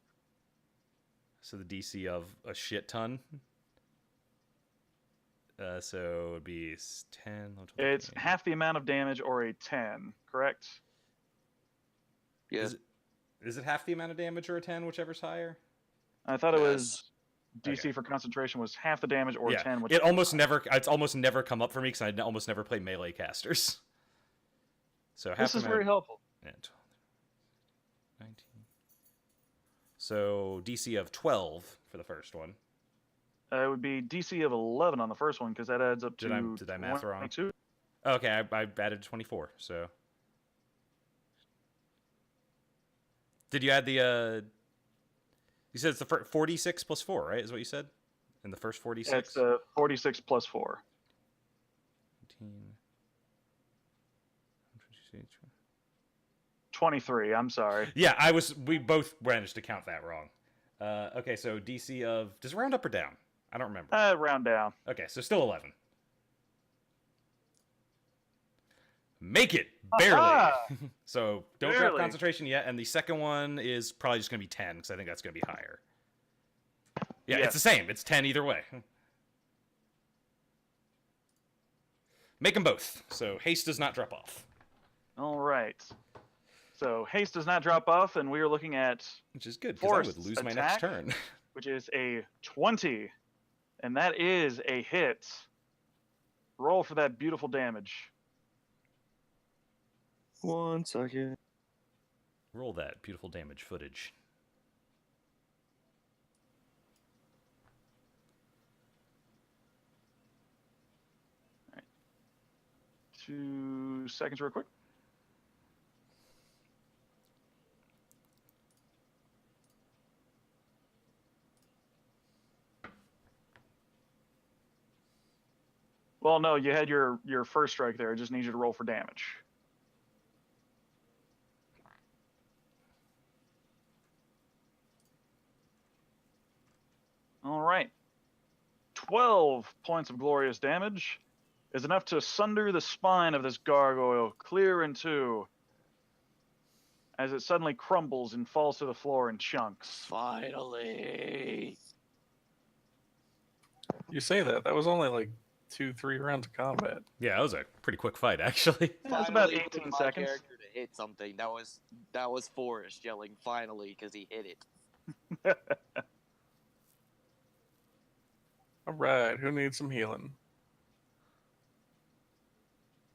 so the DC of a shit ton. So it would be 10. It's half the amount of damage or a 10, correct? Yes. Is it half the amount of damage or a 10, whichever's higher? I thought it was DC Okay. for concentration was half the damage or Yeah, 10, which it's almost never come up for me because I almost never play melee casters. So half this the is amount- very helpful. Yeah, 12, 19. So DC of 12 for the first one. It would be DC of 11 on the first one because that adds up to Did I math wrong? 22. Okay, I added 24. So did you add the? You said it's the 46 plus 4, right? Is what you said in the first 46. It's 46 plus 4. 18, 23. I'm sorry. Yeah, we both managed to count that wrong. Okay, so DC of, does it round up or down? I don't remember. Round down. Okay, so still 11. Make it barely. Aha! So don't drop Barely. concentration yet, and the second one is probably just going to be 10 because I think that's going to be higher. Yeah, Yes. it's the same. It's 10 either way. Make them both. So haste does not drop off, All right. So haste does not drop off, and we are looking at which is good because I would Forced lose my next attack. turn. which is a 20, and that is a hit. Roll for that beautiful damage. 1 second. Roll that beautiful damage footage. All right. 2 seconds, real quick. Well, no, you had your first strike there. I just need you to roll for damage. All right. 12 points of glorious damage is enough to sunder the spine of this gargoyle clear in two as it suddenly crumbles and falls to the floor in chunks. Finally. You say that. That was only like 2-3 rounds of combat. Yeah, that was a pretty quick fight, actually. Yeah, it's about Finally 18 put my seconds. character to hit something. That was Forrest yelling finally because he hit it. All right, who needs some healing?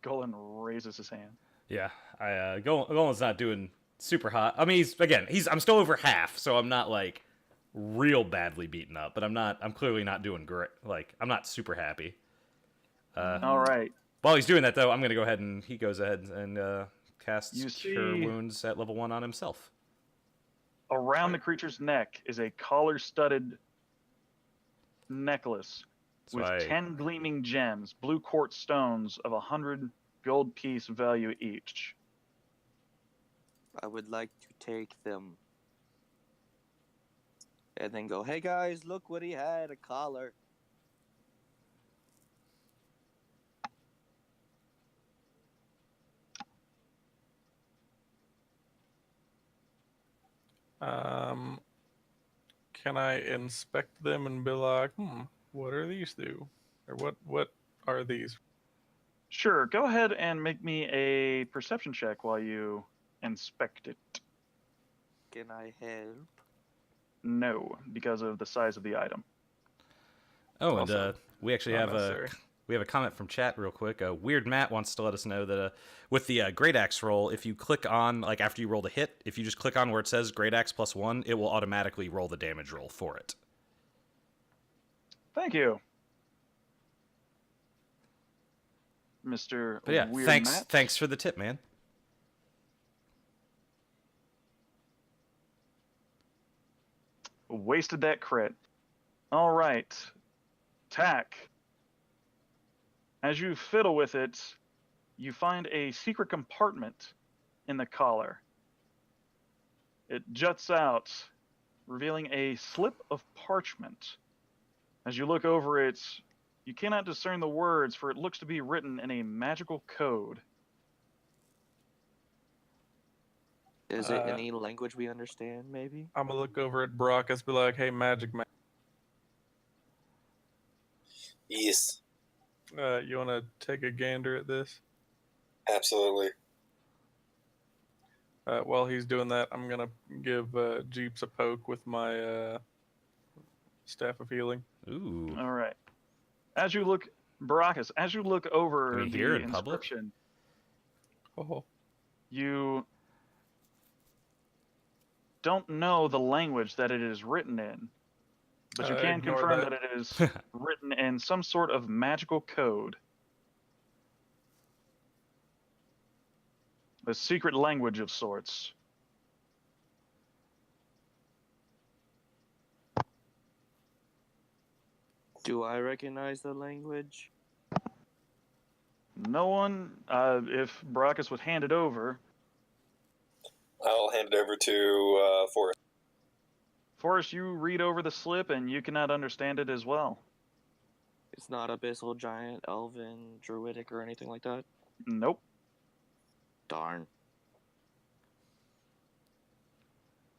Golan raises his hand. Yeah, Golan's not doing super hot. I mean, I'm still over half, so I'm not like real badly beaten up, but I'm clearly not doing great. Like, I'm not super happy. All right. While he's doing that, though, I'm gonna go ahead and he goes ahead and casts You Cure see- Wounds at level 1 on himself. Around the creature's neck is a collar-studded necklace So with I 10 gleaming gems, blue quartz stones of 100 gold piece value each. I would like to take them. And then go, hey guys, look what he had, a collar. Can I inspect them and be like, what are these do? Or what are these? Sure, go ahead and make me a perception check while you inspect it. Can I help? No, because of the size of the item. Oh, and Also, we actually not have necessary. we have a comment from chat real quick. Weird Matt wants to let us know that with the Great Axe roll, if you click on, like after you roll the hit, if you just click on where it says Great Axe +1, it will automatically roll the damage roll for it. Thank you, Mr. But yeah, Weird Matt. thanks for the tip, man. Wasted that crit. All right. Tack. As you fiddle with it, you find a secret compartment in the collar. It juts out, revealing a slip of parchment. As you look over it, you cannot discern the words, for it looks to be written in a magical code. Is it Uh, any language we understand, maybe? I'm gonna look over at Brock and be like, hey, Magic Man, Yes, you wanna take a gander at this? absolutely. While he's doing that, I'm gonna give Jeeps a poke with my staff of healing. Ooh. All right. As you look, Baracus, as you look over Can we hear the in public? inscription, Oh, you don't know the language that it is written in, but you can Ignore confirm that. that it is written in some sort of magical code. A secret language of sorts. Do I recognize the language? No one, if Baracus would hand it over, I'll hand it over to Forrest. Forrest, you read over the slip and you cannot understand it as well. It's not abyssal, giant, elven, druidic, or anything like that? Nope. Darn.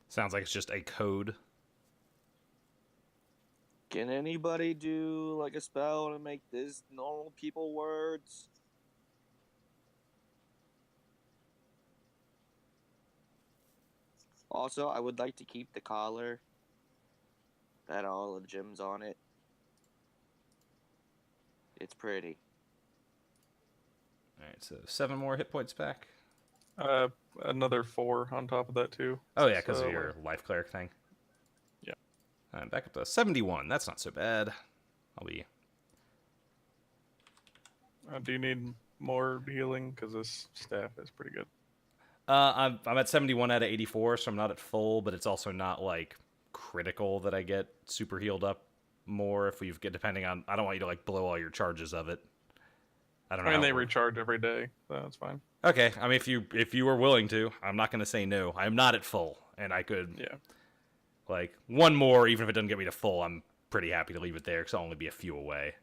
Sounds like it's just a code. Can anybody do like a spell to make this normal people words? Also, I would like to keep the collar that had all the gems on it. It's pretty. All right, so 7 more hit points back. Another 4 on top of that too. Oh yeah, because So, of your life cleric thing. Yeah. Back up to 71. That's not so bad. I'll be. do you need more healing? Because this staff is pretty good. I'm at 71 out of 84, so I'm not at full, but it's also not like critical that I get super healed up more if we get, depending on. I don't want you to like blow all your charges of it. I don't know. I mean, how they it works. recharge every day, so that's fine. Okay, I mean if you were willing to, I'm not going to say no. I'm not at full, and I could Yeah. like one more, even if it doesn't get me to full. I'm pretty happy to leave it there because I'll only be a few away.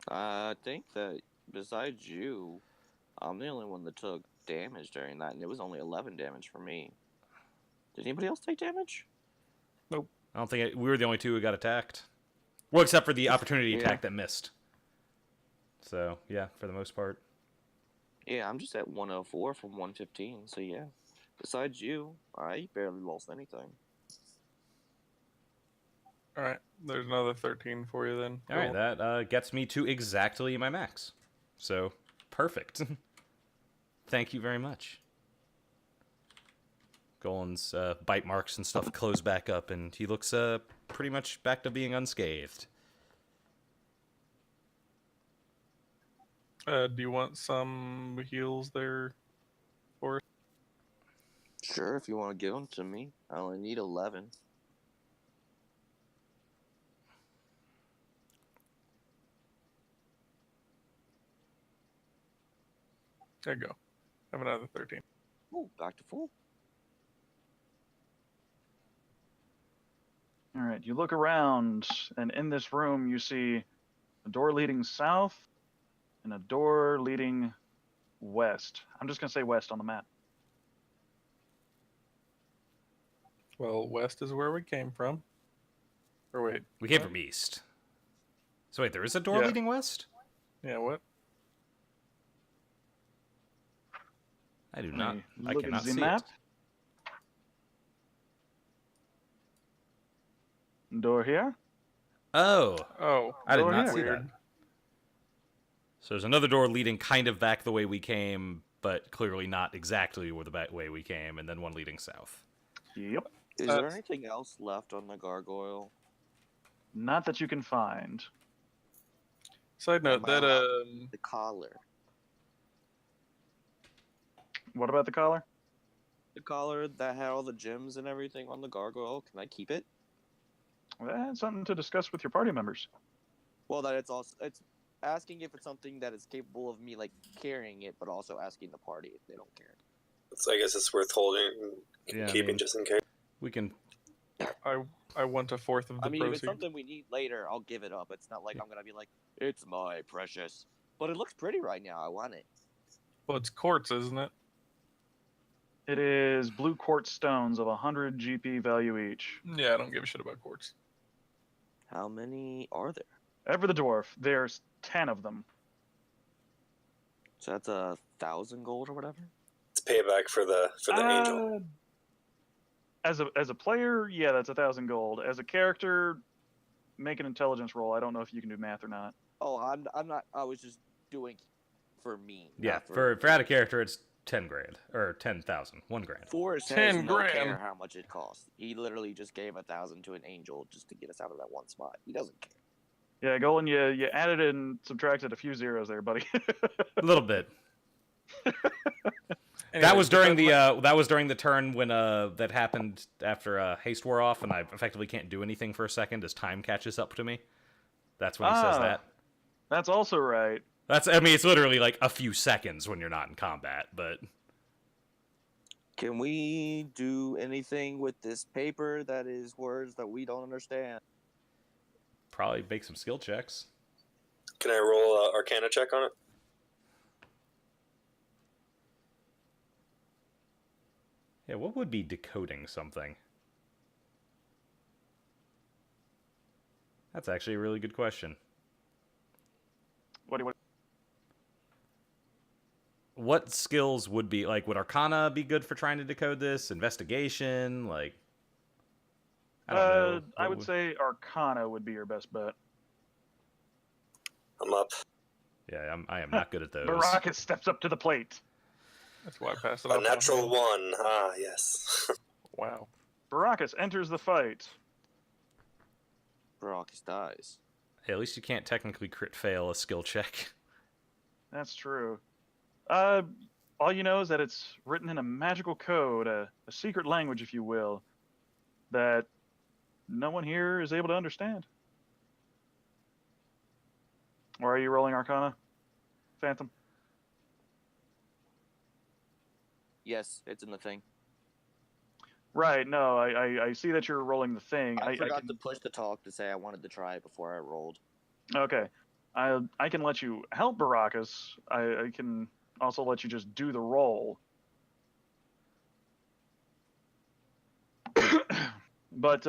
I think that besides you, I'm the only one that took damage during that, and it was only 11 damage for me. Did anybody else take damage? I don't think we were the only two who got attacked. Well, except for the opportunity Yeah. attack that missed. So, yeah, for the most part. Yeah, I'm just at 104 from 115, so yeah. Besides you, I barely lost anything. All right, there's another 13 for you then. All right, that gets me to exactly my max. So, perfect. Thank you very much. Golan's bite marks and stuff close back up, and he looks pretty much back to being unscathed. Do you want some heals there, Forrest? Sure, if you want to give them to me. I only need 11. There you go. Have another 13. Ooh, back to full. All right, you look around, and in this room you see a door leading south and a door leading west. I'm just going to say west on the map. Well, west is where we came from. Or wait. We came what? from east. So wait, there is a door Yeah. leading west? Yeah, what? I do not. Let me I look cannot at the see map. Door here. it. Oh, Oh, I did Door not here. see that. So there's another door leading kind of back the way we came, but clearly not exactly where the way we came, and then one leading south. Yep. Is there anything else left on the gargoyle? Not that you can find. Side note, Am I that allowed- The collar. What about the collar? The collar that had all the gems and everything on the gargoyle, can I keep it? Well, that's something to discuss with your party members. Well, that it's also it's asking if it's something that is capable of me like carrying it, but also asking the party if they don't care. So I guess it's worth holding and Yeah, I keeping mean- just in case. We can. I want a fourth of the I mean, if it's proceeds. something we need later, I'll give it up. It's not like I'm gonna be like, it's my precious. But it looks pretty right now. I want it. Well, it's quartz, isn't it? It is blue quartz stones of 100 GP value each. Yeah, I don't give a shit about quartz. How many are there? Ever the dwarf, there's 10 of them. So that's 1,000 gold or whatever. It's payback for the angel. As a player, yeah, that's 1,000 gold. As a character, make an intelligence roll. I don't know if you can do math or not. Oh, I'm not. I was just doing for me. Yeah, not for out of character, it's 10 grand or 10,000, 1 grand. Forrest 10 has no grand. care how much it costs. He literally just gave 1,000 to an angel just to get us out of that one spot. He doesn't care. Yeah, Golan, you added and subtracted a few zeros there, buddy. A little bit. Anyway, That was during the turn when that happened after haste wore off, and I effectively can't do anything for a second as time catches up to me. That's when he says Ah. that. That's also right. It's literally like a few seconds when you're not in combat, but Can we do anything with this paper that is words that we don't understand? probably make some skill checks. Can I roll a Arcana check on it? Yeah, what would be decoding something? That's actually a really good question. What skills would be, like, would Arcana be good for trying to decode this? Investigation? Like, I don't know. I What would say Arcana would be your best bet. I'm up. Yeah, I am not good at those. Baraka steps up to the plate. That's why I passed it A off. natural 1. Ah, yes. Wow. Barakas enters the fight. Baracus dies. Hey, at least you can't technically crit fail a skill check. That's true. All you know is that it's written in a magical code, a secret language, if you will, that no one here is able to understand. Or are you rolling Arcana, Phantom? Yes, it's in the thing. Right, no, I see that you're rolling the thing. I forgot can, to push the talk to say I wanted to try it before I rolled. Okay. I can let you help Barakas. I can also let you just do the roll. But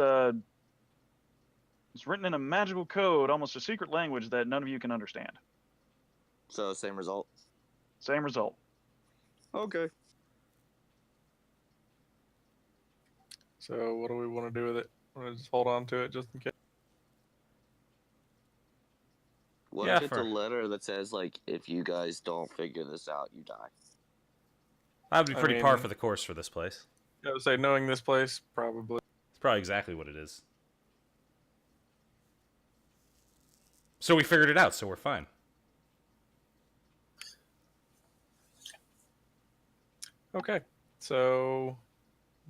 It's written in a magical code, almost a secret language that none of you can understand. So same result. Same result. Okay. So what do we want to do with it? Want to just hold on to it just in case? What Yeah, if it's for- a letter that says like, if you guys don't figure this out, you die? That would be I pretty par mean- for the course for this place. I would say knowing this place, probably. It's probably exactly what it is. So we figured it out, so we're fine. Okay. So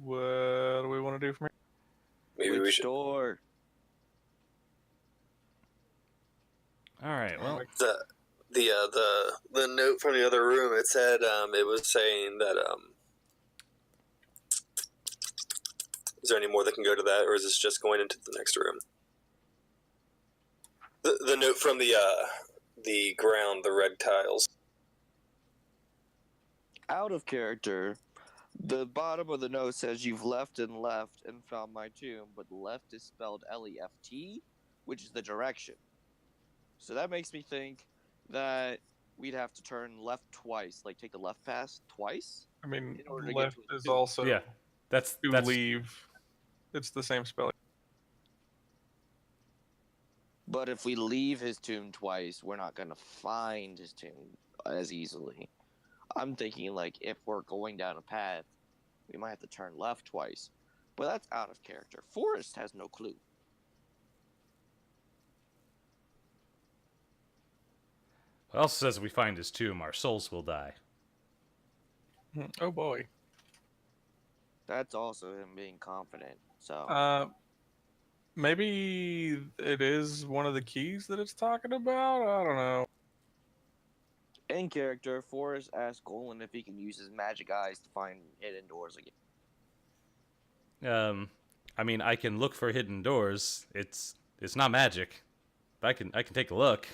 what do we want to do from here? Maybe we Which should. door? All right. Well, The note from the other room. It said it was saying that is there any more that can go to that, or is this just going into the next room? The note from the ground, the red tiles. Out of character. The bottom of the note says you've left and found my tomb, but left is spelled L-E-F-T, which is the direction. So that makes me think that we'd have to turn left twice, like take the left pass twice. I mean, In order to get left to it, is too. also yeah, that's to leave. It's the same spelling. But if we leave his tomb twice, we're not gonna find his tomb as easily. I'm thinking like if we're going down a path, we might have to turn left twice. But that's out of character. Forrest has no clue. It also says if we find his tomb, our souls will die. Oh boy. That's also him being confident. So Maybe it is one of the keys that it's talking about. I don't know. in character, Forrest asks Golan if he can use his magic eyes to find hidden doors again. I mean, I can look for hidden doors. It's not magic, but I can take a look.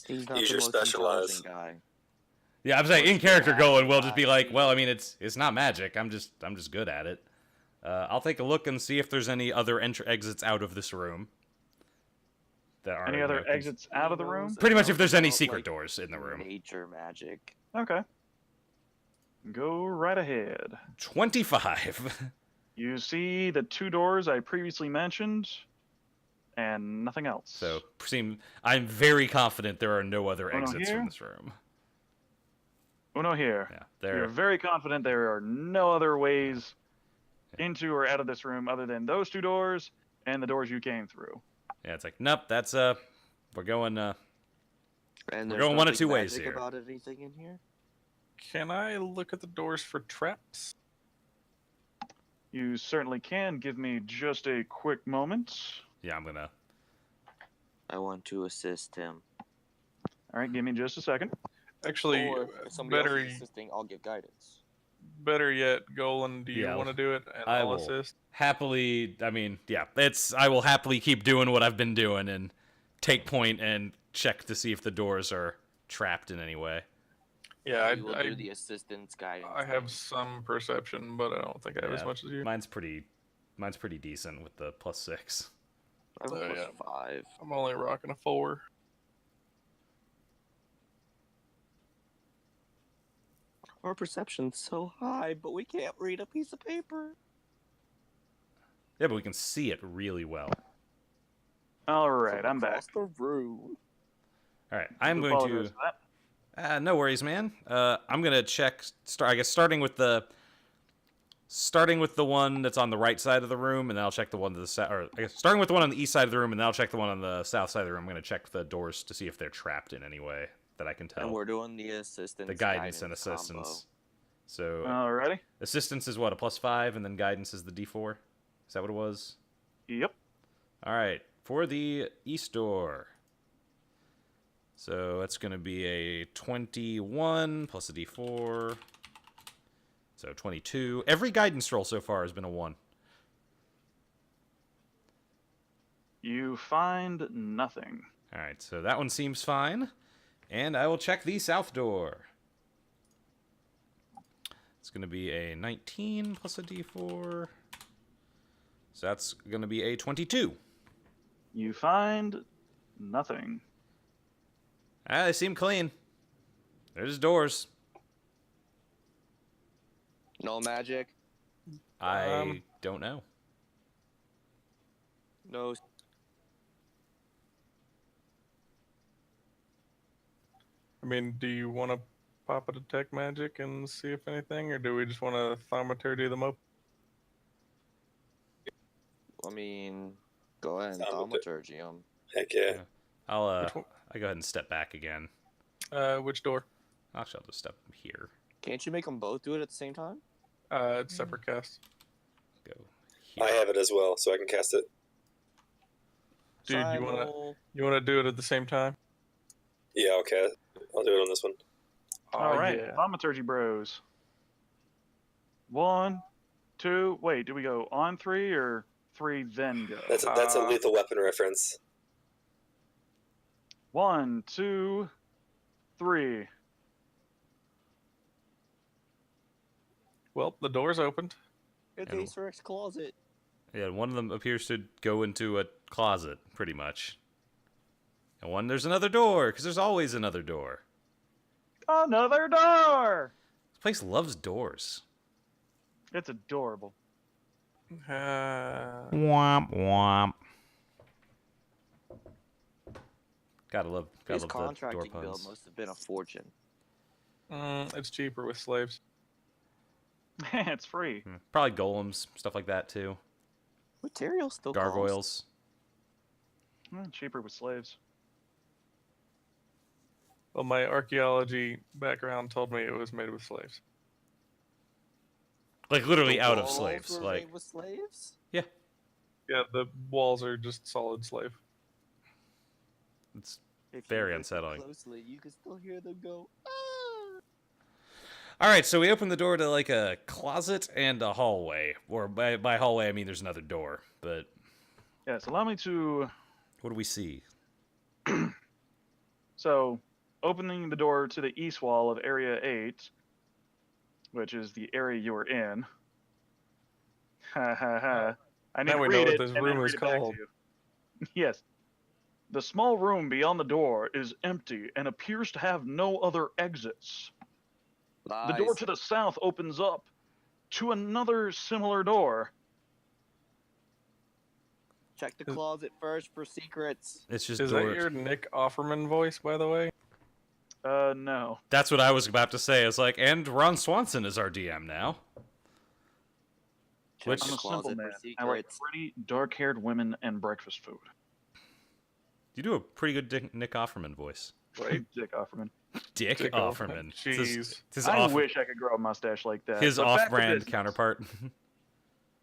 He's not Use the your most specialize. intelligent guy. Yeah, I'm saying in Once character you going, have we'll just be like, eyes. well, I mean, it's not magic. I'm just good at it. I'll take a look and see if there's any other exits out of this room. That are Any other exits out of the room? Pretty much if there's any About, secret like, doors in the room. Nature magic. Okay. Go right ahead. 25. You see the 2 doors I previously mentioned, and nothing else. So I'm very confident there are no other Oh, no, exits here? from this room. Uno here. Yeah, You're there. very confident there are no other ways into or out of this room other than those 2 doors and the doors you came through. Yeah, it's like nope. That's we're going. And We're there's going one of nothing two ways magic here. about anything in here? Can I look at the doors for traps? You certainly can. Give me just a quick moment. Yeah, I'm gonna. I want to assist him. All right, give me just a second. Actually, Or if somebody better else is assisting, I'll give guidance. better yet, Golan, do you Yeah, want to do it? And I I'll will. assist. Happily, I mean, yeah, I will happily keep doing what I've been doing and take point and check to see if the doors are trapped in any way. Yeah, We will do the assistance guidance. I have thing. some perception, but I don't think I have as Yeah, much as you. Mine's pretty decent with the +6. I have a Oh, plus yeah. 5. I'm only rocking a 4. Our perception's so high, but we can't read a piece of paper. Yeah, but we can see it really well. All right, From I'm back. across the room. All right, I'm Do going apologize to. for that. No worries, man. I'm gonna check. I guess starting with the one that's on the right side of the room, and then I'll check the one to the south. Or I guess starting with the one on the east side of the room, and then I'll check the one on the south side of the room. I'm gonna check the doors to see if they're trapped in any way that I can tell. And we're doing the assistance. The guidance and combo. assistance. So Alrighty. assistance is what, a +5, and then guidance is the D4. Is that what it was? Yep. All right, for the east door. So that's going to be a 21 plus a D4. So 22. Every guidance roll so far has been a 1. You find nothing. All right, so that one seems fine. And I will check the south door. It's going to be a 19 plus a D4. So that's going to be a 22. You find nothing. Ah, they seem clean. There's doors. No magic. I don't know. No. I mean, do you want to pop a detect magic and see if anything, or do we just want to thaumaturgy them up? I mean, go ahead and Thaumatur- thaumaturgy them. Heck yeah. Yeah. I'll Which one? go ahead and step back again. Which door? Actually, I'll just step here. Can't you make them both do it at the same time? It's separate cast. Go here. I have it as well, so I can cast it. Dude, you wanna do it at the same time? Yeah, okay. I'll do it on this one. All right, Yeah. thaumaturgy bros. 1, 2. Wait, do we go on 3 or 3 then go? That's a lethal weapon reference. 1, 2, 3. Well, the door's opened. It's And- Easter X closet. Yeah, one of them appears to go into a closet, pretty much. And there's another door, because there's always another door. Another door! This place loves doors. It's adorable. Womp womp. Gotta love His the door contracting bill puns. must have been a fortune. It's cheaper with slaves. It's free. Probably golems, stuff like that too. Material still costs. Gargoyles. Cheaper with slaves. Well, my archaeology background told me it was made with slaves. Like literally The out of walls slaves. were Like made with slaves? yeah, Yeah, the walls are just solid slave. it's If Very you listen unsettling. Closely, you can still hear them go. Ah! all right. So we open the door to like a closet and a hallway, or by hallway I mean there's another door. But Yes, allow me to. what do we see? So, opening the door to the east wall of Area 8, which is the area you were in. Ha ha ha. I need Now to we read know what it this and then room read is it back to called. you. Yes. The small room beyond the door is empty and appears to have no other exits. The door Lies. to the south opens up to another similar door. Check the closet first for secrets. It's just Is that doors. your Nick Offerman voice, by the way? No. That's what I was about to say. It's like, and Ron Swanson is our DM now. Check Which- the I'm a simple closet man. for I like secrets. pretty, dark-haired women and breakfast food. You do a pretty good Nick Offerman voice. Right? Dick Offerman. Dick Dick Offerman. Offerman. It's his I off, wish I could grow a mustache like that. his but back to off-brand business. counterpart.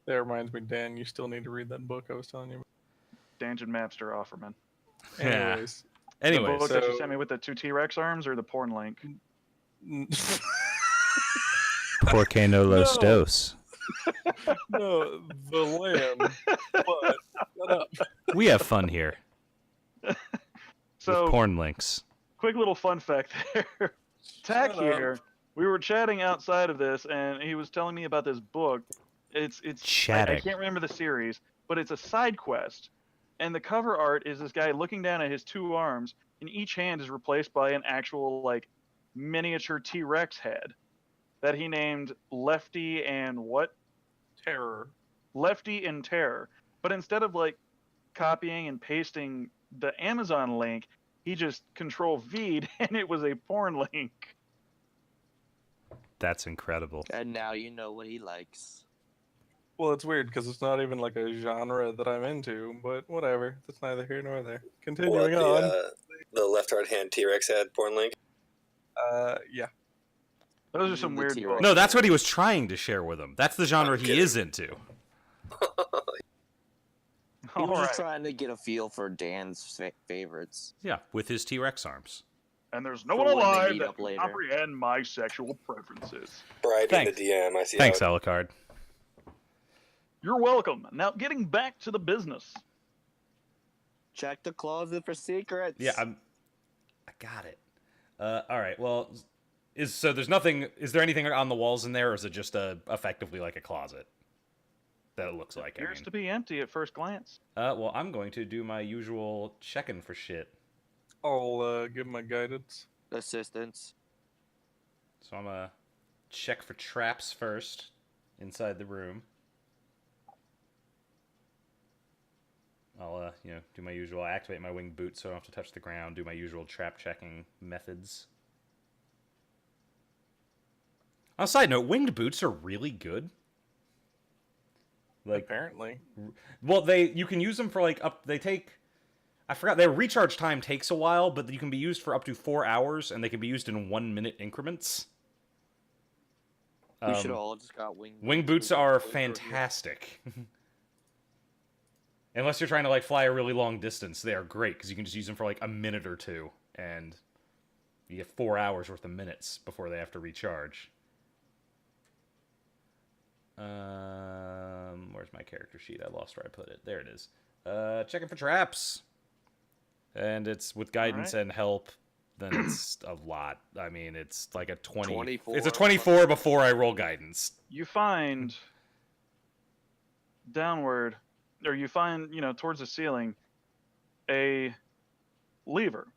That reminds me, Dan, you still need to read that book I was telling you about. Dungeon Mapster Offerman. Yeah. Anyways. Anyways, The book that you so- sent me with the 2 T-Rex arms or the porn link? Porque no los dos. No, the lamb. But, shut up. We have fun here So, with porn links. quick little fun fact there. Tack Shut up. here, we were chatting outside of this, and he was telling me about this book. It's I Chatting. can't remember the series, but it's a side quest, and the cover art is this guy looking down at his 2 arms, and each hand is replaced by an actual like miniature T-Rex head that he named Lefty and what? Terror. Lefty and Terror. But instead of like copying and pasting the Amazon link, he just control V'd and it was a porn link. That's incredible. And now you know what he likes. Well, it's weird because it's not even like a genre that I'm into, but whatever. That's neither here nor there. Continuing What, on. the left hard hand T-Rex had porn link. Yeah. Those are some The weird T-Rex. books. No, that's what he was trying to share with him. That's the genre he kidding. is into. He was All just right. trying to get a feel for Dan's favorites. Yeah, with his T-Rex arms. And there's no For one when they alive meet that up can later. comprehend my sexual preferences. Bribing Thanks. the DM. I see. Thanks, how Alucard. You're welcome. Now, getting back to the business. Check the closet for secrets. Yeah, I got it. All right. Well, there's nothing? Is there anything on the walls in there, or is it just effectively like a closet? That it looks like. Appears to be empty at first glance. Well, I'm going to do my usual checking for shit. I'll give my guidance. Assistance. So I'm gonna check for traps first inside the room. I'll do my usual, activate my winged boots so I don't have to touch the ground, do my usual trap checking methods. On a side note, winged boots are really good. Like, Apparently. well, you can use them for like I forgot their recharge time takes a while, but you can be used for up to 4 hours, and they can be used in 1 minute increments. We should all just got wing boots. Wing boots are fantastic. Unless you're trying to like fly a really long distance, they are great because you can just use them for like a minute or two, and you get 4 hours worth of minutes before they have to recharge. Where's my character sheet? I lost where I put it. There it is. Checking for traps. And it's with guidance and help, then it's a lot. I mean, it's like a 24. It's a 24 before I roll guidance. You find downward, or you find, towards the ceiling, a lever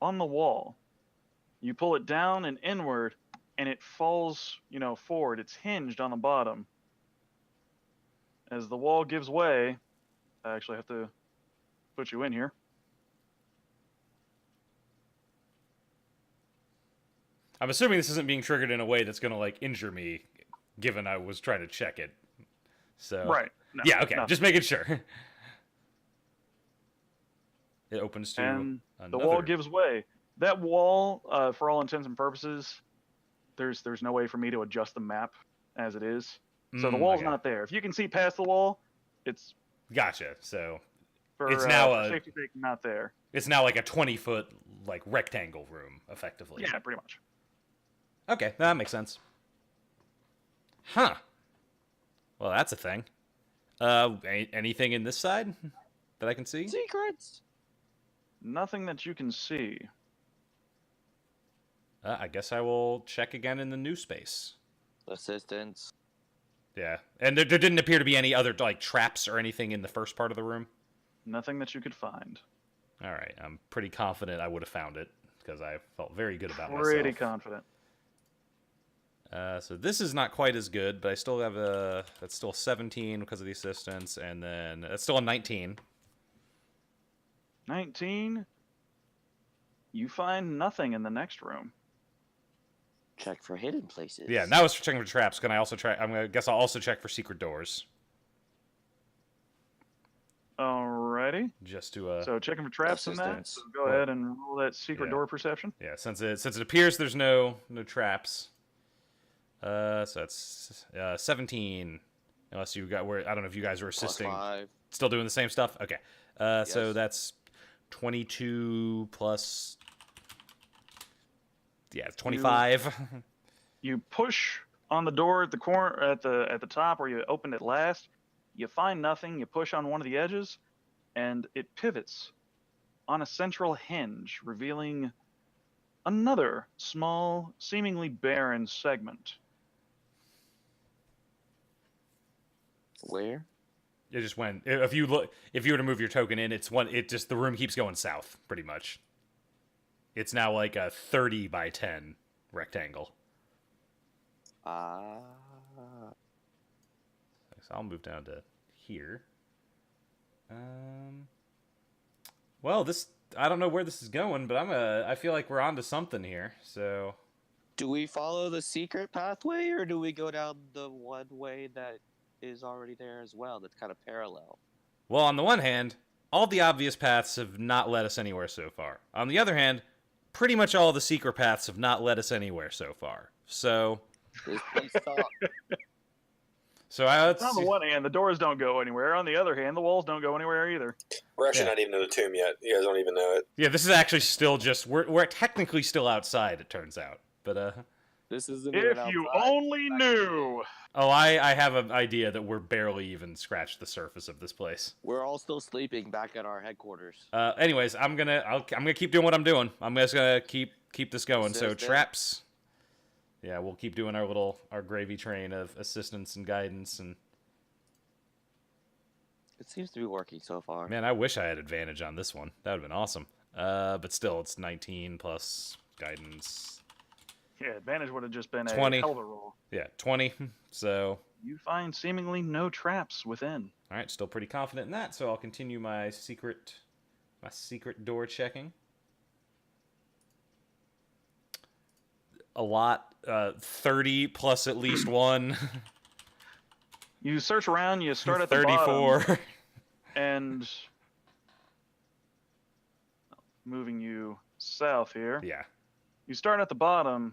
on the wall. You pull it down and inward, and it falls, forward. It's hinged on the bottom. As the wall gives way, I actually have to put you in here. I'm assuming this isn't being triggered in a way that's going to like injure me, given I was trying to check it. So Right. No, yeah, okay, no. just making sure. It opens to And another. the wall gives way. That wall, for all intents and purposes, there's no way for me to adjust the map as it is. So the wall's okay. not there. If you can see past the wall, it's Gotcha. So for, It's now for a- safety sake not there. it's now like a 20-foot like rectangle room, effectively. Yeah, pretty much. Okay, that makes sense. Huh. Well, that's a thing. Anything in this side that I can see? Secrets. Nothing that you can see. I guess I will check again in the new space. Assistance. Yeah, and there didn't appear to be any other like traps or anything in the first part of the room. Nothing that you could find. All right, I'm pretty confident I would have found it because I felt very good about Pretty myself. confident. So this is not quite as good, but I still have that's still 17 because of the assistance, and then that's still a 19. 19. You find nothing in the next room. Check for hidden places. Yeah, now it's checking for traps. Can I also try? I guess I'll also check for secret doors, Alrighty. just to So checking for traps in that. Assistance. So go ahead and roll that secret Yeah. door perception. yeah. Since it appears there's no traps. So that's 17. Unless you got where I don't know if you guys were Plus assisting. 5. Still doing the same stuff? Okay. So Yes. that's 22 plus. Yeah, it's 25. You push on the door at the corner at the top where you opened it last. You find nothing. You push on one of the edges, and it pivots on a central hinge, revealing another small, seemingly barren segment. Where? It just went. If you were to move your token in, the room keeps going south, pretty much. It's now like a 30 by 10 rectangle. Ah. So I'll move down to here. Well, I don't know where this is going, but I feel like we're onto something here. So Do we follow the secret pathway, or do we go down the one way that is already there as well? That's kind of parallel. well, on the one hand, all the obvious paths have not led us anywhere so far. On the other hand, pretty much all the secret paths have not led us anywhere so far. So This place sucks. let's On the see. one hand, the doors don't go anywhere. On the other hand, the walls don't go anywhere either. We're actually Yeah. not even in the tomb yet. You guys don't even know it. Yeah, this is actually still just we're technically still outside. It turns out, but This isn't If even you outside. only knew. oh, I have an idea that we're barely even scratched the surface of this place. We're all still sleeping back at our headquarters. Anyways, I'm gonna keep doing what I'm doing. I'm just gonna keep this going. So Assistant. traps. Yeah, we'll keep doing our gravy train of assistance and guidance and It seems to be working so far. Man, I wish I had advantage on this one. That would have been awesome. But still, it's 19 plus guidance. Yeah, advantage would have just been 20. a hell of a roll. Yeah, 20. So, You find seemingly no traps within. all right, still pretty confident in that. So I'll continue my secret door checking. A lot. 30 plus at least one. You search around, you start at the bottom, 34. and moving you south here. Yeah. You start at the bottom,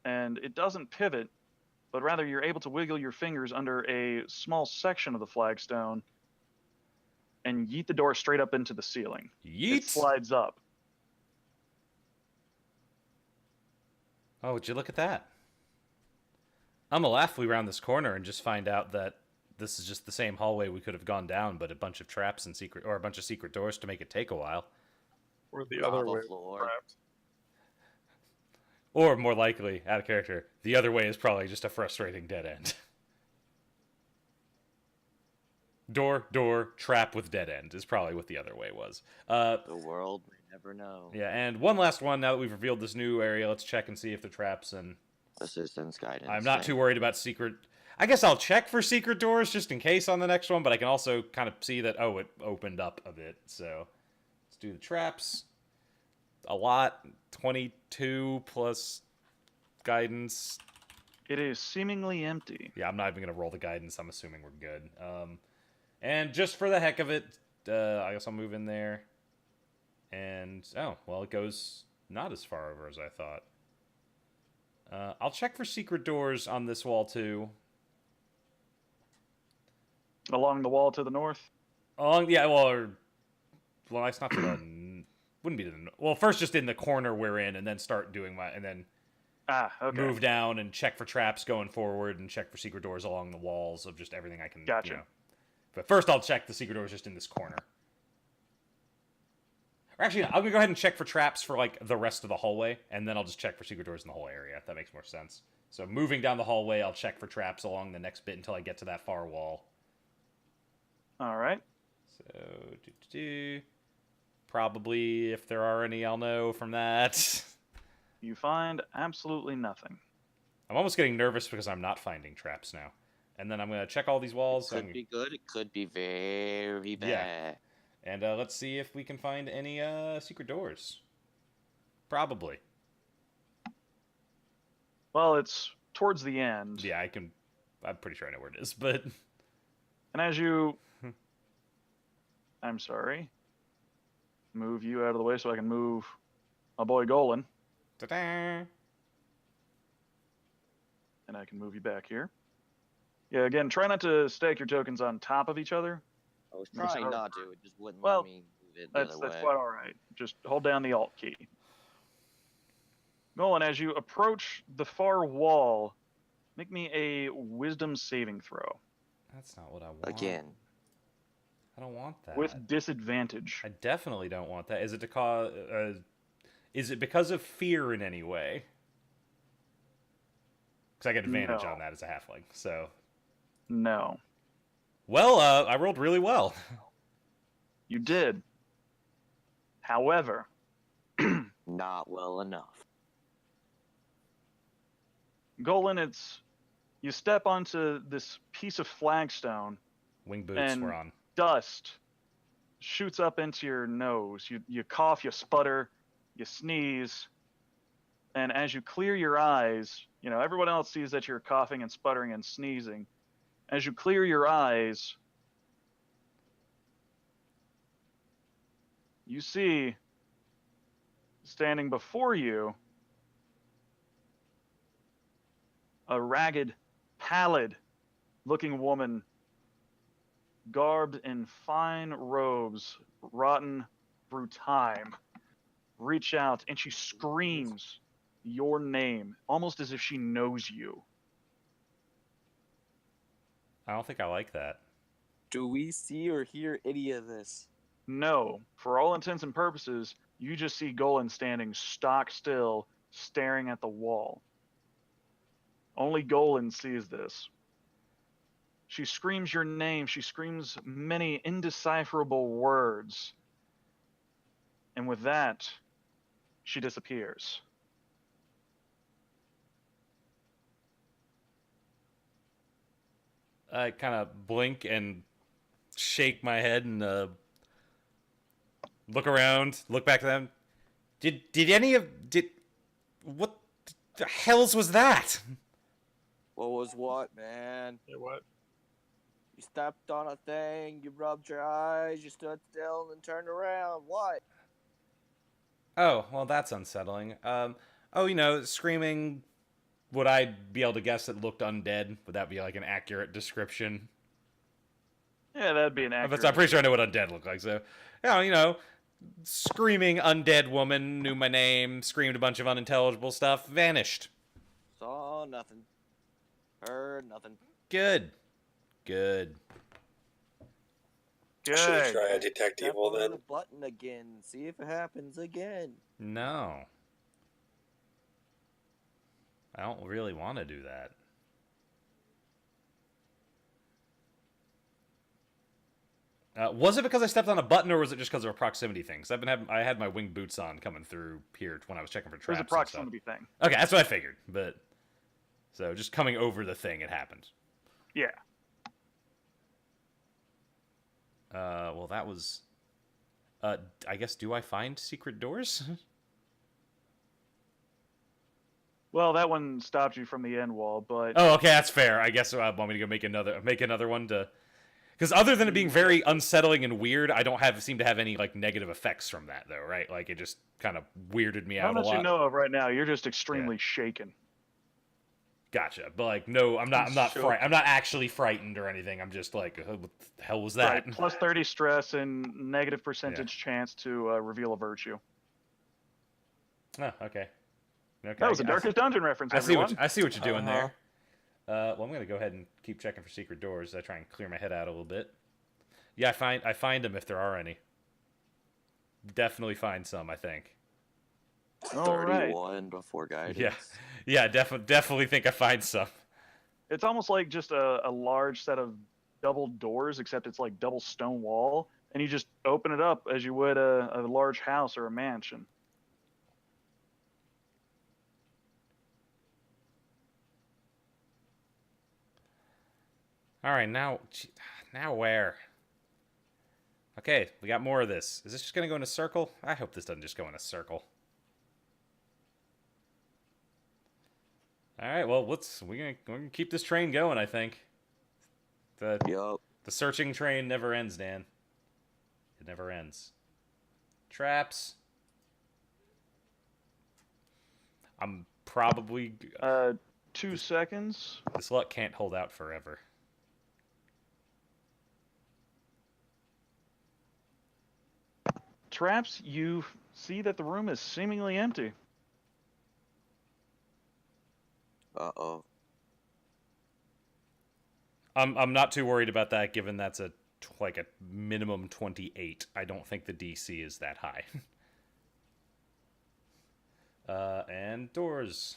and it doesn't pivot, but rather you're able to wiggle your fingers under a small section of the flagstone and yeet the door straight up into the ceiling. Yeet. It slides up. Oh, would you look at that? I'm gonna laugh if we round this corner and just find out that this is just the same hallway we could have gone down, but a bunch of traps and a bunch of secret doors to make it take a while. Or the Lava other way. floor. Trapped. Or more likely, out of character, the other way is probably just a frustrating dead end. Door, trap with dead end is probably what the other way was. The world may never know. Yeah, and one last one now that we've revealed this new area. Let's check and see if the traps and... Assistance, guidance. I'm not too worried about secret... I guess I'll check for secret doors just in case on the next one, but I can also kind of see that, oh, it opened up a bit. So let's do the traps. A lot. 22 plus guidance. It is seemingly empty. Yeah, I'm not even going to roll the guidance. I'm assuming we're good. And just for the heck of it, I guess I'll move in there. And, oh, well, it goes not as far over as I thought. I'll check for secret doors on this wall, too. Along the wall to the north? Yeah, well, it's not to the... Wouldn't be to the... Well, first just in the corner we're in, and then start doing my... And then Okay. move down and check for traps going forward, and check for secret doors along the walls of just everything I can... Gotcha. You know. But first I'll check the secret doors just in this corner. Or actually, I'm going to go ahead and check for traps for, like, the rest of the hallway, and then I'll just check for secret doors in the whole area, if that makes more sense. So moving down the hallway, I'll check for traps along the next bit until I get to that far wall. All right. So, probably, if there are any, I'll know from that. You find absolutely nothing. I'm almost getting nervous because I'm not finding traps now. And then I'm going to check all these walls. It could be good. It could be very bad. Yeah. And let's see if we can find any secret doors. Probably. Well, it's towards the end. Yeah, I'm pretty sure I know where it is, but... And as you... I'm sorry. Move you out of the way so I can move my boy Golan. Ta-da! And I can move you back here. Yeah, again, try not to stack your tokens on top of each other. I was That's trying hard. not to. It just wouldn't Well, let me move it the That's other way. quite all right. Just hold down the Alt key. Golan, as you approach the far wall, make me a Wisdom saving throw That's not what I want. Again. I don't want that. with disadvantage. I definitely don't want that. Is it to cause... is it because of fear in any way? Because I get advantage No. on that as a halfling, so... No, Well, I rolled really well. you did. However, Not well enough. Golan, you step onto this piece of flagstone, Wing boots And- were on. dust shoots up into your nose. You cough, you sputter, you sneeze, and as you clear your eyes, everyone else sees that you're coughing and sputtering and sneezing. As you clear your eyes, you see standing before you a ragged, pallid-looking woman garbed in fine robes, rotten through time, reach out and she screams your name, almost as if she knows you. I don't think I like that. Do we see or hear any of this? No, for all intents and purposes, you just see Golan standing stock still, staring at the wall. Only Golan sees this. She screams your name. She screams many indecipherable words. And with that, she disappears. I kind of blink and shake my head and look around, look back at them. Did what the hells was that? What was what, man? Yeah, what? You stepped on a thing, you rubbed your eyes, you stood still and turned around. What? Oh, well, that's unsettling. Oh, screaming. Would I be able to guess it looked undead? Would that be like an accurate description? Yeah, that'd be an accurate. I'm pretty sure I know what undead look like. So, yeah, screaming undead woman, knew my name, screamed a bunch of unintelligible stuff, vanished. Saw nothing. Heard nothing. Good. Good. Should try a detect Step evil on then. the button again. See if it happens again. No. I don't really want to do that. Was it because I stepped on a button, or was it just because of a proximity thing? Because I had my winged boots on coming through here when I was checking for It traps. was a proximity thing. Okay, that's what I figured. But so just coming over the thing, it happened. Yeah. Well, that was. I guess, do I find secret doors? Well, that one stopped you from the end wall, but Oh, okay, that's fair. I guess I want me to go make another one to. Because other than it being very unsettling and weird, I don't seem to have any like negative effects from that, though, right? Like it just kind of weirded me how out a much lot. you know of right now, you're just extremely shaken. Gotcha, but like no, I'm not Sure. I'm not actually frightened or anything. I'm just like, what the hell was that? Right. Plus 30 stress and negative percentage chance to reveal a virtue. Oh, okay. Okay. That was a Darkest Dungeon reference, I see everyone. I see what you're doing there. Well, I'm gonna go ahead and keep checking for secret doors. I try and clear my head out a little bit. Yeah, I find them if there are any. Definitely find some, I think. All right. 31 before guidance. Yeah, definitely think I find some. It's almost like just a large set of double doors, except it's like double stone wall, and you just open it up as you would a large house or a mansion. All right, now where? Okay, we got more of this. Is this just gonna go in a circle? I hope this doesn't just go in a circle. All right, well, we're gonna keep this train going. I think Yup. the searching train never ends, Dan. It never ends. Traps. I'm probably 2 seconds. this luck can't hold out forever. Traps, you see that the room is seemingly empty. Uh-oh. I'm not too worried about that, given that's like a minimum 28. I don't think the DC is that high. And doors.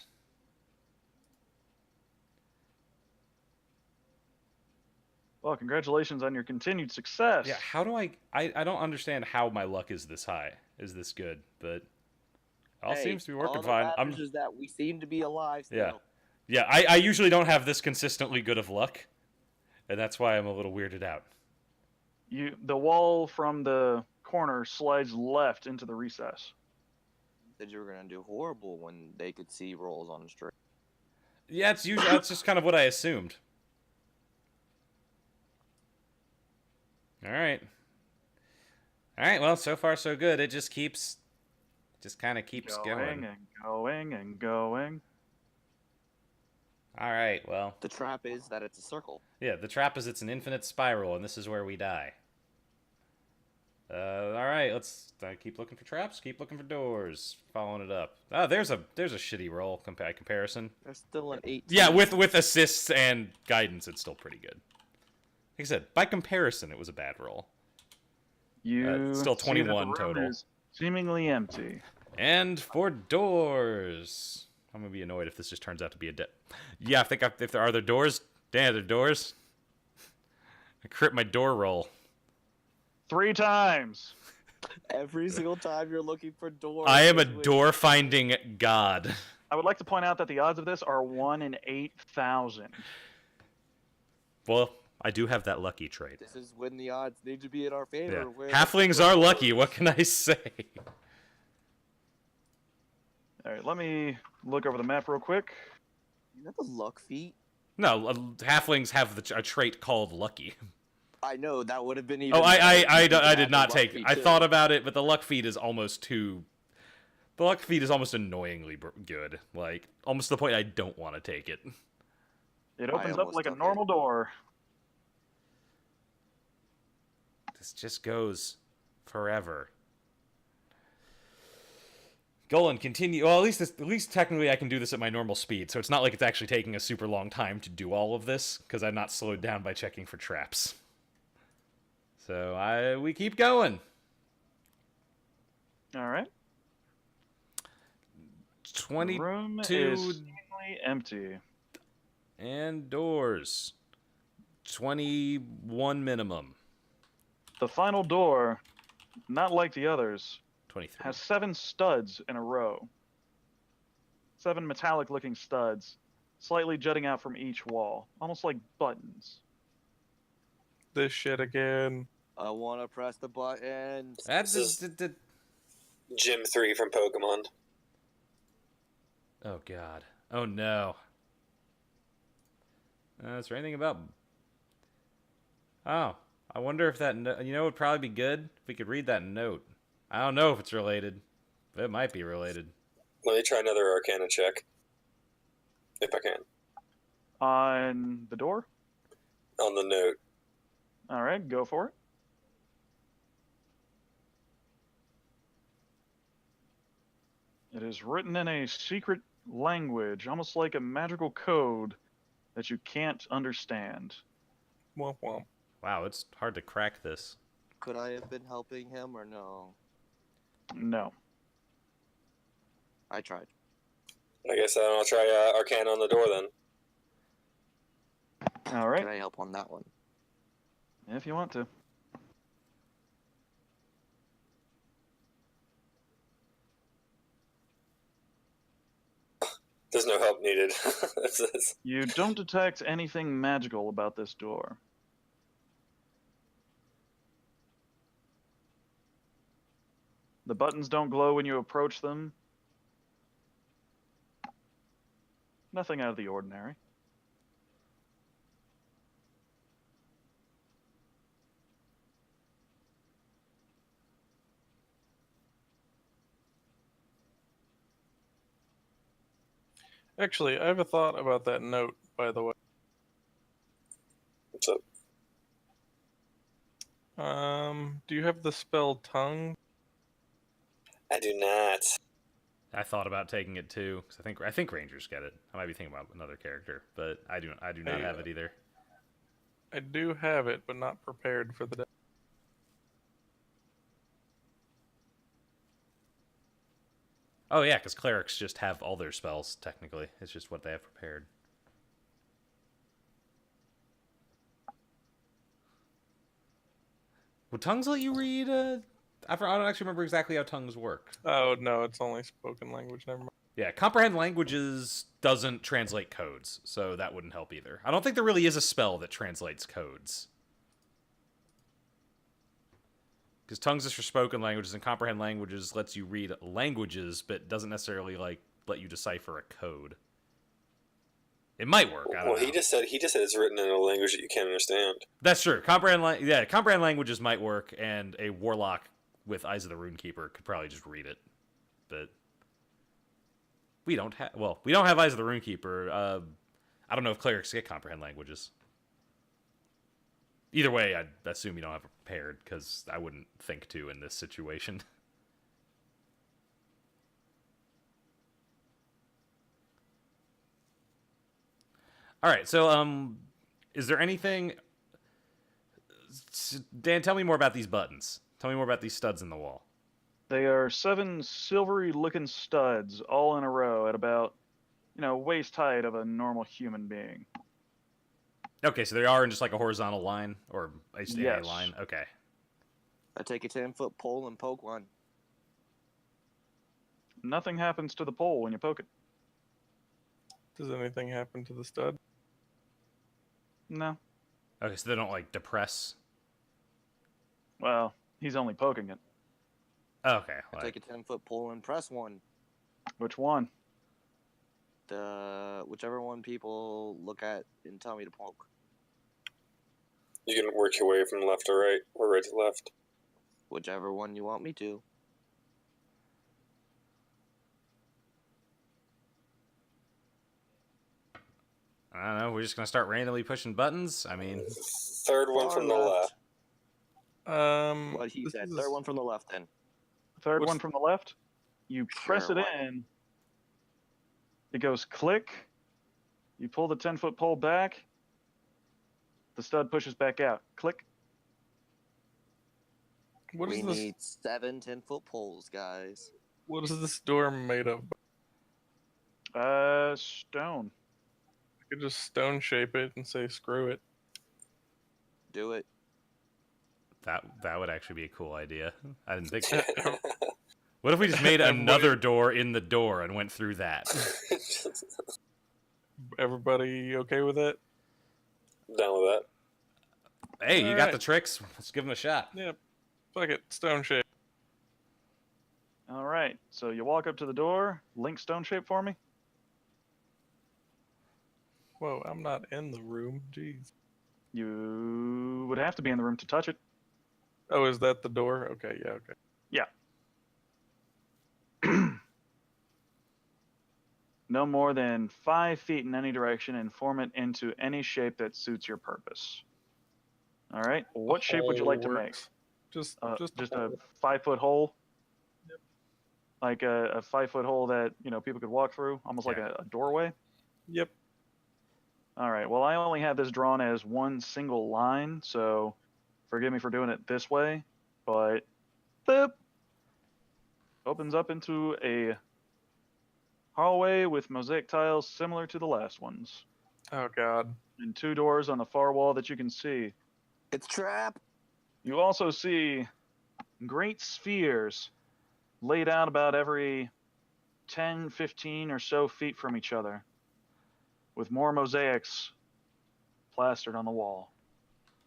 Well, congratulations on your continued success. Yeah, how do I don't understand how my luck is this high, is this good, but all Hey, seems to be working all that fine. matters is that we seem to be alive still. Yeah. Yeah, I usually don't have this consistently good of luck, and that's why I'm a little weirded out. The wall from the corner slides left into the recess. Said you were gonna do horrible when they could see rolls on the street. Yeah, that's just kind of what I assumed. All right, well, so far so good. It just kind of keeps going. And going and going. All right, well, The trap is that it's a circle. yeah, the trap is it's an infinite spiral, and this is where we die. All right, let's keep looking for traps, keep looking for doors, following it up. Oh, there's a shitty roll comparison. There's still an 18. Yeah, with assists and guidance, it's still pretty good. Like I said, by comparison, it was a bad roll. You still see that the 21 room total. is seemingly empty. And for doors, I'm gonna be annoyed if this just turns out to be a dead. Yeah, I think if there are doors, Dan, are there doors? I crit my door roll. 3 times. Every single time you're looking for doors. I am a there's door finding god. I would like to point out that the odds of this are 1 in 8,000. Well, I do have that lucky trait. This is when the odds need to be in our favor. Yeah. Where Halflings are lucky. What can I say? All right, let me look over the map real quick. You have a luck feat? No, halflings have a trait called lucky. I know, that would have been even Oh, I better. did not take. Lucky I too. thought about it, but the luck feat is almost too. The luck feat is almost annoyingly good. Like almost to the point I don't want to take it. It opens up almost like a took normal door. This just goes forever. Golan, continue. Well, at least technically I can do this at my normal speed, so it's not like it's actually taking a super long time to do all of this because I'm not slowed down by checking for traps. So we keep going. All right. 22 Room is seemingly empty. and doors. 21 minimum. The final door, not like the others, 23. has 7 studs in a row. 7 metallic-looking studs, slightly jutting out from each wall, almost like buttons. This shit again. I want to press the button. That's This Gym 3 from Pokemon. Oh god. Oh no. Is there anything about? Oh, I wonder if that. You know, it would probably be good if we could read that note. I don't know if it's related, but it might be related. Let me try another Arcana check. If I can. On the door? On the note. All right, go for it. It is written in a secret language, almost like a magical code that you can't understand. Womp womp. Wow, it's hard to crack this. Could I have been helping him or no? No. I tried. I guess I'll try Arcana on the door then. All right, Can I help on that one? if you want to. There's no help needed. That's- You don't detect anything magical about this door. The buttons don't glow when you approach them. Nothing out of the ordinary. Actually, I have a thought about that note, by the way. What's up? Do you have the spell tongue? I do not. I thought about taking it too, because I think Rangers get it. I might be thinking about another character, but I do not have it either. I do have it, but not prepared for the day. Oh yeah, because clerics just have all their spells, technically. It's just what they have prepared. Would tongues let you read? I don't actually remember exactly how tongues work. Oh, no, it's only spoken language. Never mind. Yeah, comprehend languages doesn't translate codes, so that wouldn't help either. I don't think there really is a spell that translates codes. Because tongues is for spoken languages, and comprehend languages lets you read languages, but doesn't necessarily like let you decipher a code. It might work. I don't know. He just said it's written in a language that you can't understand. That's true. Comprehend languages might work, and a warlock with Eyes of the Runekeeper could probably just read it. But we don't have Eyes of the Runekeeper. I don't know if clerics get comprehend languages. Either way, I'd assume you don't have it prepared, because I wouldn't think to in this situation. All right, so is there anything? Dan, tell me more about these buttons. Tell me more about these studs in the wall. They are 7 silvery-looking studs, all in a row, at about, waist height of a normal human being. Okay, so they are in just like a horizontal line or a Yes. line. Okay. I take a 10-foot pole and poke one. Nothing happens to the pole when you poke it. Does anything happen to the stud? No. Okay, so they don't like depress. Well, he's only poking it. Okay. I take a 10-foot pole and press one. Which one? Whichever one people look at and tell me to poke. You can work your way from left to right, or right to left. Whichever one you want me to. I don't know. We're just gonna start randomly pushing buttons. I mean, Third one Far from the left. What he this said. is- Third one from the left then. Third What's- one from the left. You press Sure, it why not? in. It goes click. You pull the 10-foot pole back. The stud pushes back out. Click. What We is this? need 7 10-foot poles, guys. What is this door made of? Stone. I could just stone shape it and say screw it. Do it. that would actually be a cool idea. I didn't think so. What if we just made another door in the door and went through that? Everybody okay with it? Down with that. Hey, you got Alright. the tricks. Let's give them a shot. Yep. Fuck it. Stone shape. All right. So you walk up to the door. Link stone shape for me. Whoa, I'm not in the room. Jeez. You would have to be in the room to touch it. Oh, is that the door? Okay, yeah, okay. No more than 5 feet in any direction and form it into any shape that suits your purpose. All right. What shape would you like to make? Works. Just Just a a 5-foot hole. Yep. Like a 5-foot hole that people could walk through, almost like a doorway. Yep. All right. Well, I only have this drawn as one single line, so forgive me for doing it this way. But boop, opens up into a hallway with mosaic tiles similar to the last ones, Oh god. and 2 doors on the far wall that you can see. It's trap. You also see great spheres laid out about every 10, 15 or so feet from each other, with more mosaics plastered on the wall.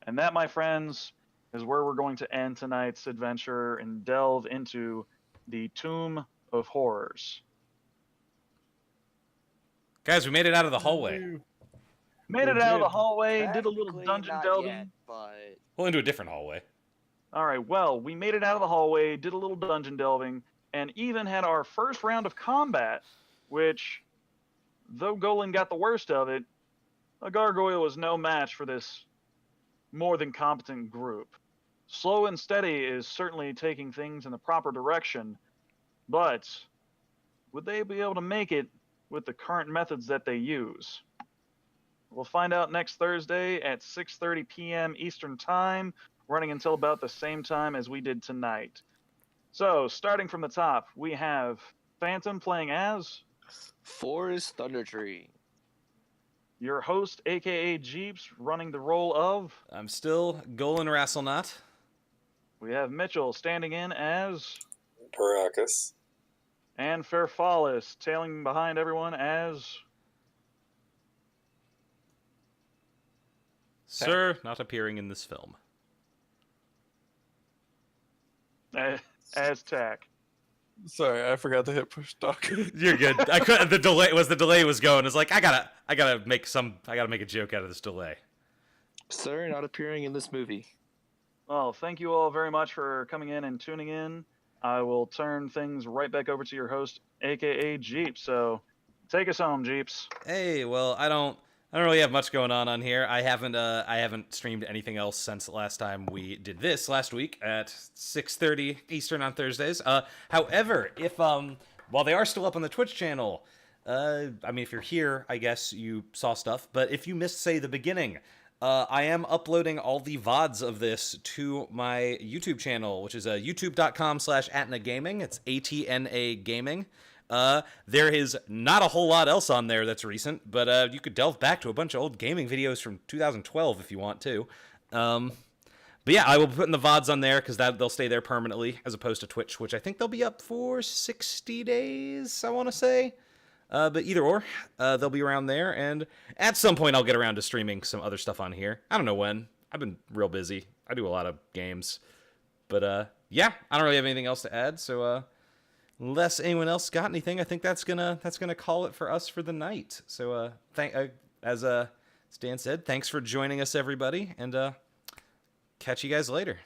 And that, my friends, is where we're going to end tonight's adventure and delve into the Tomb of Horrors. Guys, we made it out of the hallway. Ew. Made We it out of the did. hallway, did a little Technically dungeon not delving. yet, but Well, into a different hallway. All right, well, we made it out of the hallway, did a little dungeon delving, and even had our first round of combat, which, though Golan got the worst of it, a gargoyle was no match for this more than competent group. Slow and Steady is certainly taking things in the proper direction, but would they be able to make it with the current methods that they use? We'll find out next Thursday at 6:30 p.m. Eastern Time, running until about the same time as we did tonight. So, starting from the top, we have Phantom playing as Forest Thundertree. your host, aka Jeeps, running the role of. I'm still Golan Rasselnot. We have Mitchell standing in as, Paracas. and Fairfallis tailing behind everyone as. Sir, not appearing in this film. Aztec. Sorry, I forgot to hit push talk. You're good. I could. The delay was going. It's like I gotta make a joke out of this delay. Sir, not appearing in this movie. Well, thank you all very much for coming in and tuning in. I will turn things right back over to your host, aka Jeeps. So, take us home, Jeeps. Hey, well, I don't really have much going on here. I haven't streamed anything else since the last time we did this last week at 6:30 Eastern on Thursdays. However, if while they are still up on the Twitch channel, I mean, if you're here, I guess you saw stuff. But if you missed, say, the beginning, I am uploading all the VoDs of this to my YouTube channel, which is youtube.com/atnagaming. It's ATNA Gaming. There is not a whole lot else on there that's recent, but you could delve back to a bunch of old gaming videos from 2012 if you want to. But yeah, I will be putting the VODs on there because they'll stay there permanently, as opposed to Twitch, which I think they'll be up for 60 days, I want to say. But either or, they'll be around there, and at some point I'll get around to streaming some other stuff on here. I don't know when. I've been real busy. I do a lot of games. But yeah, I don't really have anything else to add, so unless anyone else got anything, I think that's gonna call it for us for the night. So as Dan said, thanks for joining us, everybody, and catch you guys later.